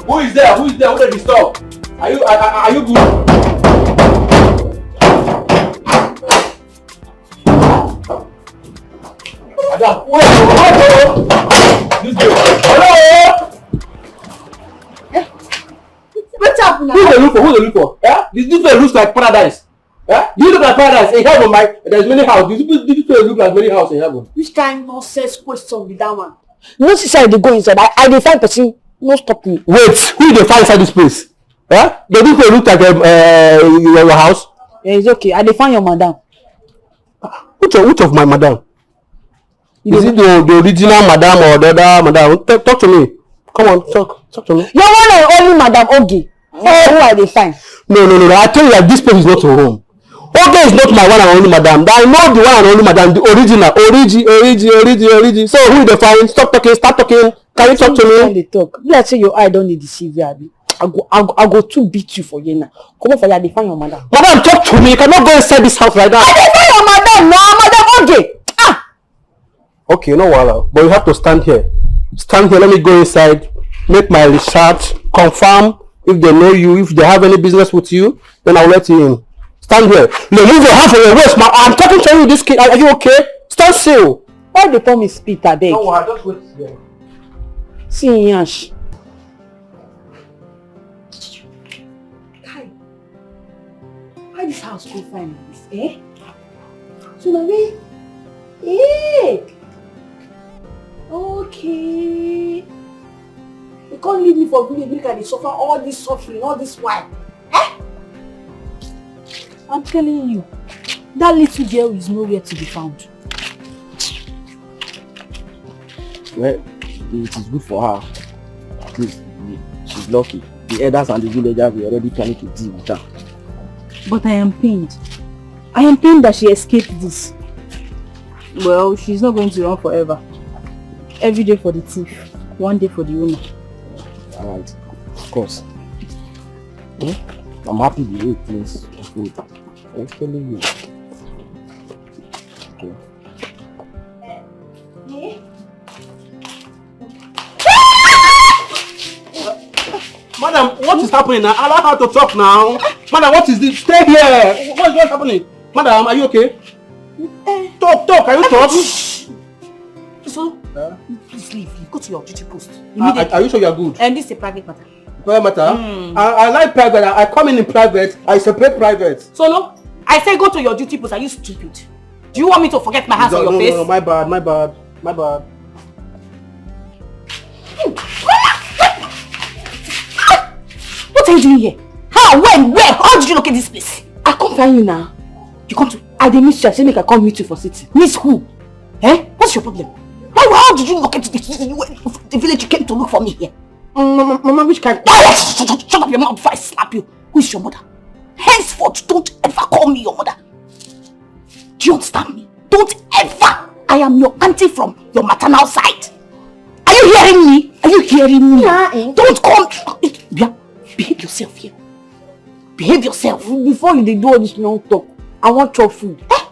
Who is there? Who did you stop? Are you good? madam. Wait, hello. This girl. Hello. What's up now? Who they look for? Yeah? This place looks like paradise. Yeah? Do you look like paradise in heaven, Mike? There's many houses. This place look like many houses in heaven. Which kind of nonsense question with that one? No, she said they go inside. I dey find person. No stop me. Wait, who they find inside this place? Yeah? Does this place look like your house? Yeah, it's okay. I dey find your madam. Which of my madam? Is it the original madam or the other madam? Talk to me. Come on, talk to me. Your one and only Madam Oge. Who are they fine? No. I tell you that this place is not your home. Oge is not my one and only madam. I know the one and only madam, the original. Origi. So who is the fine? Stop talking, start talking. Can you talk to me? They talk. Let's say your eye don't need deceive you, Abi. I go to beat you for you now. Come on for you, define your madam. Madam, talk to me. You cannot go inside this house like that. I define your madam, no, Madam Oge. Okay, no wahala. But you have to stand here. Stand here. Let me go inside. Make my research. Confirm if they know you. If they have any business with you, then I'll let you in. Stand here. No, move your hand from your waist. I'm talking to you, this kid. Are you okay? Stand still. Why they call me spit, abeg? No wahala. Just wait here. See Yansh. Why this house go fine like this, eh? So now we, eh? Okay. You can't leave me for village make I dey suffer all this suffering, all this while. Eh? I'm telling you, that little girl is nowhere to be found. Well, it is good for her. At least she's lucky. The elders and the villagers were already planning to deal with her. But I am pained. I am pained that she escaped this. Well, she's not going to run forever. Every day for the thief, one day for the owner. Alright, of course. I'm happy the way things are good. I'm telling you. Okay. Madam, what is happening now? Allow her to talk now. Madam, what is this? Stay here. What's happening? Madam, are you okay? Talk. Can you talk? So, please leave. Go to your duty post. Are you sure you are good? And this is a private matter. Private matter? I like private. I come in private. I separate private. So no, I say go to your duty post. Are you stupid? Do you want me to forget my hands on your face? No, my bad. What are you doing here? How? When? Where? How did you locate this place? I come find you now. You come to... I dey miss you. I say make I come meet you for city. Miss who? Eh? What's your problem? How did you locate the village you came to look for me here? Mama, which kind? Shut up your mouth before I slap you. Who is your mother? Henceforth, don't ever call me your mother. Do you understand me? Don't ever. I am your auntie from your maternal side. Are you hearing me? Are you hearing me? Yeah, don't come. Behave yourself here. Behave yourself. Before you do all this long talk, I want your food. Eh?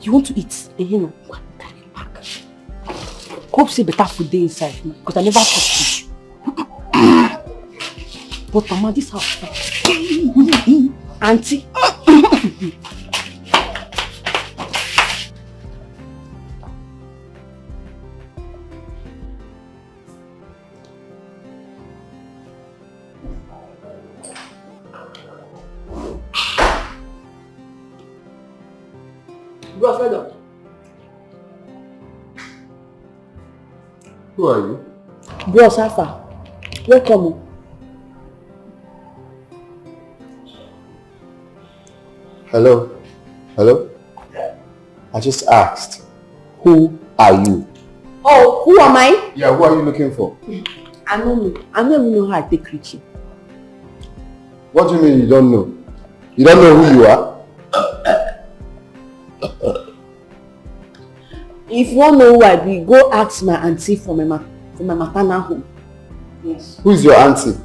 You want to eat? No. Carry it back. Hope say better food dey inside because I never touched you. But Mama, this house, auntie. Bros, lie down. Who are you? Bros, Alpha. Welcome. Hello? I just asked, who are you? Oh, who am I? Yeah, who are you looking for? I don't know. I don't even know how I take reaching. What do you mean you don't know? You don't know who you are? If you want to know who I be, go ask my auntie for my maternal home. Yes. Who is your auntie?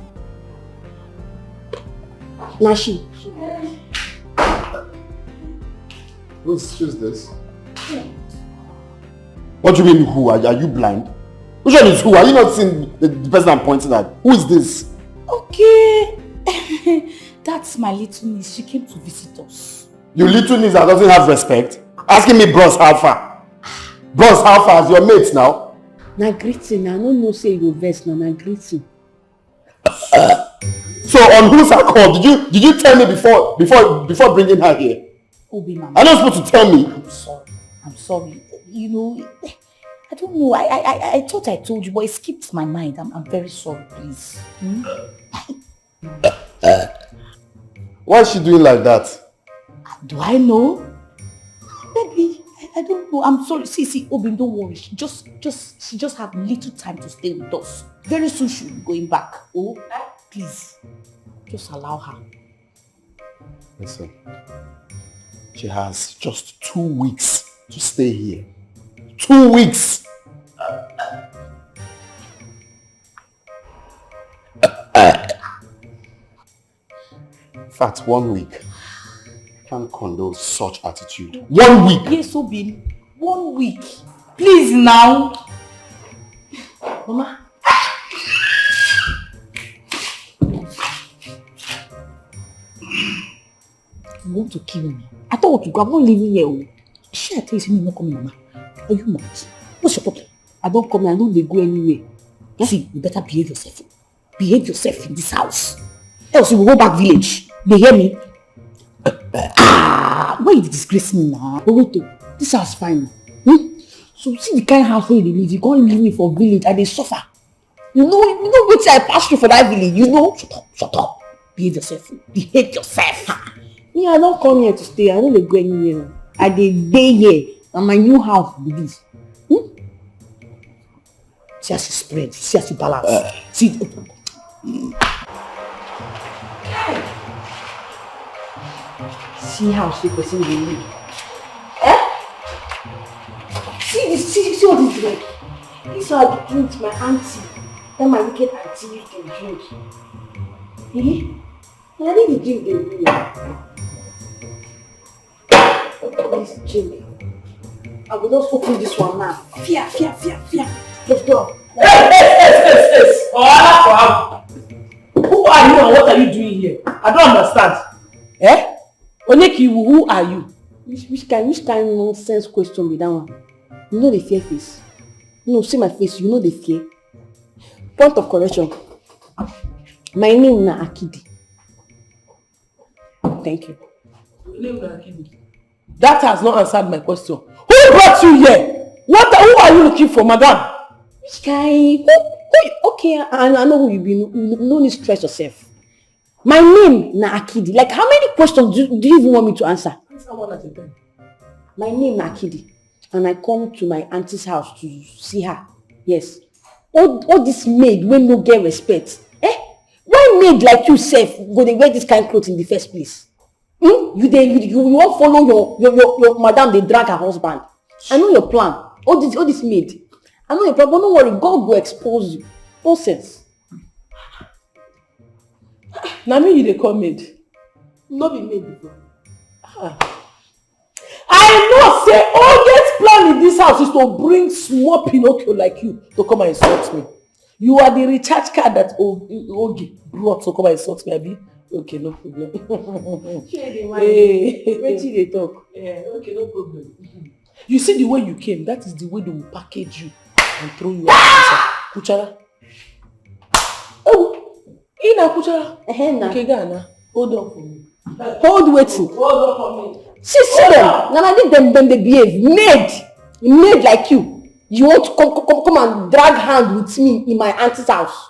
Nashi. Who's this? What do you mean who? Are you blind? Which one is who? Are you not seeing the person I'm pointing at? Who is this? Okay. That's my little niece. She came to visit us. Your little niece that doesn't have respect? Asking me bros how far? Bros, how far is your mates now? Na greeting. I don't know say you go vex na greeting. So on whose accord did you tell me before bringing her here? Obi, mama. I'm not supposed to tell me. I'm sorry. You know, I don't know. I thought I told you, but it skipped my mind. I'm very sorry, please. Why is she doing like that? Do I know? Maybe. I don't know. I'm sorry. See, Obi, don't worry. She just have little time to stay with us. Very soon she'll be going back. Oh, please. Just allow her. Listen. She has just 2 weeks to stay here. 2 weeks! In fact, 1 week. I can't condone such attitude. 1 week! Yes, Obi. 1 week. Please now. Mama. You want to kill me? I thought you go. I'm not leaving here. Shit, I tell you, you're not coming, Mama. Are you mad? What's your problem? I don't come here. I know they go anywhere. See, you better behave yourself. Behave yourself in this house. Else you will go back village. They hear me? Why you disgrace me now? But wait, this house fine. So see the kind of house where you live. You can't leave me for village and they suffer. You know what I passed through for that village. You know? Shut up. Behave yourself. Behave yourself. Me, I don't come here to stay. I don't go anywhere. I dey here. And my new house with this. See how she spread. See how she balance. See. See how she person dey live. See what this drink. This is how I drink my auntie. Then my wicked auntie used to drink. I think the drink they do. This drink. I will just open this one now. Fear. Let's go. Yes. Who are you and what are you doing here? I don't understand. Oneki, who are you? Which kind nonsense question be that one? You know the fear face. No, see my face, you know the fear. Point of correction. My name na Akidi. Thank you. Your name na Akidi. That has not answered my question. Who brought you here? Who are you looking for, madam? Which guy? Okay, I know who you be. No need to stress yourself. My name na Akidi. Like, how many questions do you even want me to answer? Answer one at a time. My name na Akidi. And I come to my auntie's house to see her. Yes. All this maid when no get respect. Why maid like you self go they wear this kind of clothes in the first place? You won't follow your madam, they drag her husband. I know your plan. All this maid. I know your plan, but don't worry, God will expose you. Nonsense. Now me you dey call maid. No be maid before. I know say all this plan in this house is to bring small Pinocchio like you to come and insult me. You are the recharge card that Ogi brought to come and insult me, Abi. Okay, no problem. Wetin dey talk? Okay, no problem. You see the way you came, that is the way they will package you and throw you out. Kuchara. Oh, Ina Kuchara. Okay, Ghana. Hold on for me. Hold waiting. Hold on for me. See them. Now I think them they behave. Maid like you. You want to come and drag hand with me in my auntie's house?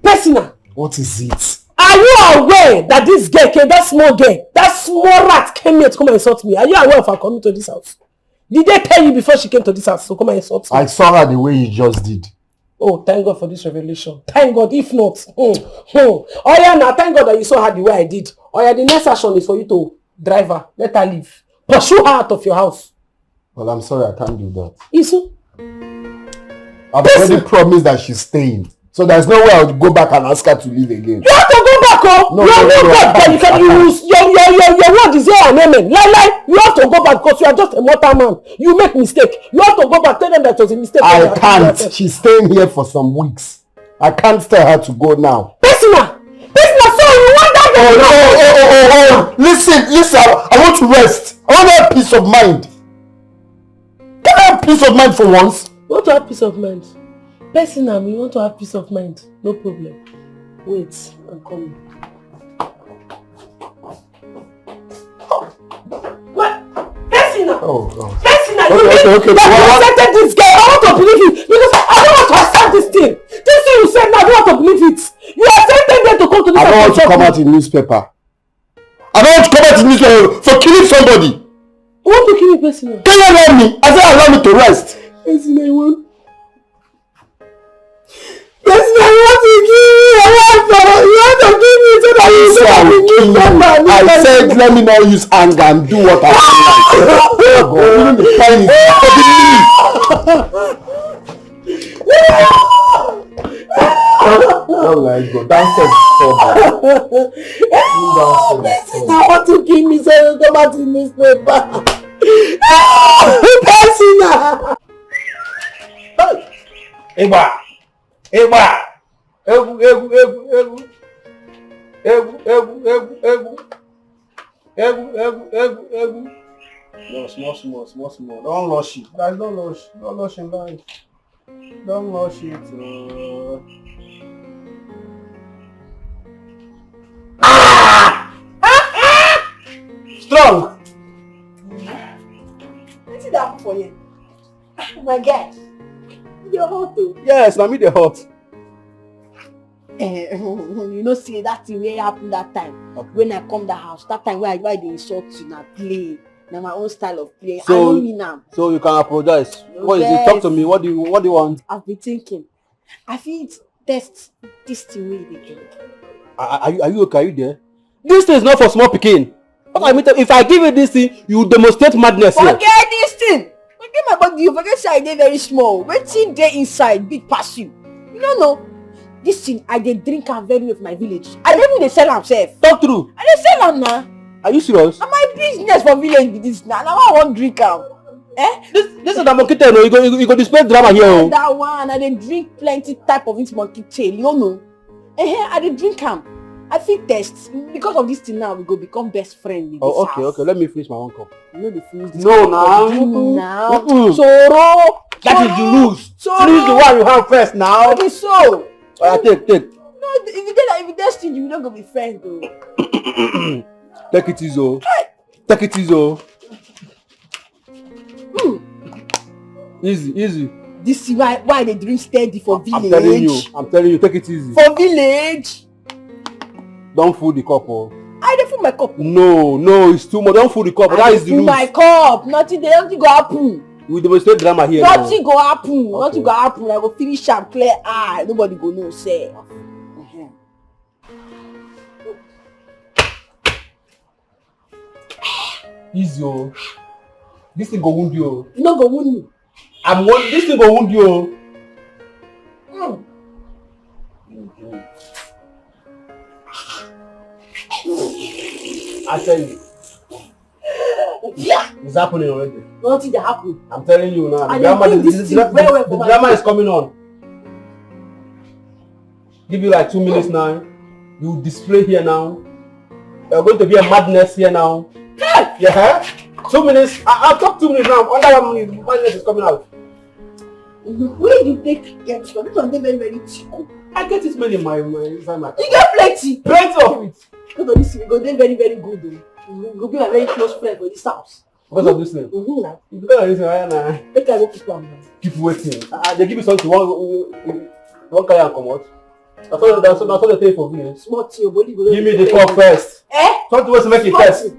Personal. What is it? Are you aware that this girl came, that small rat came here to come and insult me? Are you aware of her coming to this house? Did they tell you before she came to this house to come and insult me? I saw her the way you just did. Oh, thank God for this revelation. Thank God. If not, oh yeah, now thank God that you saw her the way I did. Oh yeah, the next action is for you to drive her, let her leave, pursue her out of your house. Well, I'm sorry, I can't do that. Isu? I've already promised that she's staying. So there's no way I would go back and ask her to leave again. You have to go back, oh! No, you are not God, but you can use your word is here and amen. Lie. You have to go back because you are just a mortal man. You make mistake. You have to go back. Tell them that it was a mistake. I can't. She's staying here for some weeks. I can't tell her to go now. Personal, so you want that? Oh. Listen. I want to rest. I want to have peace of mind. Can I have peace of mind for once? You want to have peace of mind? Personal, you want to have peace of mind. No problem. Wait, I'm coming. What? Personal! Personal, you accepted this girl. I want to believe it because I don't want to accept this thing. This thing you said now, I don't want to believe it. You accepted them to come to this house. I don't want to come out in newspaper. I don't want to come out in newspaper for killing somebody. You want to kill me, Personal? Can you allow me? I said allow me to rest. Personal, you want? Personal, you want to kill me? You want to kill me so that you say I said let me not use anger and do what I feel like. Even the time oh my God, downstairs is so bad. I want to kill me so you come out in this paper. Personal. Eba. Egu. No, small. Don't rush it. Guys, don't rush him, guys. Don't rush it. Strong. What's it happen for you? Oh my God. You're hot too. Yes, now me the hot. You know, see that thing wey happen that time when I come the house. That time why they insult you na play. Na my own style of play. I don't mean am. So you can apologize. What is it? Talk to me. What do you want? I've been thinking. I feel test this thing wey they drink. Are you okay? Are you there? This thing is not for small pikin. What I mean, if I give you this thing, you demonstrate madness here. Forget this thing. Forget my body. You forget say I dey very small. Wetin dey inside big pass you. You don't know. This thing I dey drink am very well for my village. I don't even dey sell am sef. Talk true. I dey sell am na. Are you serious? Na my business for village be this na. Na I wan drink am. This is the monkey tail. You go display drama here. Oh. That one I dey drink plenty type of this monkey tail. You know. I dey drink am. I fit test because of this thing now. We go become best friend in this house. Okay. Let me finish my own cup. You know the finish. No, now. Soro. That is you lose. Finish the one you have first now. That is so. Take. No, if you dey stingy, we don't go be friends though. Take it easy, oh. Take it easy, oh. Easy. This is why they drink steady for village. I'm telling you, take it easy. For village. Don't fool the cup, oh. I dey fool my cup. No, it's too much. Don't fool the cup. That is the rules. My cup. Nothing go happen. We demonstrate drama here. Nothing go happen. Nothing go happen. I go finish am clear eye. Nobody go know say. Easy, oh. This thing go wound you, oh. You no go wound me. This thing go wound you, oh. I tell you. It's happening already. Nothing that happen. I'm telling you now. The drama is coming on. Give you like 2 minutes now. You display here now. There's going to be a madness here now. Yeah. 2 minutes. I'll talk 2 minutes now. Under 1 minute, madness is coming out. Where do you take get from? This one dey very, very cheap. I get it made in my inside my. You get plenty. Plenty of it. Because of this, we go dey very, very good though. You go be my very close friend for this house. Because of this thing? Because of this thing, right now. Make I go keep am now. Keep waiting. They give you something, one carry and come out. That's all they pay for village. Small thing, body go. Give me the cup first. Something was to make it first.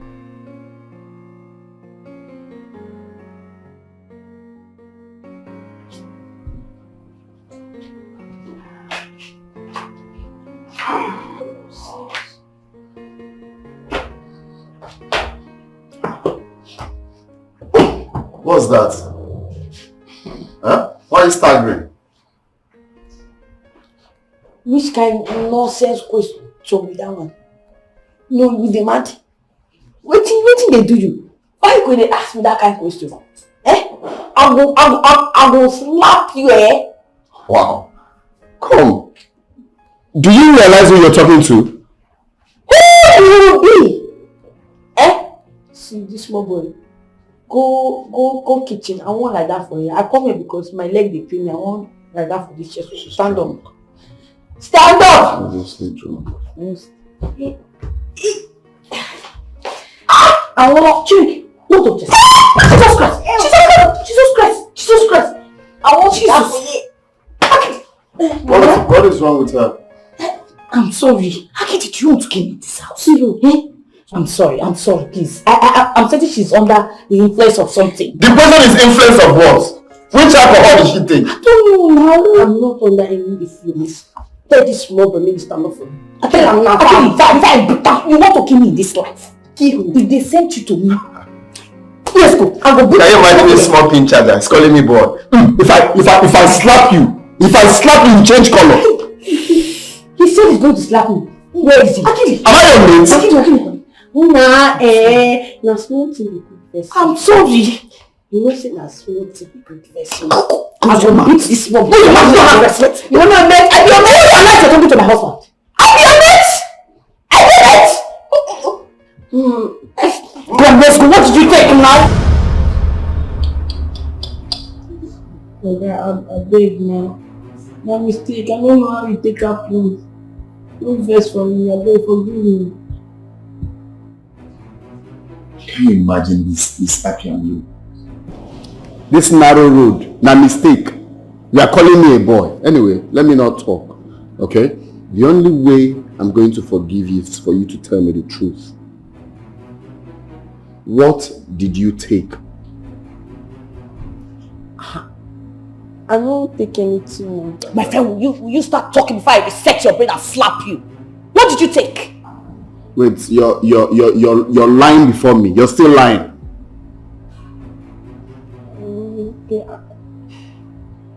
What's that? Huh? Why are you staggering? Which kind of nonsense question with that one? No, you demand. Waiting they do you. Why you going to ask me that kind of question? I will slap you, eh? Wow. Come. Do you realize who you're talking to? Who you will be? See this small boy. Go kitchen. I want like that for you. I come here because my leg they pain me. I want like that for this chest. So stand up. Stand up! Obviously true. I want drink. No doctor. Jesus Christ. I want Jesus. What is wrong with her? I'm sorry. How did you want to get in this house? I'm sorry, please. I'm certain she's under the influence of something. The person is influence of what? Which alcohol did she take? I don't know now. I'm not under any influence. Tell this small boy, maybe stand up for me. I tell him now. You want to kill me in this life? If they sent you to me, let's go. I'll go. Can you imagine a small pin charger? It's calling me boy. If I slap you, you change color. He said he's going to slap me. Where is he? Akili. Am I your mate? Akili. Nah, small thing be good person. I'm sorry. You know say na small thing be good person. I will beat this small boy. You don't have respect. You want my mate? I be your mate. I'm not talking to my husband. I be your mate. Come, let's go. What did you take now? I beg now. My mistake. I don't know how you take up things. Don't vex for me. I beg, forgive me. Can you imagine this happy and you? This narrow road, na mistake. You are calling me a boy. Anyway, let me not talk. Okay? The only way I'm going to forgive you is for you to tell me the truth. What did you take? I don't take anything. My friend, will you start talking before I reset your brain and slap you? What did you take? Wait, you're lying before me. You're still lying.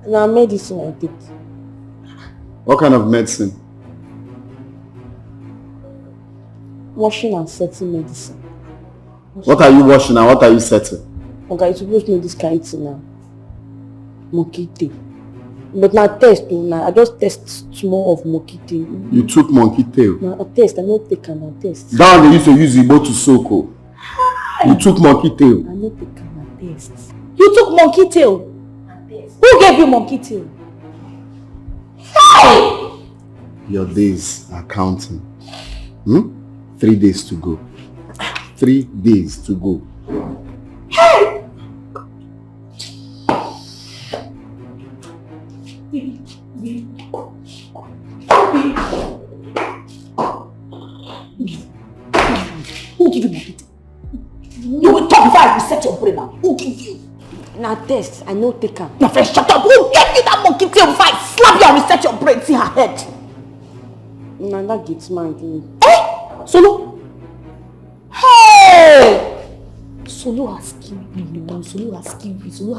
Now medicine I take. What kind of medicine? Washing and setting medicine. What are you washing and what are you setting? Okay, you're supposed to know this kind of thing now. Monkey tail. But now test, I just test small of monkey tail. You took monkey tail? Now I test, I not take and I test. That one they used to use Igbo to soak. You took monkey tail? I not take and I test. You took monkey tail? Who gave you monkey tail? Hey! Your days are counting. 3 days to go. 3 days to go. Hey! Who give you monkey tail? You will talk before I reset your brain now. Who give you? Now test, I no take am. My friend, shut up. Who gave you that monkey tail before I slap you and reset your brain? See her head. Now that gets mine. Solo? Hey! Solo has killed me, no. Solo has killed me. Solo!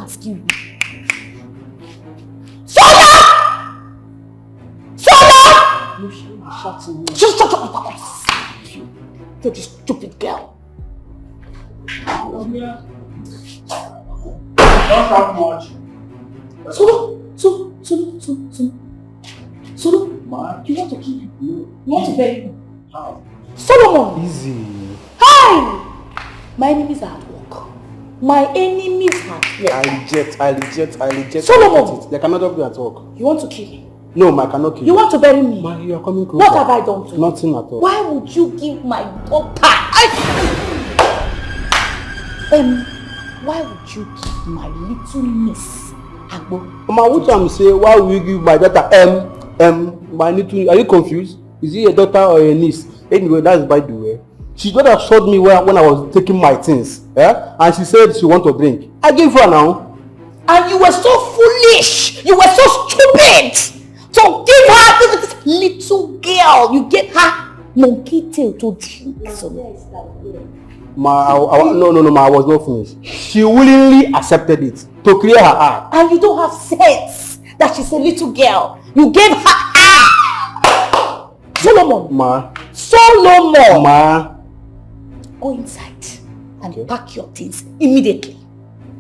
No, she was shouting me. Just shut up. You're this stupid girl. Don't have much. Solo! Man. You want to kill him? No. You want to bury him? How? Solomon! Easy. Hi! My enemies are at work. I reject. Solomon! They cannot be at work. You want to kill him? No, I cannot kill you. You want to bury me? You are coming closer. What have I done to you? Nothing at all. Why would you give my daughter? Why would you give my little niece Agbo? Mama, what I'm saying, why will you give my daughter my little, are you confused? Is he a daughter or a niece? Anyway, that's by the way. She just assured me when I was taking my things. And she said she want to drink. I gave her now. And you were so foolish. You were so stupid. So give her this little girl. You gave her monkey tail to drink. No, I was not finished. She willingly accepted it to clear her eye. And you don't have sense that she's a little girl. You gave her Solomon. Ma. Solomon. Ma. Go inside and pack your things immediately.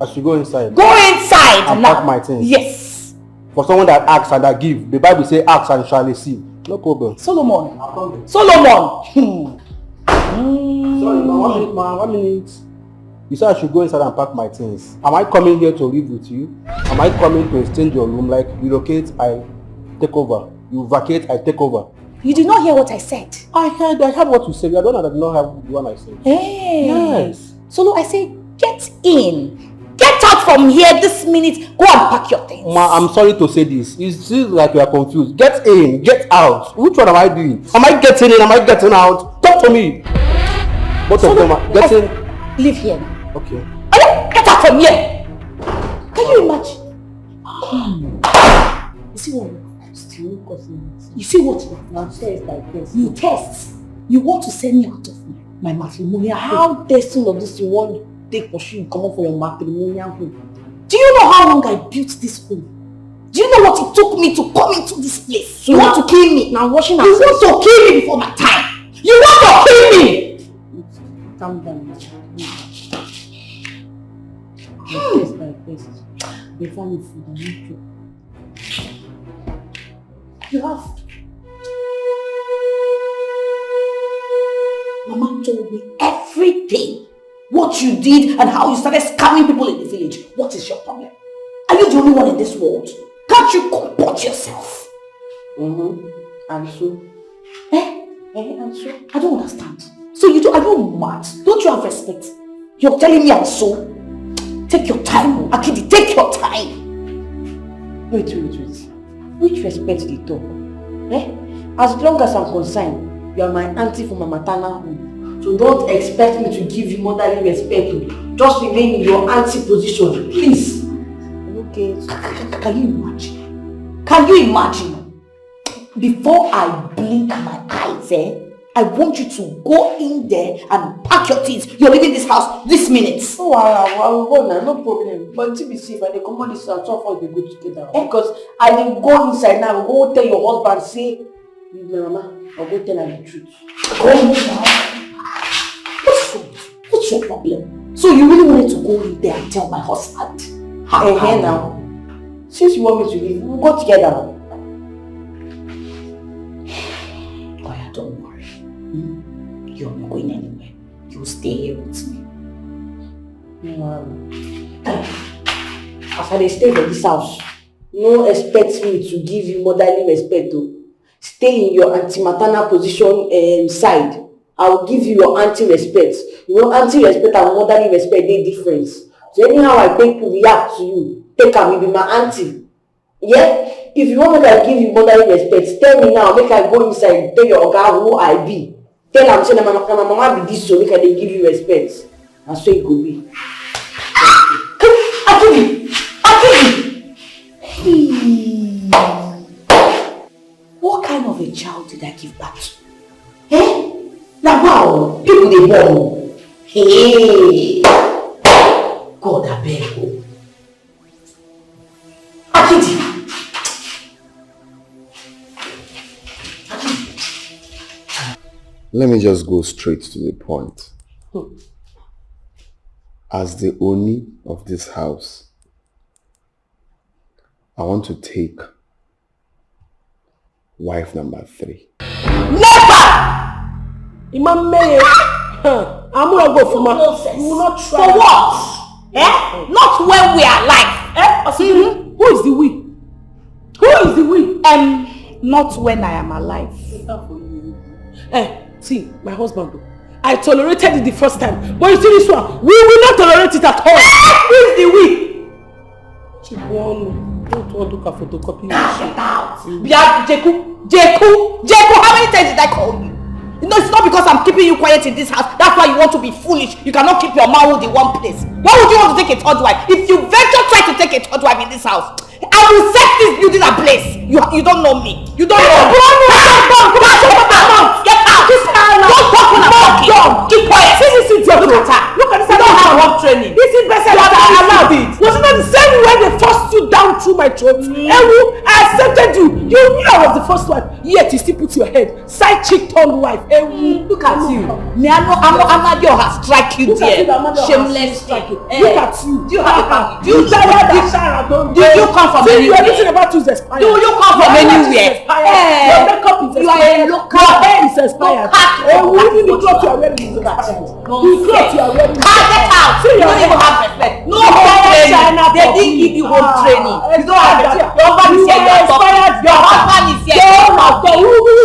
I should go inside. Go inside and now. pack my things. Yes. For someone that asks and that give, the Bible says ask and shall receive. No problem. Solomon. Solomon. Sorry, ma, 1 minute. You said I should go inside and pack my things. Am I coming here to live with you? Am I coming to exchange your room? Like, relocate, I take over. You vacate, I take over. You did not hear what I said. I heard what you said. I don't know that I did not have the one I said. Hey. Yes. Solo, I say, get in. Get out from here this minute. Go and pack your things. Ma, I'm sorry to say this. It seems like you are confused. Get in, get out. Which one am I doing? Am I getting in? Am I getting out? Talk to me. Both of them are getting. Live here now. Okay. Get out from here. Can you imagine? You see what? You see what? Now says like this. You test. You want to send me out of my matrimonial home. How destined of this you want to take for sure you come up for your matrimonial home? Do you know how long I built this home? Do you know what it took me to come into this place? So you want to kill me? Now washing you want to kill me before my time. You want to kill me? Calm down. Taste like this. Before me food, I need you. You have. Mama told me everything. What you did and how you started scamming people in the village. What is your problem? Are you the only one in this world? Can't you comport yourself? And so? And so? I don't understand. So are you mad? Don't you have respect? You're telling me and so? Take your time, Akidi, take your time. Wait. Which respect do you talk? As long as I'm concerned, you are my auntie from my maternal home. So don't expect me to give you motherly respect. Just remain in your auntie position, please. Okay. Can you imagine? Can you imagine? Before I blink my eyes, I want you to go in there and pack your things. You're leaving this house this minute. Oh, I will go now, no problem. But until we see if I come on this house, so far we go together. Because I will go inside now, go tell your husband, say, Mama, I'll go tell her the truth. Go in now. What's your problem? So you really wanted to go in there and tell my husband? Hey, now. Since you want me to leave, we'll go together. Don't worry. You're not going anywhere. You'll stay here with me. As I stay for this house, no expect me to give you motherly respect though. Stay in your anti-maternal position side. I'll give you your anti-respect. You know, anti-respect and motherly respect, they different. So anyhow I take to react to you, take her, maybe my auntie. Yeah? If you want me to give you motherly respect, tell me now, make I go inside, tell your oga who I be. Tell am say na my mama be this so make I dey give you respect. And so it go be. Akidi! What kind of a child did I give birth to? Now wow, people dey born. Hey! God abeg o. Akidi! Let me just go straight to the point. As the Oni of this house, I want to take wife number 3. Never! Imam Maye, I'm gonna go for my. You will not try. For what? Not when we are alive. Who is the we? Who is the we? Not when I am alive. See, my husband, I tolerated it the first time, but you see this one, we will not tolerate it at all. Who is the we? Don't look at photocopy. Get out. Jeku, how many times did I call you? You know, it's not because I'm keeping you quiet in this house. That's why you want to be foolish. You cannot keep your mouth in one place. Why would you want to take a third wife? If you venture try to take a third wife in this house, I will set this building ablaze. You don't know me. You don't know me. Get out. Don't talk when I'm talking. Keep quiet. Look at her. Look at this. You don't have work training. This is better than I allowed it. Was it not the same way they forced you down through my throat? Ewu, I accepted you. You knew I was the first one. Yet you still put your head side Side chick turned wife. Look at you. Amadio has struck you there. Shameless strike. Look at you. Do you have a family? Do you come from anywhere? Everything about you is expired. Do you come from anywhere? Your makeup is expired. You are a local. Your hair is expired. Even the clothes you are wearing is expired. The clothes you are wearing is expired. Get out. You don't even have respect. No home training. They didn't give you home training. You don't have respect. Your husband is here. Your husband is here.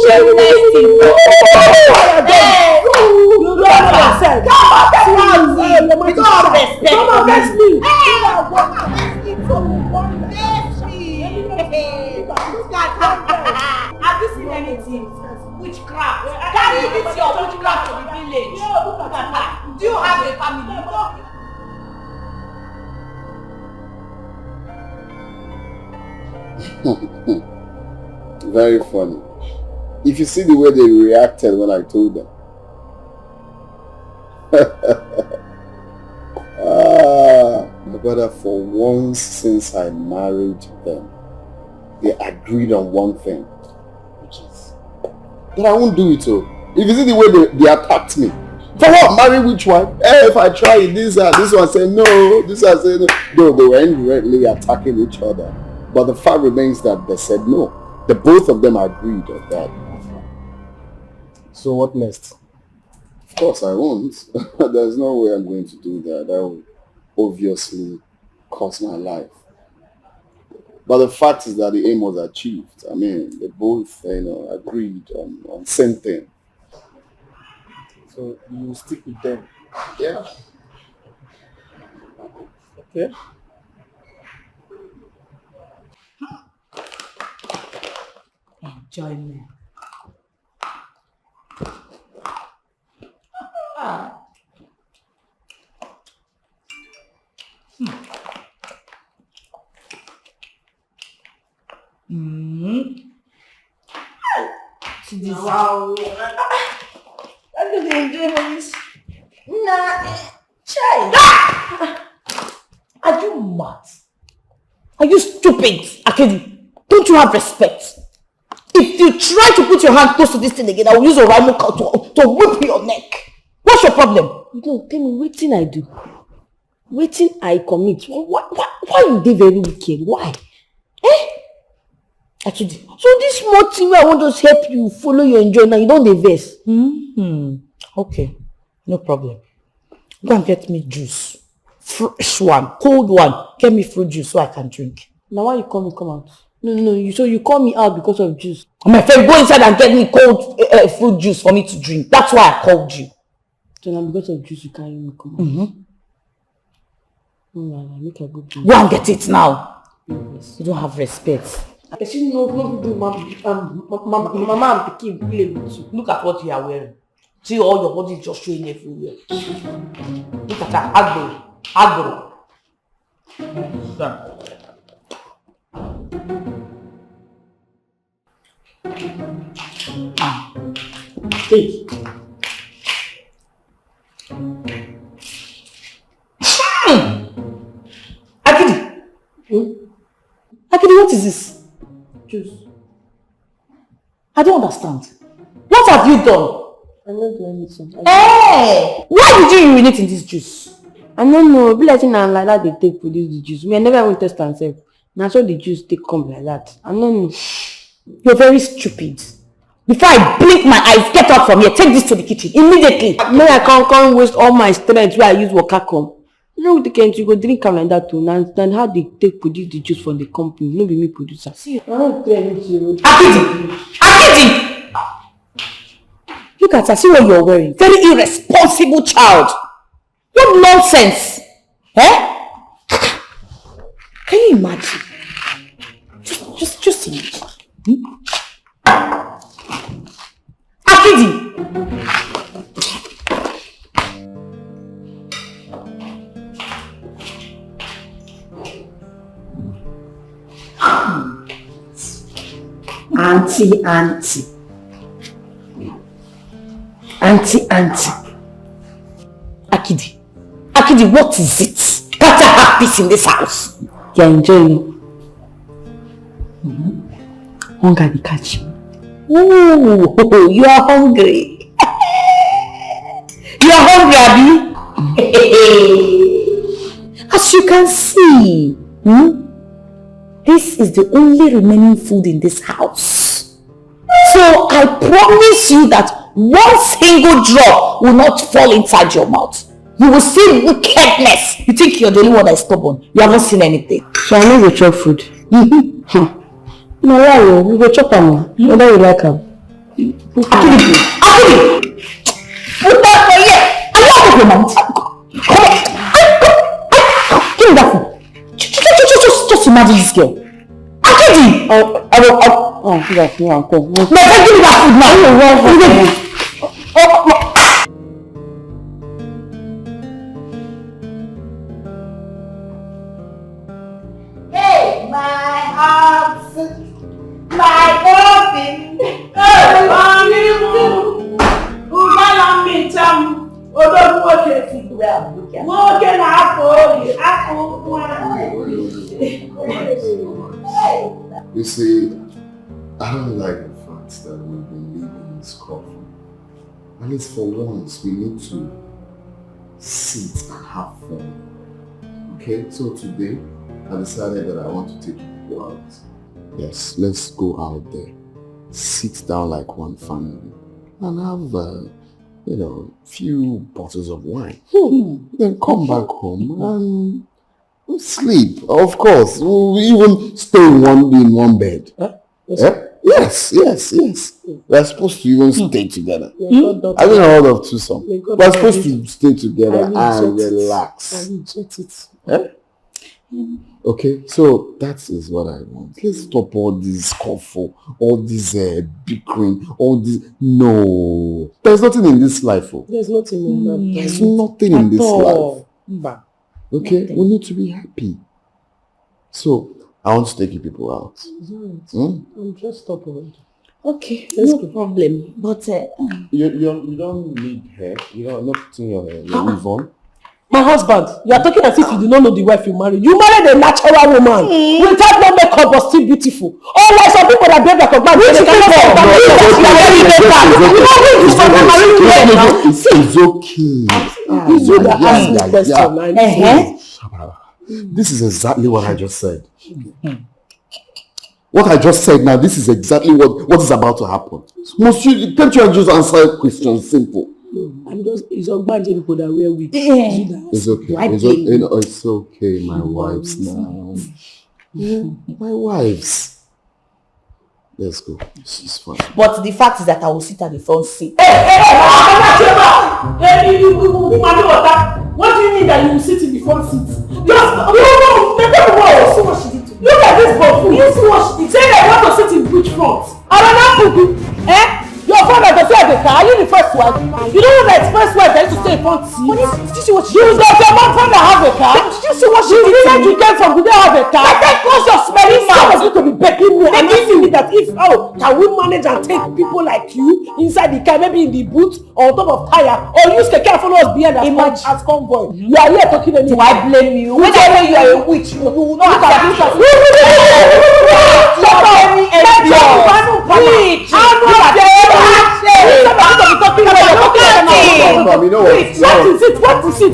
Shameless thing. You don't have respect. You don't have respect. Come on, bless me. Have you seen anything? Witchcraft. Carry this your witchcraft to the village. Do you have a family? Very funny. If you see the way they reacted when I told them. My brother, for once since I married them, they agreed on one thing, which is that I won't do it. So if you see the way they attacked me, for what? Marry which one? Hey, if I try it, this one say no, this one say no. Though they were indirectly attacking each other, but the fact remains that they said no. The both of them agreed on that. So what next? Of course I won't. There's no way I'm going to do that. That will obviously cost my life. But the fact is that the aim was achieved. I mean, they both, agreed on same thing. So you stick with them? Yeah. Okay. Enjoyment. Wow. I don't enjoy this. Nah, child. Are you mad? Are you stupid, Akedi? Don't you have respect? If you try to put your hand close to this thing again, I will use a rhino to whip your neck. What's your problem? No, tell me, wetin I do? Wetin I commit? Why you dey very wicked? Why? Actually, so this small thing where I want to help you follow your enjoy now, you don't dey vex. Okay, no problem. Go and get me juice. Fresh one, cold one. Get me fruit juice so I can drink. Now why you call me come out? No, you call me out because of juice. My friend, go inside and get me cold fruit juice for me to drink. That's why I called you. So now because of juice you carry me come out. Make I go drink. Go and get it now. Yes. You don't have respect. I should no do mama and pikin play with you. Look at what you are wearing. See all your body just showing everywhere. Look at that. Agro. Hey. Akidi. Akidi, what is this? Juice. I don't understand. What have you done? I don't do anything. Hey! Why did you urinate in this juice? I don't know. Be like that they take produce the juice. Me, I never even test myself. Now so the juice take come like that. I don't know. You're very stupid. Before I blink my eyes, get out from here. Take this to the kitchen immediately. May I can't waste all my strength where I use waka come. You know, you go drink am like that too. Now then how they take produce the juice from the company. No be me producer. See, I don't tell you. Akidi! Look at her. See what you're wearing. Very irresponsible child. What nonsense. Can you imagine? Just imagine. Akidi! Auntie. Akidi, what is it? Can't I have peace in this house? You're enjoying. Hunger dey catch me. Ooh, you are hungry. You are hungry, Abi? As you can see, this is the only remaining food in this house. So I promise you that one single drop will not fall inside your mouth. You will see wickedness. You think you're the only one that is stubborn. You haven't seen anything. So I know you chop food. No, yeah, we go chop them. Whether you like them. Akili! Put that for you. I love you, man. Come on. Give me that food. Just imagine this girl. Akili! Oh, yeah, come. No, give me that food now. Hey, my heart, my coffin, You see, I don't like the fact that we've been living in this coffin. At least for once, we need to sit and have fun. Okay, so today, I decided that I want to take you out. Yes, let's go out there, sit down like one family, and have, few bottles of wine. Then come back home and sleep. Of course, we'll even stay in one bed. Yes. We're supposed to even stay together. I think I heard of twosome. We're supposed to stay together and relax. I reject it. Okay, so that is what I want. Let's stop all this scuffle, all this bickering, all this. No, there's nothing in this life. There's nothing in that. There's nothing in this life. Okay, nothing. We need to be happy. So I want to take you people out. I'm just stubborn. Okay, no problem. But you don't need hair. You're not putting your weave on. My husband, you are talking as if you do not know the wife you married. You married a natural woman. Without no makeup but still beautiful. Unlike some people that behave like a man. It's okay. It's you that asked me question. This is exactly what I just said. What I just said now, this is exactly what is about to happen. Can't you just answer questions simple? It's Ogbanje people that wear wigs. It's okay. It's okay, my wives now. My wives. Let's go. It's fine. But the fact is that I will sit at the front seat. What do you mean that you will sit in the front seat? See what she did to me. Look at this buffoon. You see what she did. Say that you want to sit in which front? Your father does have a car. Are you the first wife? You don't know that first wife that used to stay in front seat. Did you see what she did? Does your father have a car? Did you see what she did? Did you get from? Did they have a car? I said close your smelly mouth. Someone's going to be begging me. I'm asking me that can we manage and take people like you inside the car, maybe in the boot or on top of tire, or use the car follow us behind as convoy? You are here talking to me. Do I blame you? When I know you are a witch, you will not accept it.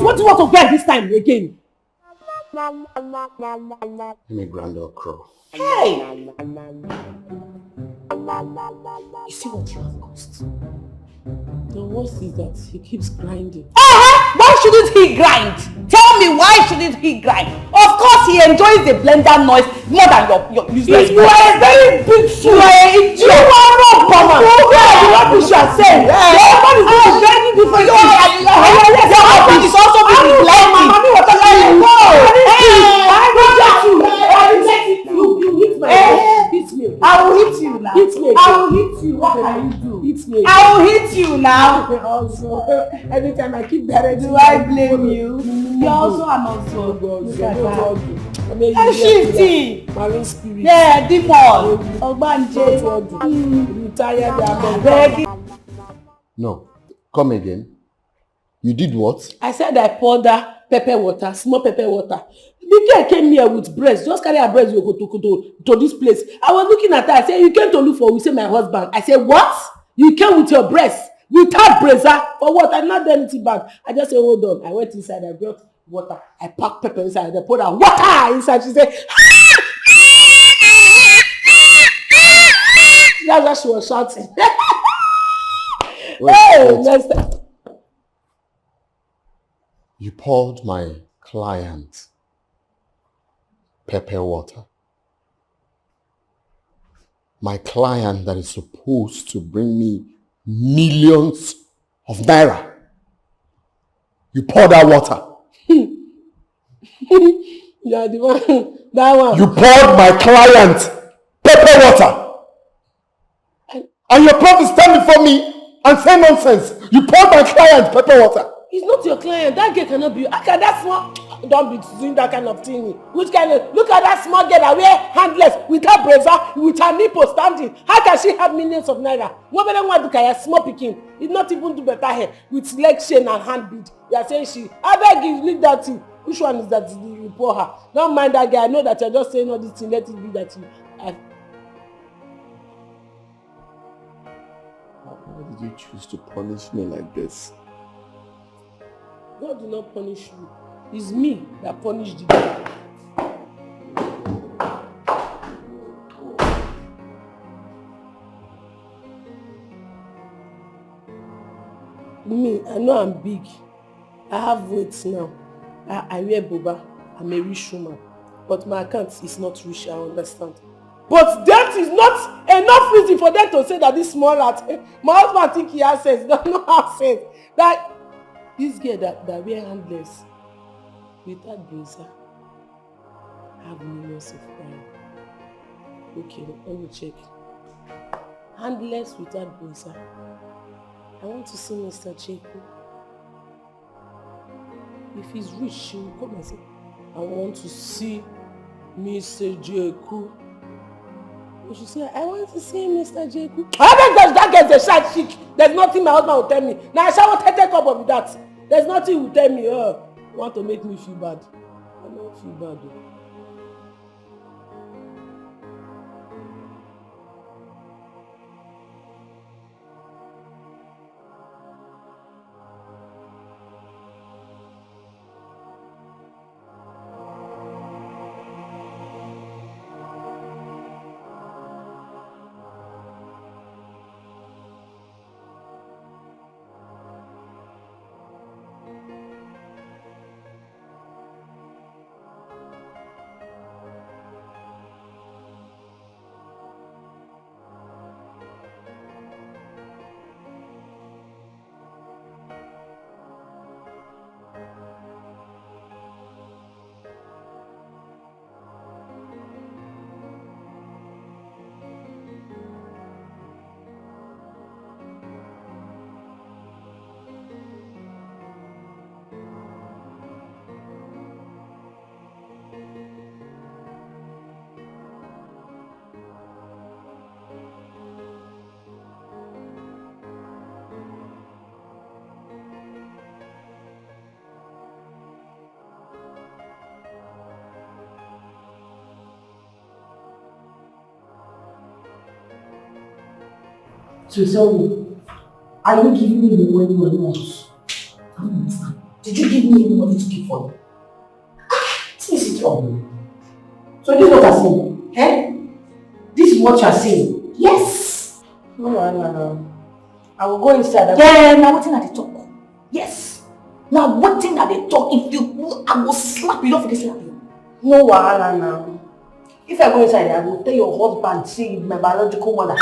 What do you want to get this time again? Let me grandeur crow. Hey! You see what you have caused? The worst is that he keeps grinding. Why shouldn't he grind? Tell me, why shouldn't he grind? Of course he enjoys the blender noise more than your useless. You are a very big fool. You are not Bama. What you are saying? Your husband is very different. Your husband is also being blending. I will hit you now. Hit me. I will hit you. What can you do? Hit me. I will hit you now. Also, every time I keep directing. Do I blame you? You also are not so good. Look at that. I'm shifting. Marine spirit. Yeah, demon. Ogbanje. Retired. No. Come again. You did what? I said I poured that pepper water, small pepper water. Dikeh came here with breast. Just carry her breast you go to this place. I was looking at her. I said, you came to look for, we say, my husband. I said, what? You came with your breast? Without brazier? For what? I not done anything bad. I just said, hold on. I went inside. I brought water. I packed pepper inside. I poured water inside. She said, that's why she was shouting. Wait. Next time. You poured my client pepper water. My client that is supposed to bring me millions of naira. You poured that water. Yeah, the one, that one. You poured my client pepper water. And your prof is standing before me and say nonsense. You poured my client pepper water. It's not your client. That girl cannot be. How can that small? Don't be doing that kind of thing. Which kind of? Look at that small girl that wear handless with her brazier, with her nipple standing. How can she have millions of naira? Nobody want to carry a small picking. It's not even do better hair with leg chain and hand bead. You are saying she. I beg you, leave that thing. Which one is that you pour her? Don't mind that guy. I know that you're just saying all this thing. Let it be that you. Why did you choose to punish me like this? God did not punish you. It's me that punished you. Me, I know I'm big. I have weight now. I wear boba. I'm a rich woman. But my account is not rich, I understand. But that is not enough reason for them to say that this small rat, my husband think he has sense. Does not have sense. That this girl that wear handless without brazier have millions of naira. Okay, let me check. Handless without brazier. I want to see Mr. Cheku. If he's rich, she will come and say, I want to see Mr. Cheku. She said, I want to see Mr. Cheku. I don't touch that girl, the shy chick. There's nothing my husband will tell me. Now I shall take up of that. There's nothing he will tell me. You want to make me feel bad. I don't feel bad though. So tell me, are you giving me the money or not? I don't understand. Did you give me any money to keep for you? This is wrong. So this is what I'm saying. Eh? This is what you're saying. Yes. No. I will go inside. Yeah, now waiting at the talk. Yes. Now waiting at the talk. If you, I will slap you off this slap you. No wahala now. If I go inside, I will tell your husband, see my biological mother.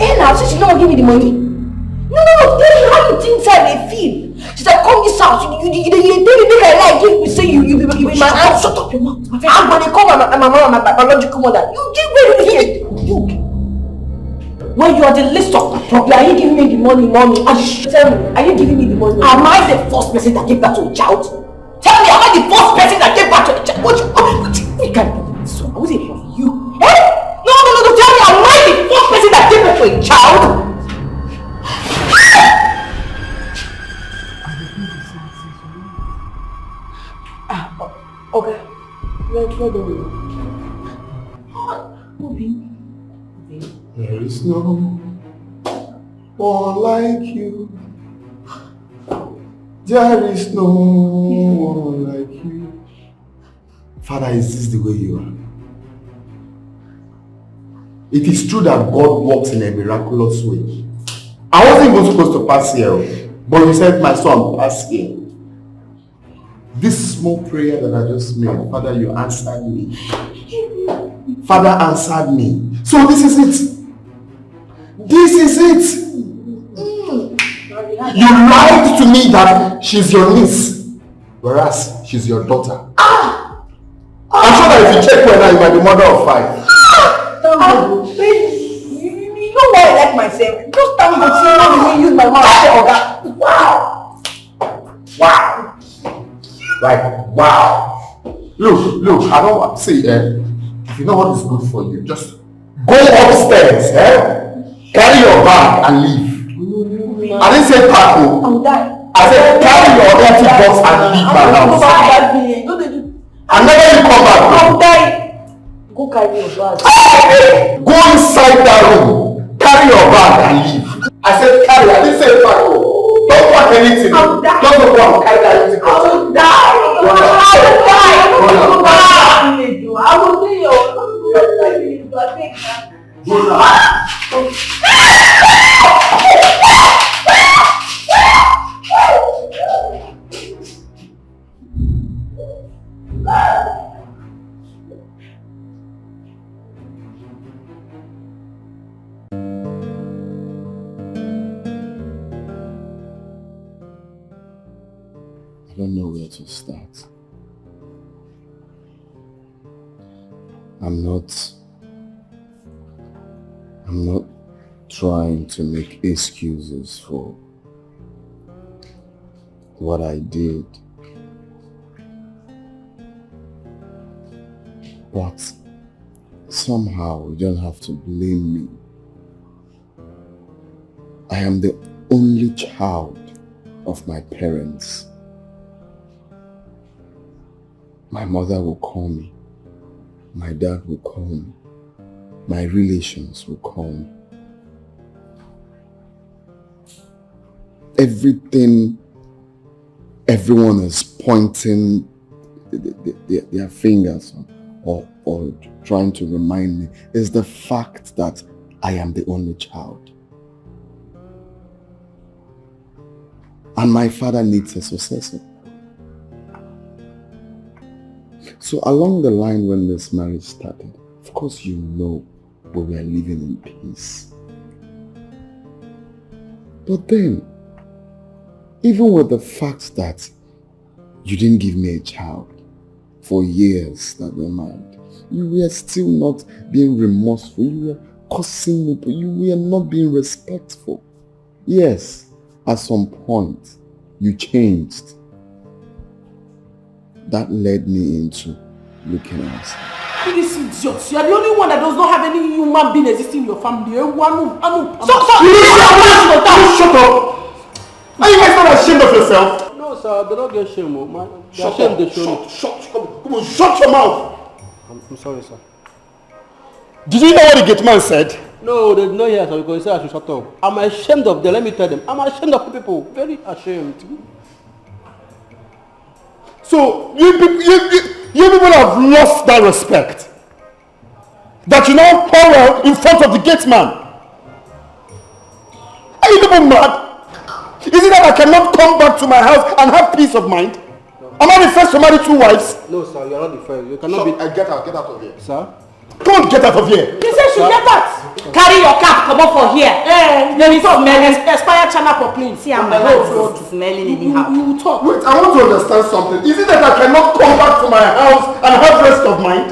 Eh now, since you don't give me the money. No, tell me how you think I may feel. Since I come this house, you tell me make I lie, give me say you be my aunt. Shut up your mouth. I'm gonna call my mama, my biological mother. You give me you. When you are the least of my problem, are you giving me the money, mommy? Tell me, are you giving me the money? Am I the first person that gave back to a child? Tell me, am I the first person that gave back to a child? What can't do this one? I was it for you. Eh? No, tell me, am I the first person that gave back to a child? Okay. There is no one like you. There is no one like you. Father, is this the way you are? It is true that God works in a miraculous way. I wasn't even supposed to pass here, but you said, my son, pass here. This small prayer that I just made, Father, you answered me. Father answered me. So this is it. This is it. You lied to me that she's your niece, whereas she's your daughter. I'm sure that if you check well now, you might be mother of 5. You know why I like myself? Just tell me to see how you use my mouth to say, Oga. Wow! Wow! Like, wow! Look, I don't want to see, if you know what is good for you, just go upstairs, carry your bag and leave. I didn't say pack. I said carry your empty box and leave my house. And never you come back. I'll die. Go carry your bag. Go inside that room, carry your bag and leave. I said carry, I didn't say pack. Don't pack anything. Just go and carry that empty box. I will die. I will be your. I don't know where to start. I'm not trying to make excuses for what I did. But somehow you don't have to blame me. I am the only child of my parents. My mother will call me. My dad will call me. My relations will call me. Everyone is pointing their fingers or trying to remind me is the fact that I am the only child. And my father needs a successor. So along the line when this marriage started, of course you know we were living in peace. But then, even with the fact that you didn't give me a child for years that we're married, you were still not being remorseful, you were cursing me, but you were not being respectful. Yes, at some point, you changed. That led me into looking outside. This idiot, you are the only one that does not have any human being existing in your family. Shut up! Are you guys not ashamed of yourself? No, sir, they don't get shame. Shut up. Come on, shut your mouth! I'm sorry, sir. Did you know what the gate man said? No, they did not hear, sir, because he said I should shut up. I'm ashamed of them, let me tell them. I'm ashamed of people, very ashamed. So, you people have lost that respect. That you now quarrel in front of the gate man. Are you people mad? Is it that I cannot come back to my house and have peace of mind? No. Am I the first to marry 2 wives? No, sir, you are not the first. You cannot be... Get out of here. Sir? Don't get out of here. You said you get out. Carry your cap, come up for here. Then you talk, expire China for clean. See, I'm the road smelling anyhow. You talk. Wait, I want to understand something. Is it that I cannot come back to my house and have rest of mind?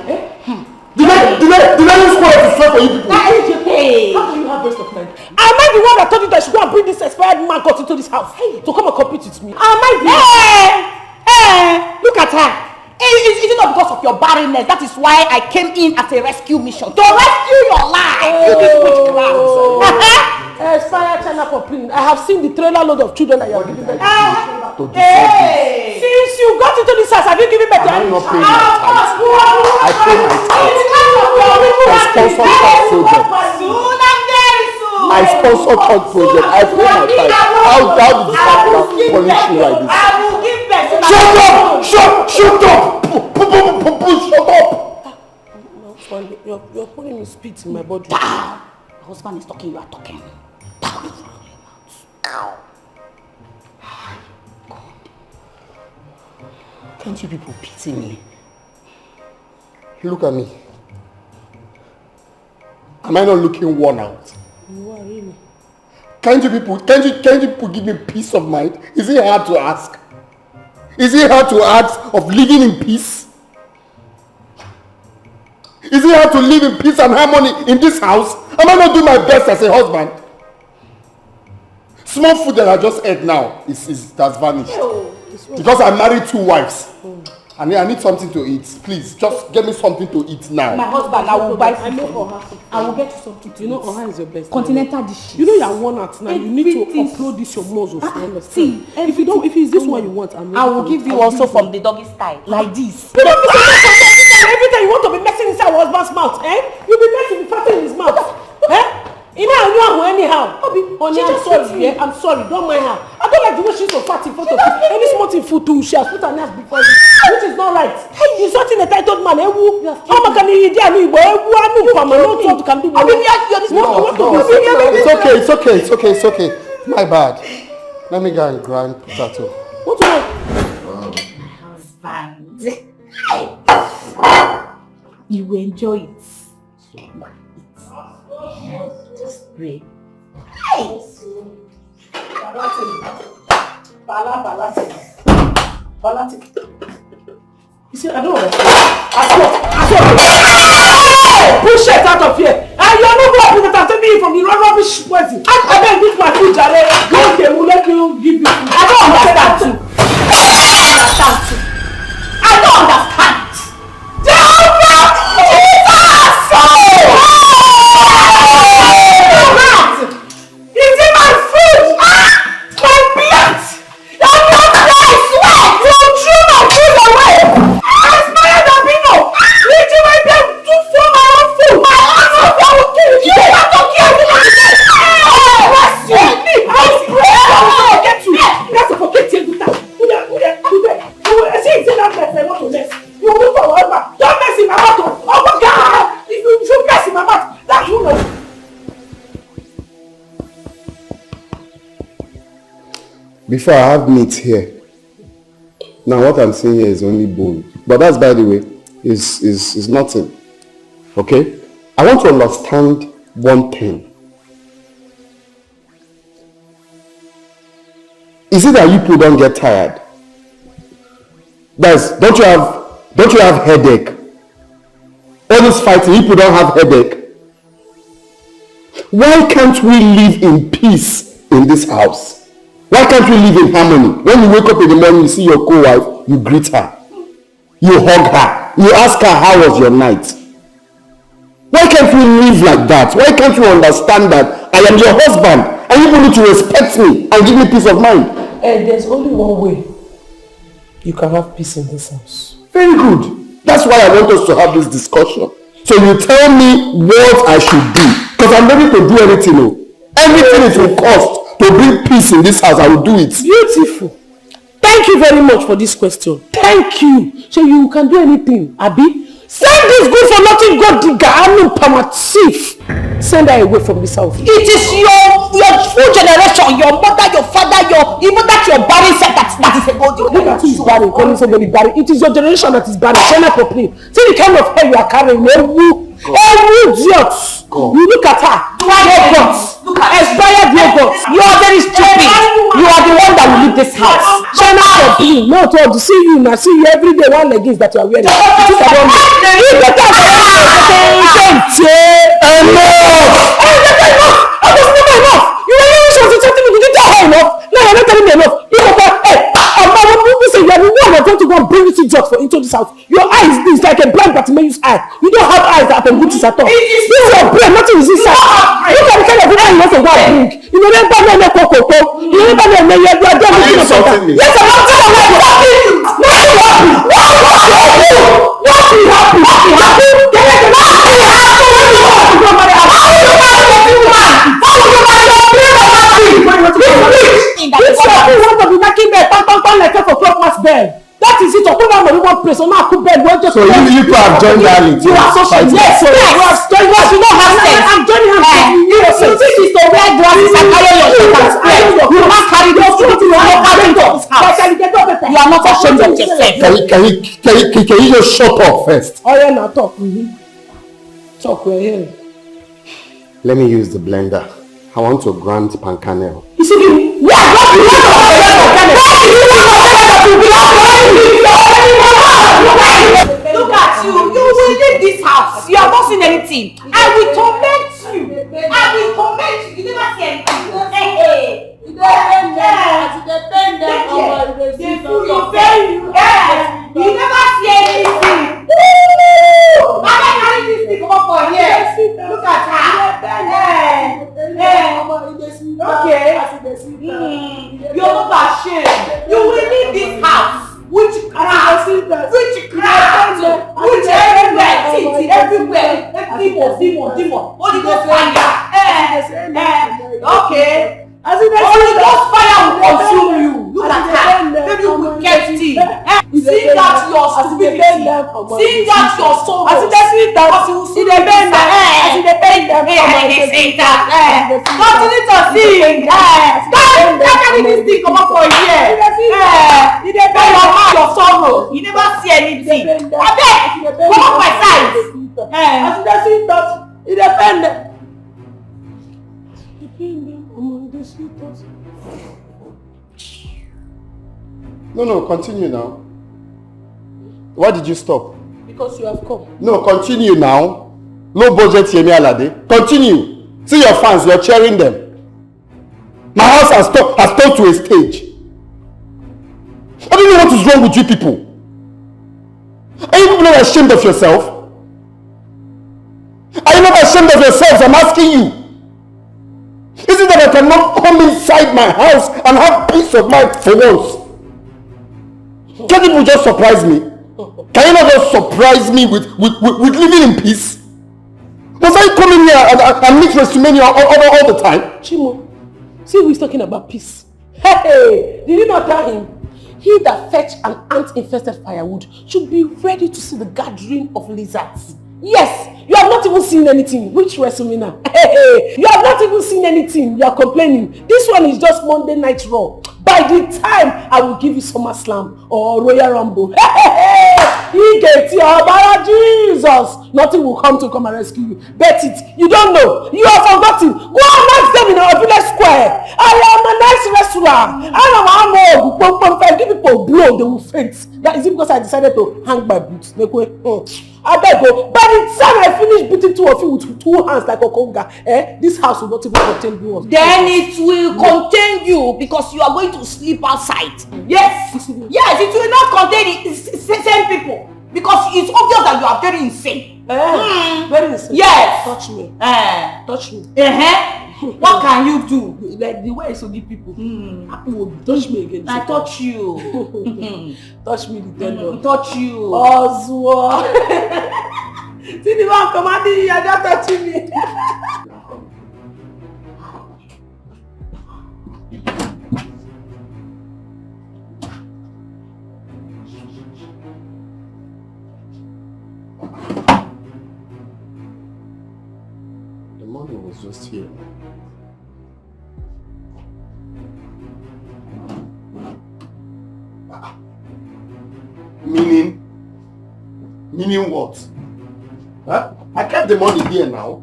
Did I use quite to swear for you people? That is your pay. How do you have rest of mind? Am I the one that told you that you should go and bring this expired man got into this house to come and compete with me? Am I the look at her. Is it not because of your barrenness? That is why I came in as a rescue mission. To rescue your life. You this witchcraft. Expire China for clean. I have seen the trailer load of children that you have given birth to. Since you got into this house, have you given birth to I'm not paying my tithe. I pay my tithe. I sponsor child children. I sponsored third project. I paid my time. How did the father punish me like this? I will give person. Shut up! Shut up! Shut up! You're putting me spit in my body. My husband is talking, you are talking. Can't you people pity me? Look at me. Am I not looking worn out? You are really. Can't you people give me peace of mind? Is it hard to ask? Is it hard to ask of living in peace? Is it hard to live in peace and harmony in this house? Am I not doing my best as a husband? Small food that I just ate now has vanished. Because I married 2 wives. I need something to eat. Please, just get me something to eat now. My husband, I will buy food. I know Oha. I will get you something to eat. You know Oha is your best. Continental dishes. You know you are worn out now. You need to upload this your muscles. See, if it's this one you want, I will give you also from the doggy style. Like this. You don't every time you want to be messing inside your husband's mouth, eh? You'll be messing with fatting in his mouth. Eh? Anyhow. Honey, I'm sorry. Yeah, I'm sorry. Don't mind her. I don't like the way she's so fat in front of you. Any small thing food too, she has put her nails before you, which is not right. Hey, you're such an entitled man. How can you do it? It's okay. My bad. Let me go and grind potato. What do you want? Husband. You will enjoy it. Just pray. You see, I don't understand. Push it out of here. And you're not going to put me from the rubbish poison. I beg this my food, Jare. Okay, we'll let you give you food. I don't understand too. I don't understand. Jehovah! Jesus! Is it my food? My plate! You're not there, I swear! You threw my food away! I swear that Bino! Did you make them do for my own food? My own food! I will kill you! You are talking about it! Bless you! I swear! I will forget you! Let's forget you! I say that mess, I want to mess. You will move forward, don't mess in my mouth! Oh my God! If you should mess in my mouth, that's who knows. Before I have meat here. Now what I'm seeing here is only bone. But that's, by the way, is nothing. Okay? I want to understand one thing. Is it that you people don't get tired? Guys, don't you have headache? All this fighting, you people don't have headache. Why can't we live in peace in this house? Why can't we live in harmony? When you wake up in the morning, you see your co-wife, you greet her. You hug her. You ask her, how was your night? Why can't we live like that? Why can't you understand that I am your husband and you need to respect me and give me peace of mind? And there's only one way you can have peace in this house. Very good. That's why I want us to have this discussion. So you tell me what I should do. Because I'm ready to do anything. Everything it will cost to bring peace in this house, I will do it. Beautiful. Thank you very much for this question. Thank you. So you can do anything, Abi. Send this good for nothing God Dikeh, I'm not thief. Send her away from this house. It is your full generation, your mother, your father, even that your barren said that is a God. Look at who is barren, calling somebody barren. It is your generation that is barren. Shut up properly. See the kind of hair you are carrying. Every idiot. You look at her. Yogurt. Expired yogurt. You are very stupid. You are the one that will leave this house. Shut up properly. No, to see you now. See you every day. One leggings that you are wearing. You better enough. You are not something you didn't tell her enough. No, you're not telling me enough. You know what? Hey, people say you are the one that's going to go and bring this idiot into this house. Your eyes is like a blind Bartimaeus eye. You don't have eyes that can good at all. This is your brain, nothing is inside. Look at the kind of people you want to go and bring. You know, never know no cocoa. You never know you are done with this. Yes, I'm not telling you. What you happy? What you happy? no place, so now I could bed. So you two have joined that. You are associated. Yes, so you don't have sense. I'm joining him. You think it's to wear glasses and carry your shirt and spread. You not carry those things. You are not carrying this house. You are not ashamed of yourself. Can you just shut up first? Oh yeah, now talk. Talk, we're here. Let me use the blender. I want to grind pancanel. You see, look at you. You will leave this house. You have not seen anything. I will torment you. You never see anything. Hey. You never see anything. I'm not carrying this thing over for here. Look at her. Okay. You're not ashamed. You will leave this house. Witchcraft, everywhere, demon. Holy Ghost fire. Okay. Holy Ghost fire will consume you. Look at that. Maybe you will get it. See that your stupidity. See that your sorrow. Because you will see the bend. Continue to sing. Don't carry this thing come up for here. Your sorrow. You never see anything. I beg. Come up my side. It depends. No, continue now. Why did you stop? Because you have come. No, continue now. No budget, Yemi Alade. Continue. See your fans, you're cheering them. My house has turned to a stage. I don't know what is wrong with you people. Are you people not ashamed of yourself? Are you not ashamed of yourselves? I'm asking you. Is it that I cannot come inside my house and have peace of mind for once? Can't people just surprise me? Can you not just surprise me with living in peace? Must I come in here and meet WrestleMania all the time? Chimo, see who is talking about peace. Hey, did you not tell him? He that fetched an ant-infested firewood should be ready to see the gathering of lizards. Yes, you have not even seen anything. Which WrestleMania? Hey, you have not even seen anything. You are complaining. This one is just Monday Night Raw. By the time I will give you SummerSlam or Royal Rumble, he gets your bara Jesus. Nothing will come and rescue you. Bet it. You don't know. You have forgotten. Go and ask them in our village square. I am a nice wrestler. I give people blow, they will faint. That is it because I decided to hang my boots. I beg you. By the time I finish beating two of you with two hands like a conga, this house will not even contain you. Then it will contain you because you are going to sleep outside. Yes, it will not contain the same people because it's obvious that you are very insane. Very insane. Yes. Touch me. Touch me. What can you do? Like the way I so give people. Touch me again. I touch you. Touch me the tendon. Touch you. Oswald. See the one commanding you, you're not touching me. The money was just here. Meaning what? Huh? I kept the money here now.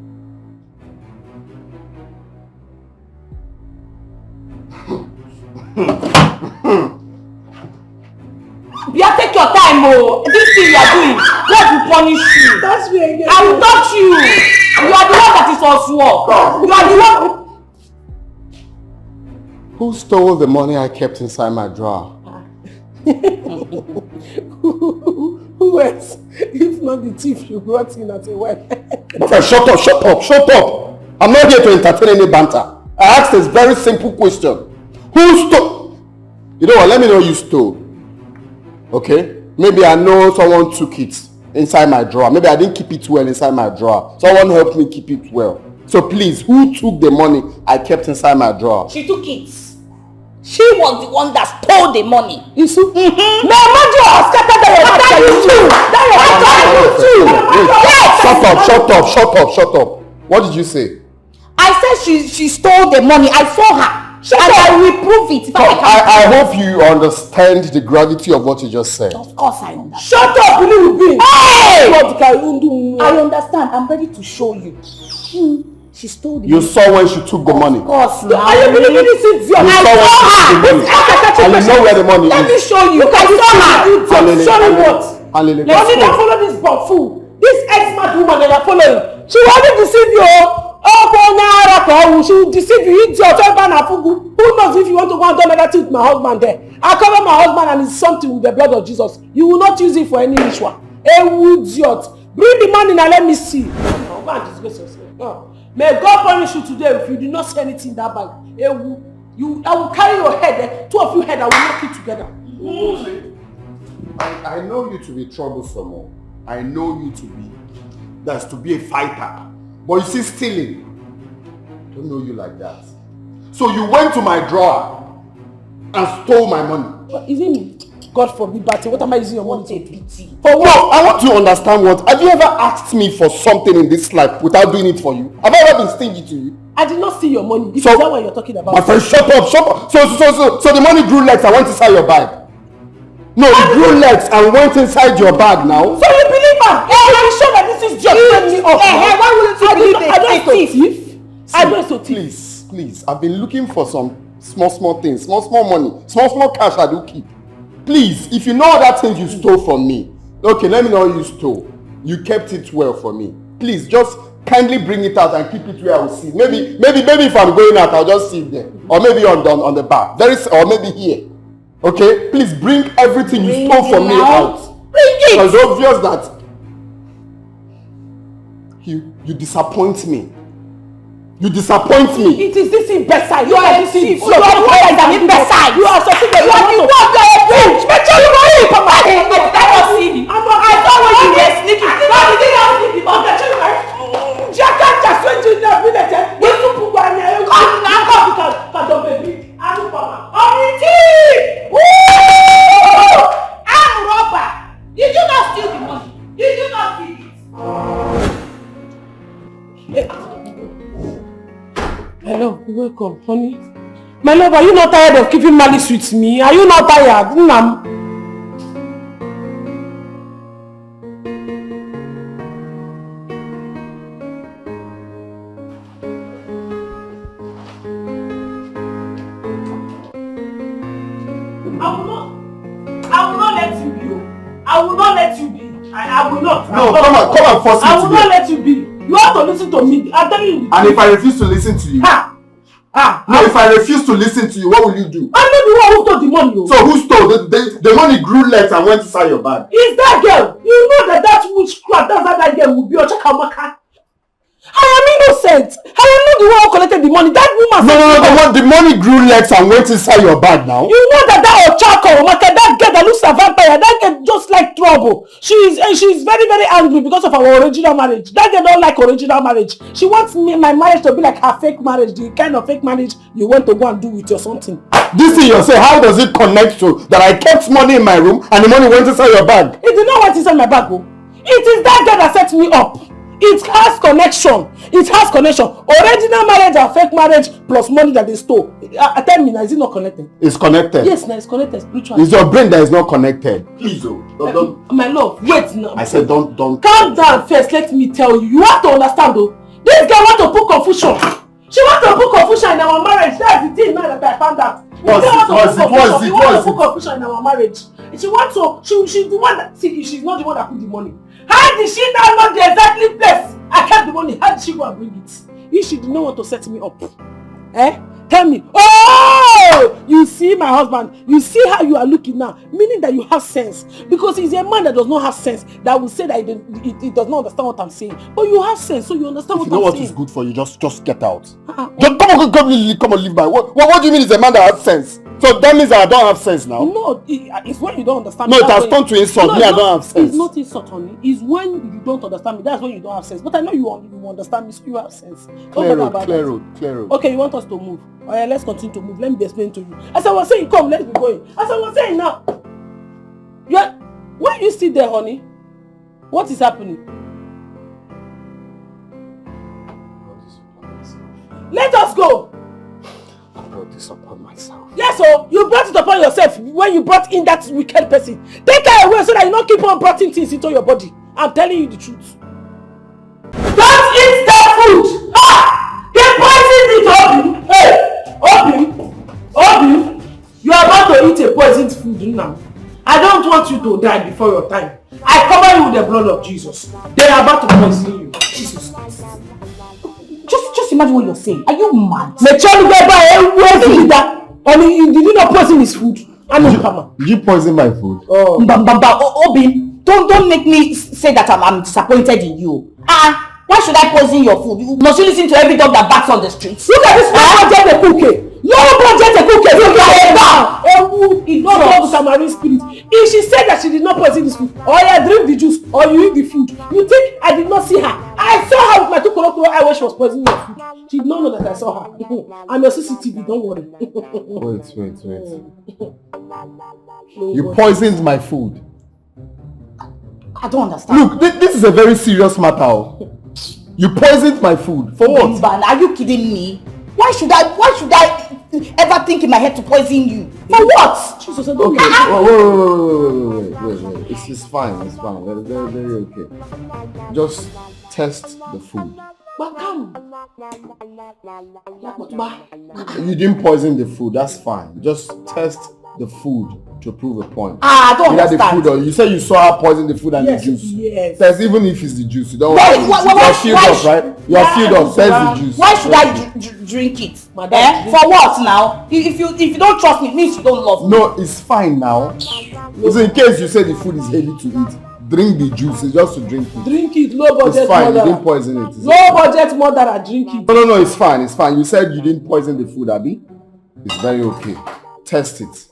Yeah, take your time, this thing you are doing, God will punish you. Touch me again. I will touch you. You are the one that is on sword. You are the one. Who stole the money I kept inside my drawer? Who else? If not the thief you brought in as a wife. Okay, shut up. I'm not here to entertain any banter. I asked this very simple question. Who stole? You know what, let me know you stole. Okay? Maybe I know someone took it inside my drawer. Maybe I didn't keep it well inside my drawer. Someone helped me keep it well. So please, who took the money I kept inside my drawer? She took it. She was the one that stole the money. Isu? My mother has scattered that Shut up. What did you say? I said she stole the money. I saw her. I will prove it. I hope you understand the gravity of what you just said. Of course I understand. Shut up, Hey! I understand. I'm ready to show you. She stole the money. You saw when she took the money. Of course. Are you believing this idiot? You saw when she took the money. And you know where the money is. Let me show you. I saw her. Show me what? Let's go. Don't follow this fool. This ex-mad woman that you're following. She wanted to deceive you. She will deceive you. Who knows if you want to go and do another thing with my husband there? I cover my husband and it's something with the blood of Jesus. You will not use it for any ritual. Idiot. Bring the money now, let me see. Go and disgrace yourself. May God punish you today if you do not say anything in that bag. I will carry your head. Two of you head, I will knock it together. I know you to be troublesome. I know you to be a fighter. But you see, stealing. I don't know you like that. So you went to my drawer and stole my money. What is it me? God forbid, Batty. What am I using your money to pity? For what? I want to understand what. Have you ever asked me for something in this life without doing it for you? Have I ever been stingy to you? I did not steal your money. Is that what you're talking about? My friend, shut up. So the money grew legs and went inside your bag. No, it grew legs and went inside your bag now. So you believe her? I'm sure that this is just me off. Why wouldn't you believe a thief? I don't so thief. Please. I've been looking for some small things, small money, small cash I do keep. Please, if you know that thing you stole from me, okay, let me know what you stole. You kept it well for me. Please, just kindly bring it out and keep it where I will see. Maybe if I'm going out, I'll just see it there, or maybe on the bar, or maybe here. Okay, please bring everything you stole from me out. Bring it. It's obvious that you disappoint me. You disappoint me. It is this imbecile. You are a thief. You are an imbecile. You are succeeding. You are the one that are a bitch. Make sure you know it. I don't see. I saw when you were sneaking. Why did you not sneak? Okay, Jacka just went in the village. You took one. Come, baby. I'm a thief. I'm a robber. Did you not steal the money? Did you not steal it? Hello, welcome, honey. My love, are you not tired of keeping malice with me? Are you not tired? I will not let you be. I will not let you be. I will not. No, come and force me. I will not let you be. You have to listen to me. I'm telling you. And if I refuse to listen to you? If I refuse to listen to you, what will you do? I'm not the one who stole the money. So who stole? The money grew legs and went inside your bag. It's that girl. You know that witchcraft, that's how that girl will be. Ochakamaka. I am innocent. I am not the one who collected the money. That woman. No. The money grew legs and went inside your bag now. You know that Ochakamaka, that girl that looks a vampire, that girl just like trouble. She's very, very angry because of our original marriage. That girl don't like original marriage. She wants my marriage to be like her fake marriage, the kind of fake marriage you want to go and do with your something. This thing you say, how does it connect to that I kept money in my room and the money went inside your bag? It did not went inside my bag. It is that girl that set me up. It has connection. Original marriage and fake marriage plus money that they stole. Tell me now, is it not connected? It's connected. Yes, now it's connected spiritually. It's your brain that is not connected. Please, don't. My love, wait now. I said don't. Calm down first. Let me tell you. You have to understand though. This girl want to put confusion. She wants to put confusion in our marriage. That's the thing now that I found out. She wants to put confusion in our marriage. She wants to. She's the one that. See, she's not the one that put the money. How did she now know the exactly place I kept the money? How did she go and bring it? If she did not want to set me up, tell me. Oh, you see my husband. You see how you are looking now, meaning that you have sense. Because he's a man that does not have sense. That will say that he does not understand what I'm saying. But you have sense, so you understand what I'm saying. If you know what is good for you, just get out. Just come on, leave my. What do you mean? He's a man that has sense. So that means I don't have sense now? No, it's when you don't understand me. me. No, it has turned to insult. Me, I don't have sense. It's not insult, honey. It's when you don't understand me. That's when you don't have sense. But I know you understand me, so you have sense. Clear road. Okay, you want us to move? Alright, let's continue to move. Let me explain to you. As I was saying, come, let's be going. As I was saying now, why you sit there, honey? What is happening? Let us go. I brought this upon myself. Yes, so you brought it upon yourself when you brought in that wicked person. Take her away so that you don't keep on bringing things into your body. I'm telling you the truth. Don't eat that food! Ah! They poisoned it, Obi! Hey! Obi! You are about to eat a poisoned food now. I don't want you to die before your time. I cover you with the blood of Jesus. They are about to poison you. Jesus Christ. Just imagine what you're saying. Are you mad? Did you not poison his food? Did you poison my food? Obi, don't make me say that I'm disappointed in you. Why should I poison your food? Must you listen to every dog that barks on the streets? Look at this budget the cookie. Low budget the cookie. Look at it. It's not all Samaritan spirit. If she said that she did not poison this food, or you drink the juice, or you eat the food, you think I did not see her? I saw her with my 2 colorful eye when she was poisoning your food. She did not know that I saw her. I'm your CCTV, don't worry. Wait. You poisoned my food. I don't understand. Look, this is a very serious matter. You poisoned my food. For what? Are you kidding me? Why should I ever think in my head to poison you? For what? Jesus, okay. Wait. It's fine. Very okay. Just test the food. You didn't poison the food. That's fine. Just test the food to prove a point. I don't understand. The food, or you said you saw her poison the food and the juice. Yes. Test, even if it's the juice. You don't want you're filled up, right? You're filled up. Test the juice. Why should I drink it? For what now? If you don't trust me, it means you don't love me. No, it's fine now. So in case you say the food is heavy to eat, drink the juice. It's just to drink it. Drink it, low budget. It's fine. You didn't poison it. Low budget murderer, drink it. No, it's fine. It's fine. You said you didn't poison the food, Abby. It's very okay. Test it.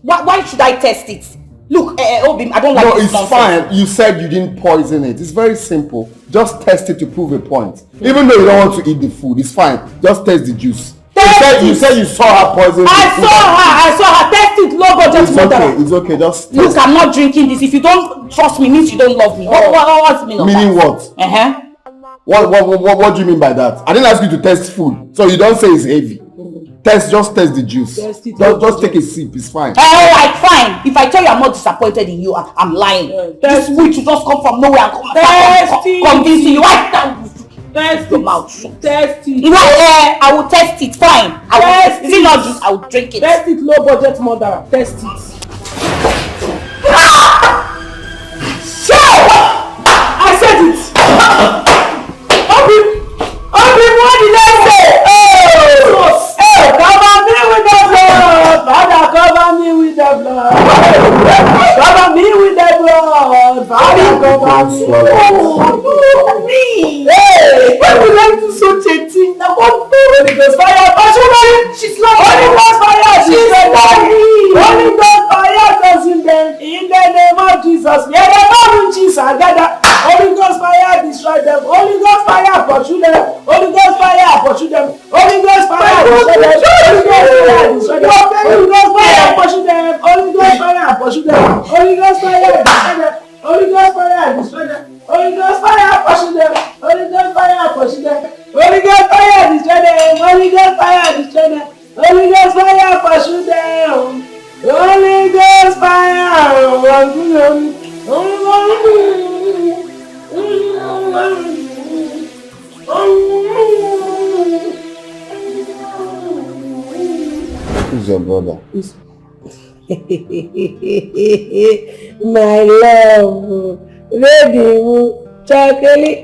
Why should I test it? Look, Obi, I don't like this nonsense. Fine. You said you didn't poison it. It's very simple. Just test it to prove a point. Even though you don't want to eat the food, it's fine. Just test the juice. You said you saw her poison. I saw her. Test it, low budget murderer. It's okay. Just look, I'm not drinking this. If you don't trust me, means you don't love me. What's the meaning of that? Meaning what? What do you mean by that? I didn't ask you to test food, so you don't say it's heavy. Just test the juice. Just take a sip. It's fine. Alright, fine. If I tell you I'm not disappointed in you, I'm lying. This witch will just come from nowhere and convince you. Test your mouth. Test it. You know, I will test it. Fine. Is it not juice? I will drink it. Test it, low budget murderer. Test it. I said it. Obi, what did I say? Cover me with the blood. Father, cover me with the blood. Cover me with the blood. Father, cover me. Hey, why would I do such a thing? Now what? Holy Ghost fire. She's not. Holy Ghost fire. She's not. Holy Ghost fire does in the name of Jesus. We are the Lord in Jesus. Holy Ghost fire destroy them. Holy Ghost fire pursue them. Holy Ghost fire pursue them. Holy Ghost fire destroy them. Holy Ghost fire pursue them. Holy Ghost fire pursue them. Holy Ghost fire destroy them. Holy Ghost fire destroy them. Holy Ghost fire pursue them. Holy Ghost fire pursue them. Holy Ghost fire destroy them. Holy Ghost fire destroy them. Holy Ghost fire pursue them. Holy Ghost fire. Who's your brother? My love, baby, chocolate.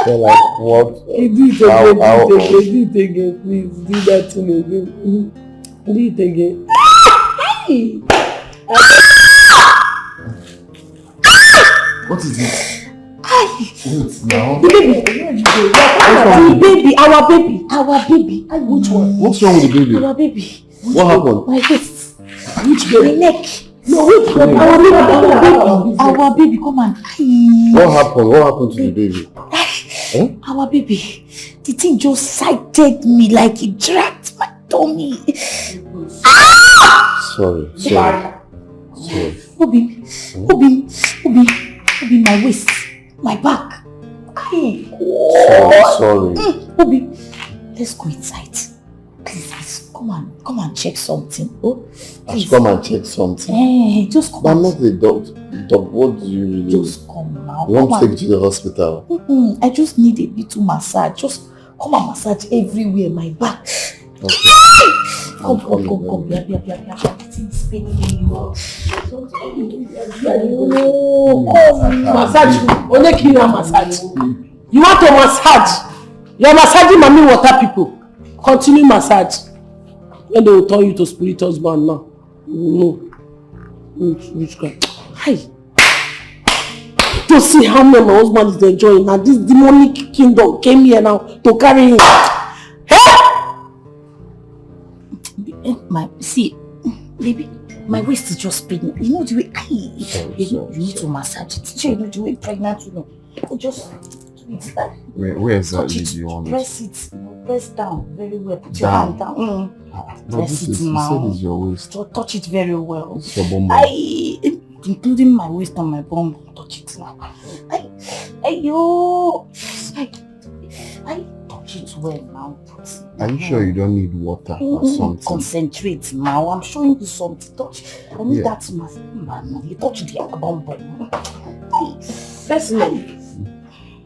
So like what? Do it again, please. Do that thing again. Do it again. What is it? Wait, now. The baby. Our baby. Which one? What's wrong with the baby? Our baby. What happened? My waist. Which baby? My neck. No, which baby? Our baby. Come on. What happened? What happened to the baby? Our baby. The thing just sighted me like it dragged my tummy. Sorry. Obi, my waist, my back. Sorry. Obi, let's go inside. Please, come and check something. Oh, please. Come and check something. Hey, just come. I'm not the doctor. What do you really? Just come now. You want to take you to the hospital? I just need a little massage. Just come and massage everywhere, my back. Okay. Come. Yeah. It's paining me. Massage. Only kill massage. You want to massage? You're massaging mommy water people. Continue massage. When they will turn you to spirit husband now. No. Which guy? Hi. To see how my husband is enjoying. Now this demonic kingdom came here now to carry him. Baby, my waist is just paining. You know the way you need to massage it. You know the way pregnant, you know. Just do it like. Where exactly do you want press it? Press down very well. Put your hand down. Press it now. This is your waist. Touch it very well. It's your bum. Including my waist and my bum. Touch it now. I touch it well now. Are you sure you don't need water or something? Concentrate now. I'm showing you something. Touch. I need that man. You touch the bum.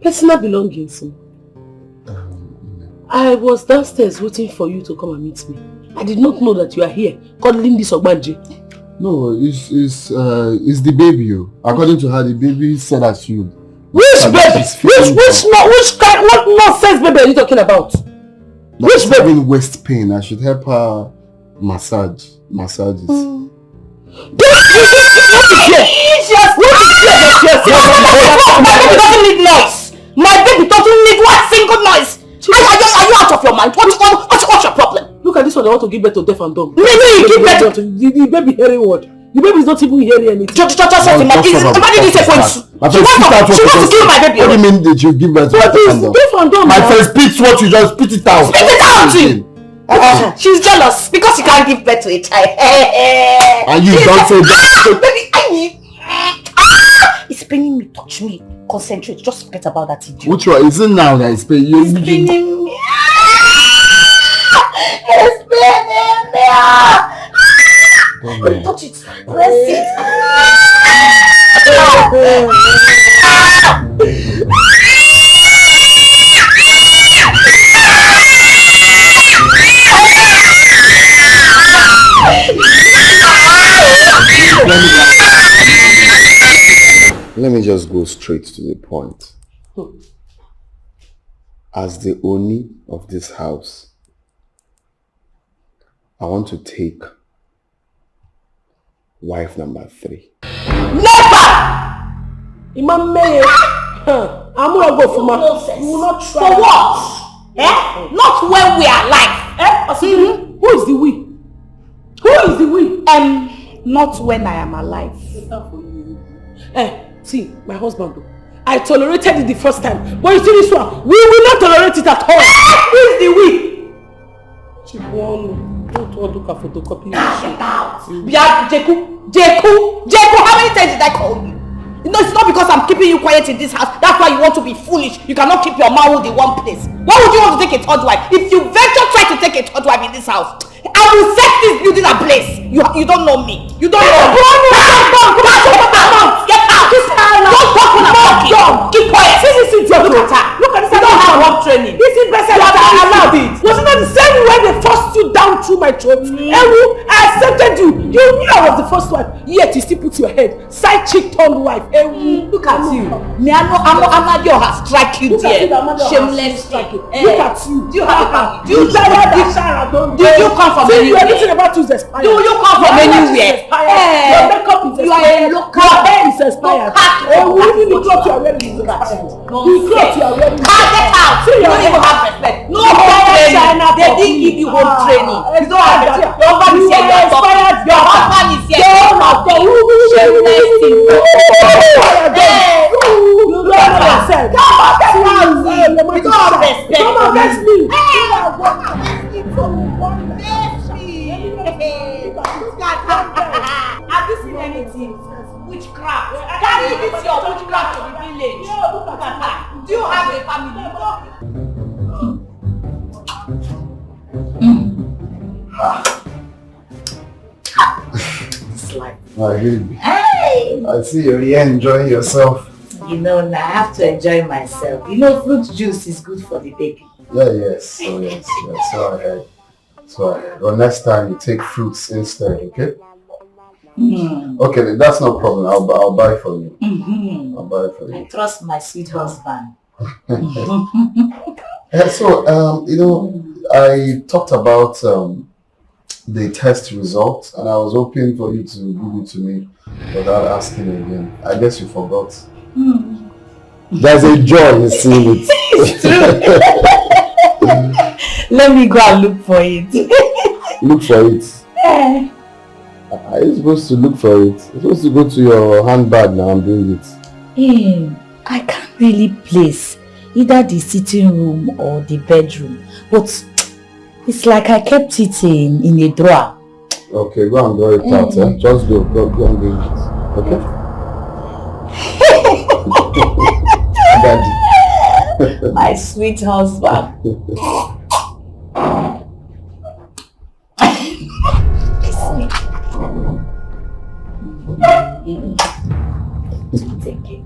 Personal belongings. I was downstairs waiting for you to come and meet me. I did not know that you are here cuddling this Ogbanji. No, it's the baby. According to her, the baby said that you. Which baby? What nonsense baby are you talking about? Which baby? Having waist pain. I should help her massages. Don't my baby doesn't need noise. My baby doesn't need one single noise. Are you out of your mind? What's your problem? Look at this one. I want to give birth to deaf and dumb. Maybe you give birth to the baby hearing what? The baby is not even hearing anything. Just imagine this sequence. She wants to kill my baby. What do you mean that you give birth to deaf and dumb? My friend, spit what you just spit it out. Spit it out! She's jealous because she can't give birth to a child. And you don't say that. Baby, it's paining me. Touch me. Concentrate. Just forget about that idiot. Which one? Is it now that it's paining you? It's paining me. It's paining me. Touch it. Press it. Let me just go straight to the point. As the Oni of this house, I want to take wife number 3. Never! Imam May, I'm gonna go for my. You will not try. For what? Not when we are alive. Who is the we? Who is the we? Not when I am alive. See, my husband, I tolerated it the first time, but you see this one, we will not tolerate it at all. Who is the we? Don't look at photocopy. Get out! Jeku, how many times did I call you? You know, it's not because I'm keeping you quiet in this house. That's why you want to be foolish. You cannot keep your mouth in one place. Why would you want to take a third wife? If you venture try to take a third wife in this house, I will set this building ablaze. You don't know me. You don't know me. Get out! Don't talk when I'm talking. Keep quiet. Look at her. Look at this. You don't have one training. This is better than I allowed it. Was it not the same way they forced you down through my throat. Ewu, I accepted you. You knew I was the first wife. Yet you still put your head. Side chick turned wife. Ewu, look at you. Me, I know Amadio has struck you there. Shameless striking. Look at you. Do you have a family? Do you come from anywhere? Everything about you is expired. Do you come from anywhere? Your makeup is expired. You are a local. Your hair is expired. Even the clothes you are wearing is expired. The clothes you are wearing is expired. Get out. You don't even have respect. No home training. They didn't give you home training. You don't have it. Your husband is here. Your husband is here. Shameless thing. You don't have respect. Come on, get out. You don't have respect. Come on, vex me. Have you seen anything? Witchcraft. Carry this your witchcraft to the village. Do you have a family? It's like, hey! I see you're here enjoying yourself. You know, I have to enjoy myself. You know, fruit juice is good for the baby. Yeah, yes. Oh, yes. So I heard. But next time you take fruits instead, okay? Okay, then that's no problem. I'll buy for you. I'll buy for you. I trust my sweet husband. So, you know, I talked about the test results, and I was hoping for you to give it to me without asking again. I guess you forgot. There's a joy in seeing it. It's true. Let me go and look for it. Look for it? Are you supposed to look for it? You're supposed to go to your handbag now and bring it. I can't really place either the sitting room or the bedroom, but it's like I kept it in a drawer. Okay, go and draw it out. Just go and bring it. Okay? Daddy. My sweet husband. Take it.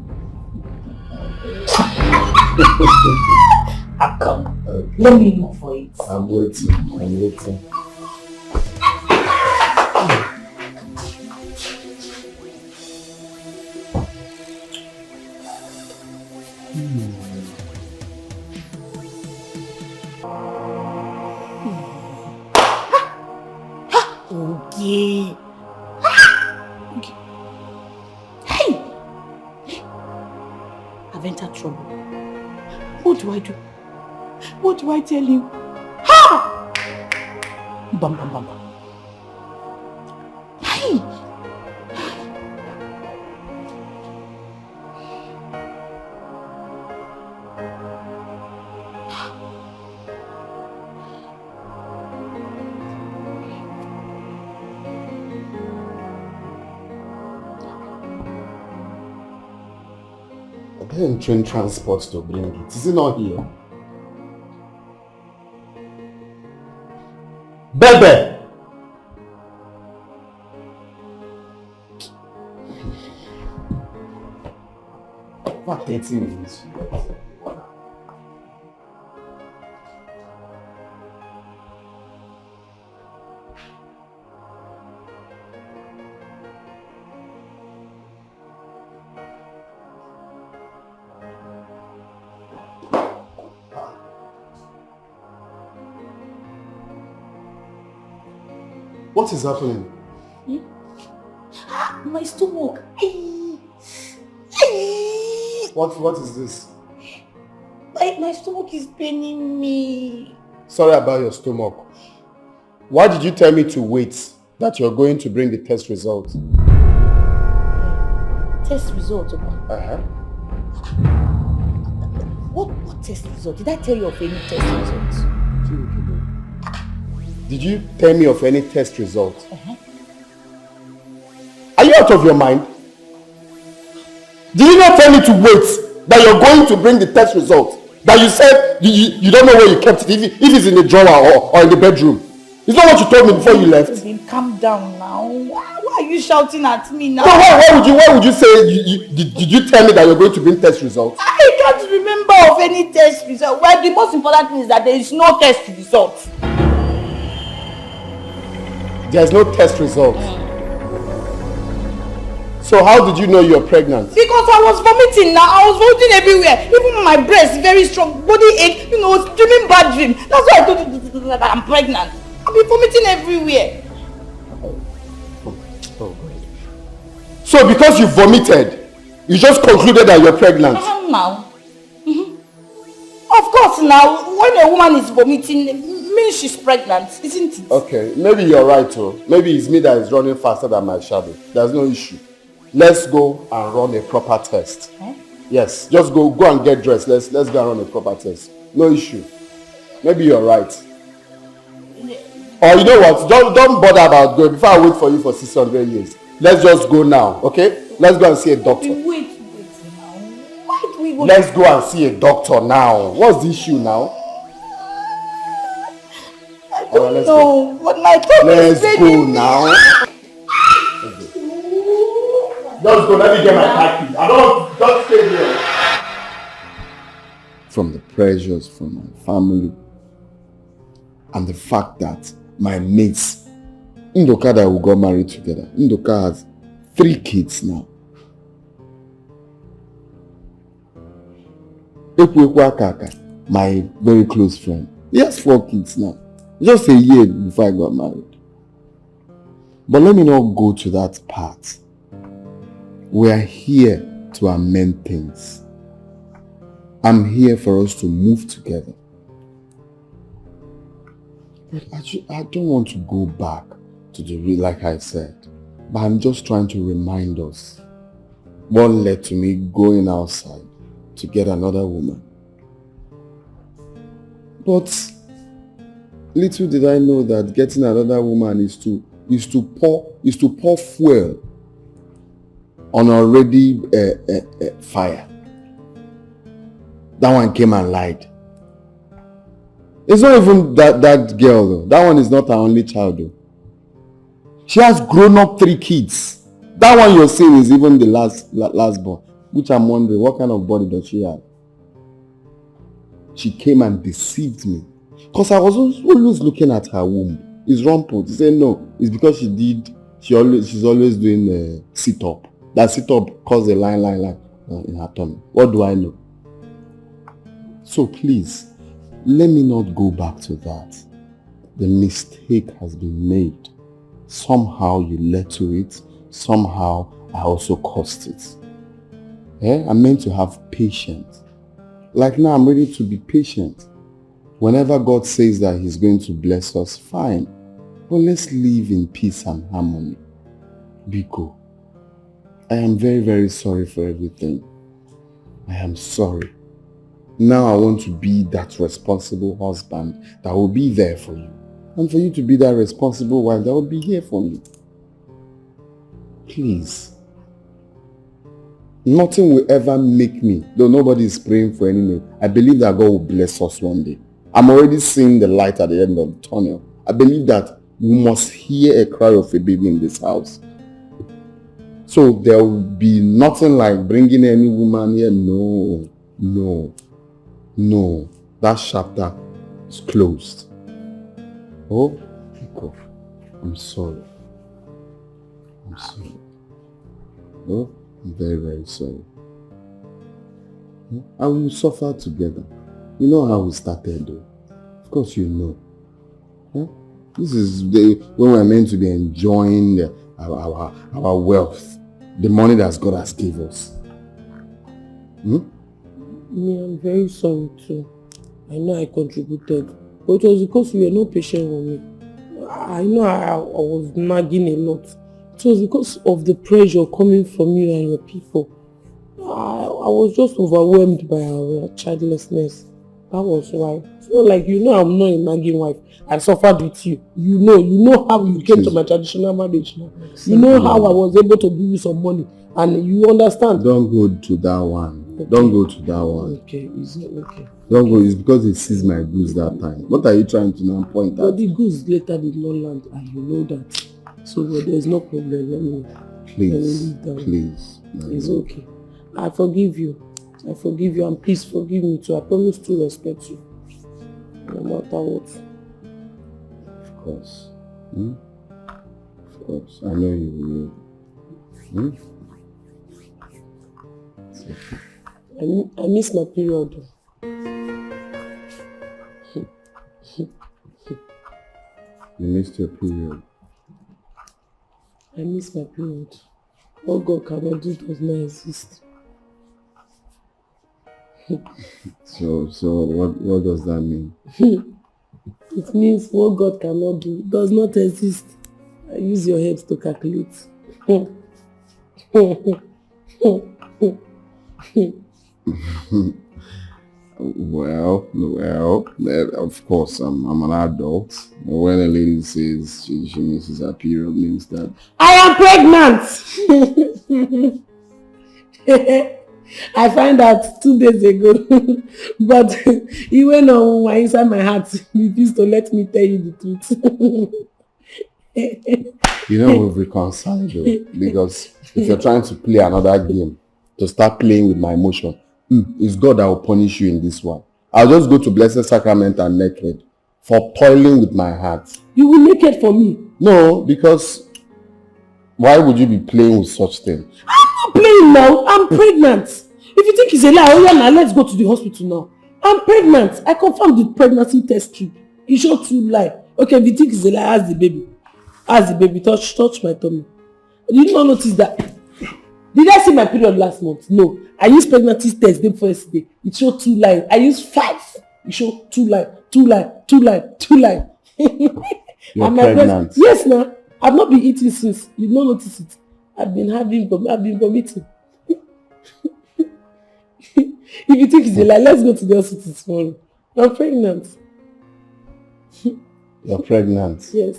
I'll come. Okay. Let me look for it. I'm waiting. Okay. Hey! I've entered trouble. What do I do? What do I tell you? Ha! Bam, bam, bam, bam. Hey! Then train transport to bring it. Is it not here? Bebe! What 30 minutes? What is happening? My stomach. What is this? My stomach is paining me. Sorry about your stomach. Why did you tell me to wait that you're going to bring the test result? Test result? What test result? Did I tell you of any test results? Did you tell me of any test results? Are you out of your mind? Did you not tell me to wait that you're going to bring the test result? That you said you don't know where you kept it, if it's in the drawer or in the bedroom. Is that what you told me before you left? Calm down now. Why are you shouting at me now? No, why would you say did you tell me that you're going to bring test results? I can't remember of any test result. Well, the most important thing is that there is no test result. There's no test result. So how did you know you're pregnant? Because I was vomiting now. I was vomiting everywhere. Even my breast, very strong. Body ache, dreaming bad dream. That's why I told you that I'm pregnant. I've been vomiting everywhere. Oh. So because you vomited, you just concluded that you're pregnant? Now. Of course now, when a woman is vomiting, it means she's pregnant, isn't it? Okay, maybe you're right too. Maybe it's me that is running faster than my shadow. There's no issue. Let's go and run a proper test. Yes, just go and get dressed. Let's go and run a proper test. No issue. Maybe you're right. Or you know what? Don't bother about going before I wait for you for 600 years. Let's just go now, okay? Let's go and see a doctor. Wait now. Why do we go? Let's go and see a doctor now. What's the issue now? I don't know, but my tummy is Let's go now. Just go, let me get my package. Don't stay here. From the pressures from my family and the fact that my mates, Ndoka that we got married together, Ndoka has 3 kids now. My very close friend, he has 4 kids now. Just a year before I got married. But let me not go to that part. We are here to amend things. I'm here for us to move together. But I don't want to go back to the real, like I said. But I'm just trying to remind us what led to me going outside to get another woman. But little did I know that getting another woman is to pour fuel on already fire. That one came and lied. It's not even that girl though. That one is not her only child though. She has grown up 3 kids. That one you're seeing is even the last born. Which I'm wondering, what kind of body does she have? She came and deceived me. Because I was always looking at her womb. It's rumpled. She said no. It's because she's always doing sit-up. That sit-up caused a line in her tummy. What do I know? So please, let me not go back to that. The mistake has been made. Somehow you led to it. Somehow I also caused it. I'm meant to have patience. Like now I'm ready to be patient. Whenever God says that he's going to bless us, fine. But let's live in peace and harmony. Biko, I am very, very sorry for everything. I am sorry. Now I want to be that responsible husband that will be there for you. And for you to be that responsible wife that will be here for me. Please. Nothing will ever make me, though nobody is praying for anything, I believe that God will bless us one day. I'm already seeing the light at the end of the tunnel. I believe that we must hear a cry of a baby in this house. So there will be nothing like bringing any woman here. No. That chapter is closed. Oh, God. I'm sorry. Oh, I'm very, very sorry. And we will suffer together. You know how we started though. Of course you know. This is when we're meant to be enjoying our wealth. The money that God has given us. Me, I'm very sorry too. I know I contributed. But it was because you were not patient with me. I know I was nagging a lot. It was because of the pressure coming from you and your people. I was just overwhelmed by our childlessness. That was why. It's not like, I'm not a nagging wife. I suffered with you. You know how you came to my traditional marriage now. You know how I was able to give you some money. And you understand. Don't go to that one. Okay. Don't go to that one. Okay, is it okay? Don't go. It's because they seized my goods that time. What are you trying to now point out? But the goods later did not land, and you know that. So there's no problem. Let me please. It's okay. I forgive you, and please forgive me too. I promise to respect you, no matter what. Of course. course. I know you will. Hmm? I miss my period. You missed your period. I miss my period. What God cannot do does not exist. So what does that mean? It means what God cannot do does not exist. I use your head to calculate. Well, of course, I'm an adult. When a lady says she misses her period, means that I am pregnant! I find out 2 days ago, but he went on inside my heart, refused to let me tell you the truth. we've reconciled though, because if you're trying to play another game, to start playing with my emotion, it's God that will punish you in this one. I'll just go to Blessed Sacrament and naked for toiling with my heart. You will naked for me? No, because why would you be playing with such things? I'm not playing now. I'm pregnant. If you think it's a lie, now let's go to the hospital now. I'm pregnant. I confirmed the pregnancy test strip. You showed 2 lie. Okay, if you think it's a lie, ask the baby. Ask the baby. Touch my tummy. Did you not notice that? Did I see my period last month? No. I used pregnancy test day before yesterday. It showed 2 lies. I used 5. It showed 2 lies. 2 lies. 2 lies. 2 lies. You're pregnant? Yes, now. I've not been eating since. You don't notice it. I've been vomiting. If you think it's a lie, let's go to the hospital tomorrow. I'm pregnant. You're pregnant? Yes.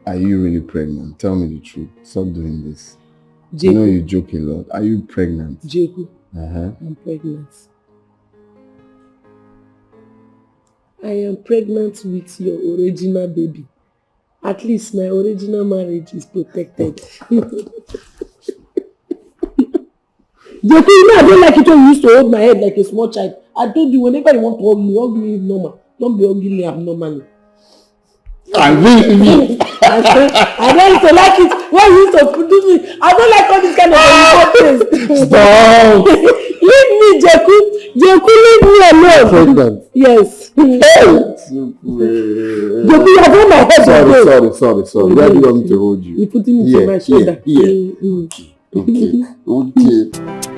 Are you really pregnant? Tell me the truth. Stop doing this. Jacob. I know you joke a lot. Are you pregnant? Jacob. I'm pregnant. I am pregnant with your original baby. At least my original marriage is protected. Jacob, I don't like it when you used to hold my head like a small child. I told you, whenever you want to hug me normal. Don't be hugging me abnormally. I really I don't used to like it when you used to do me. I don't like all this kind of things. Stop! Leave me, Jacob. Jacob, leave me alone. Pregnant? Yes. Jacob, you have hold my head. Sorry. Where do you want me to hold you? You're putting it on my shoulder. Okay.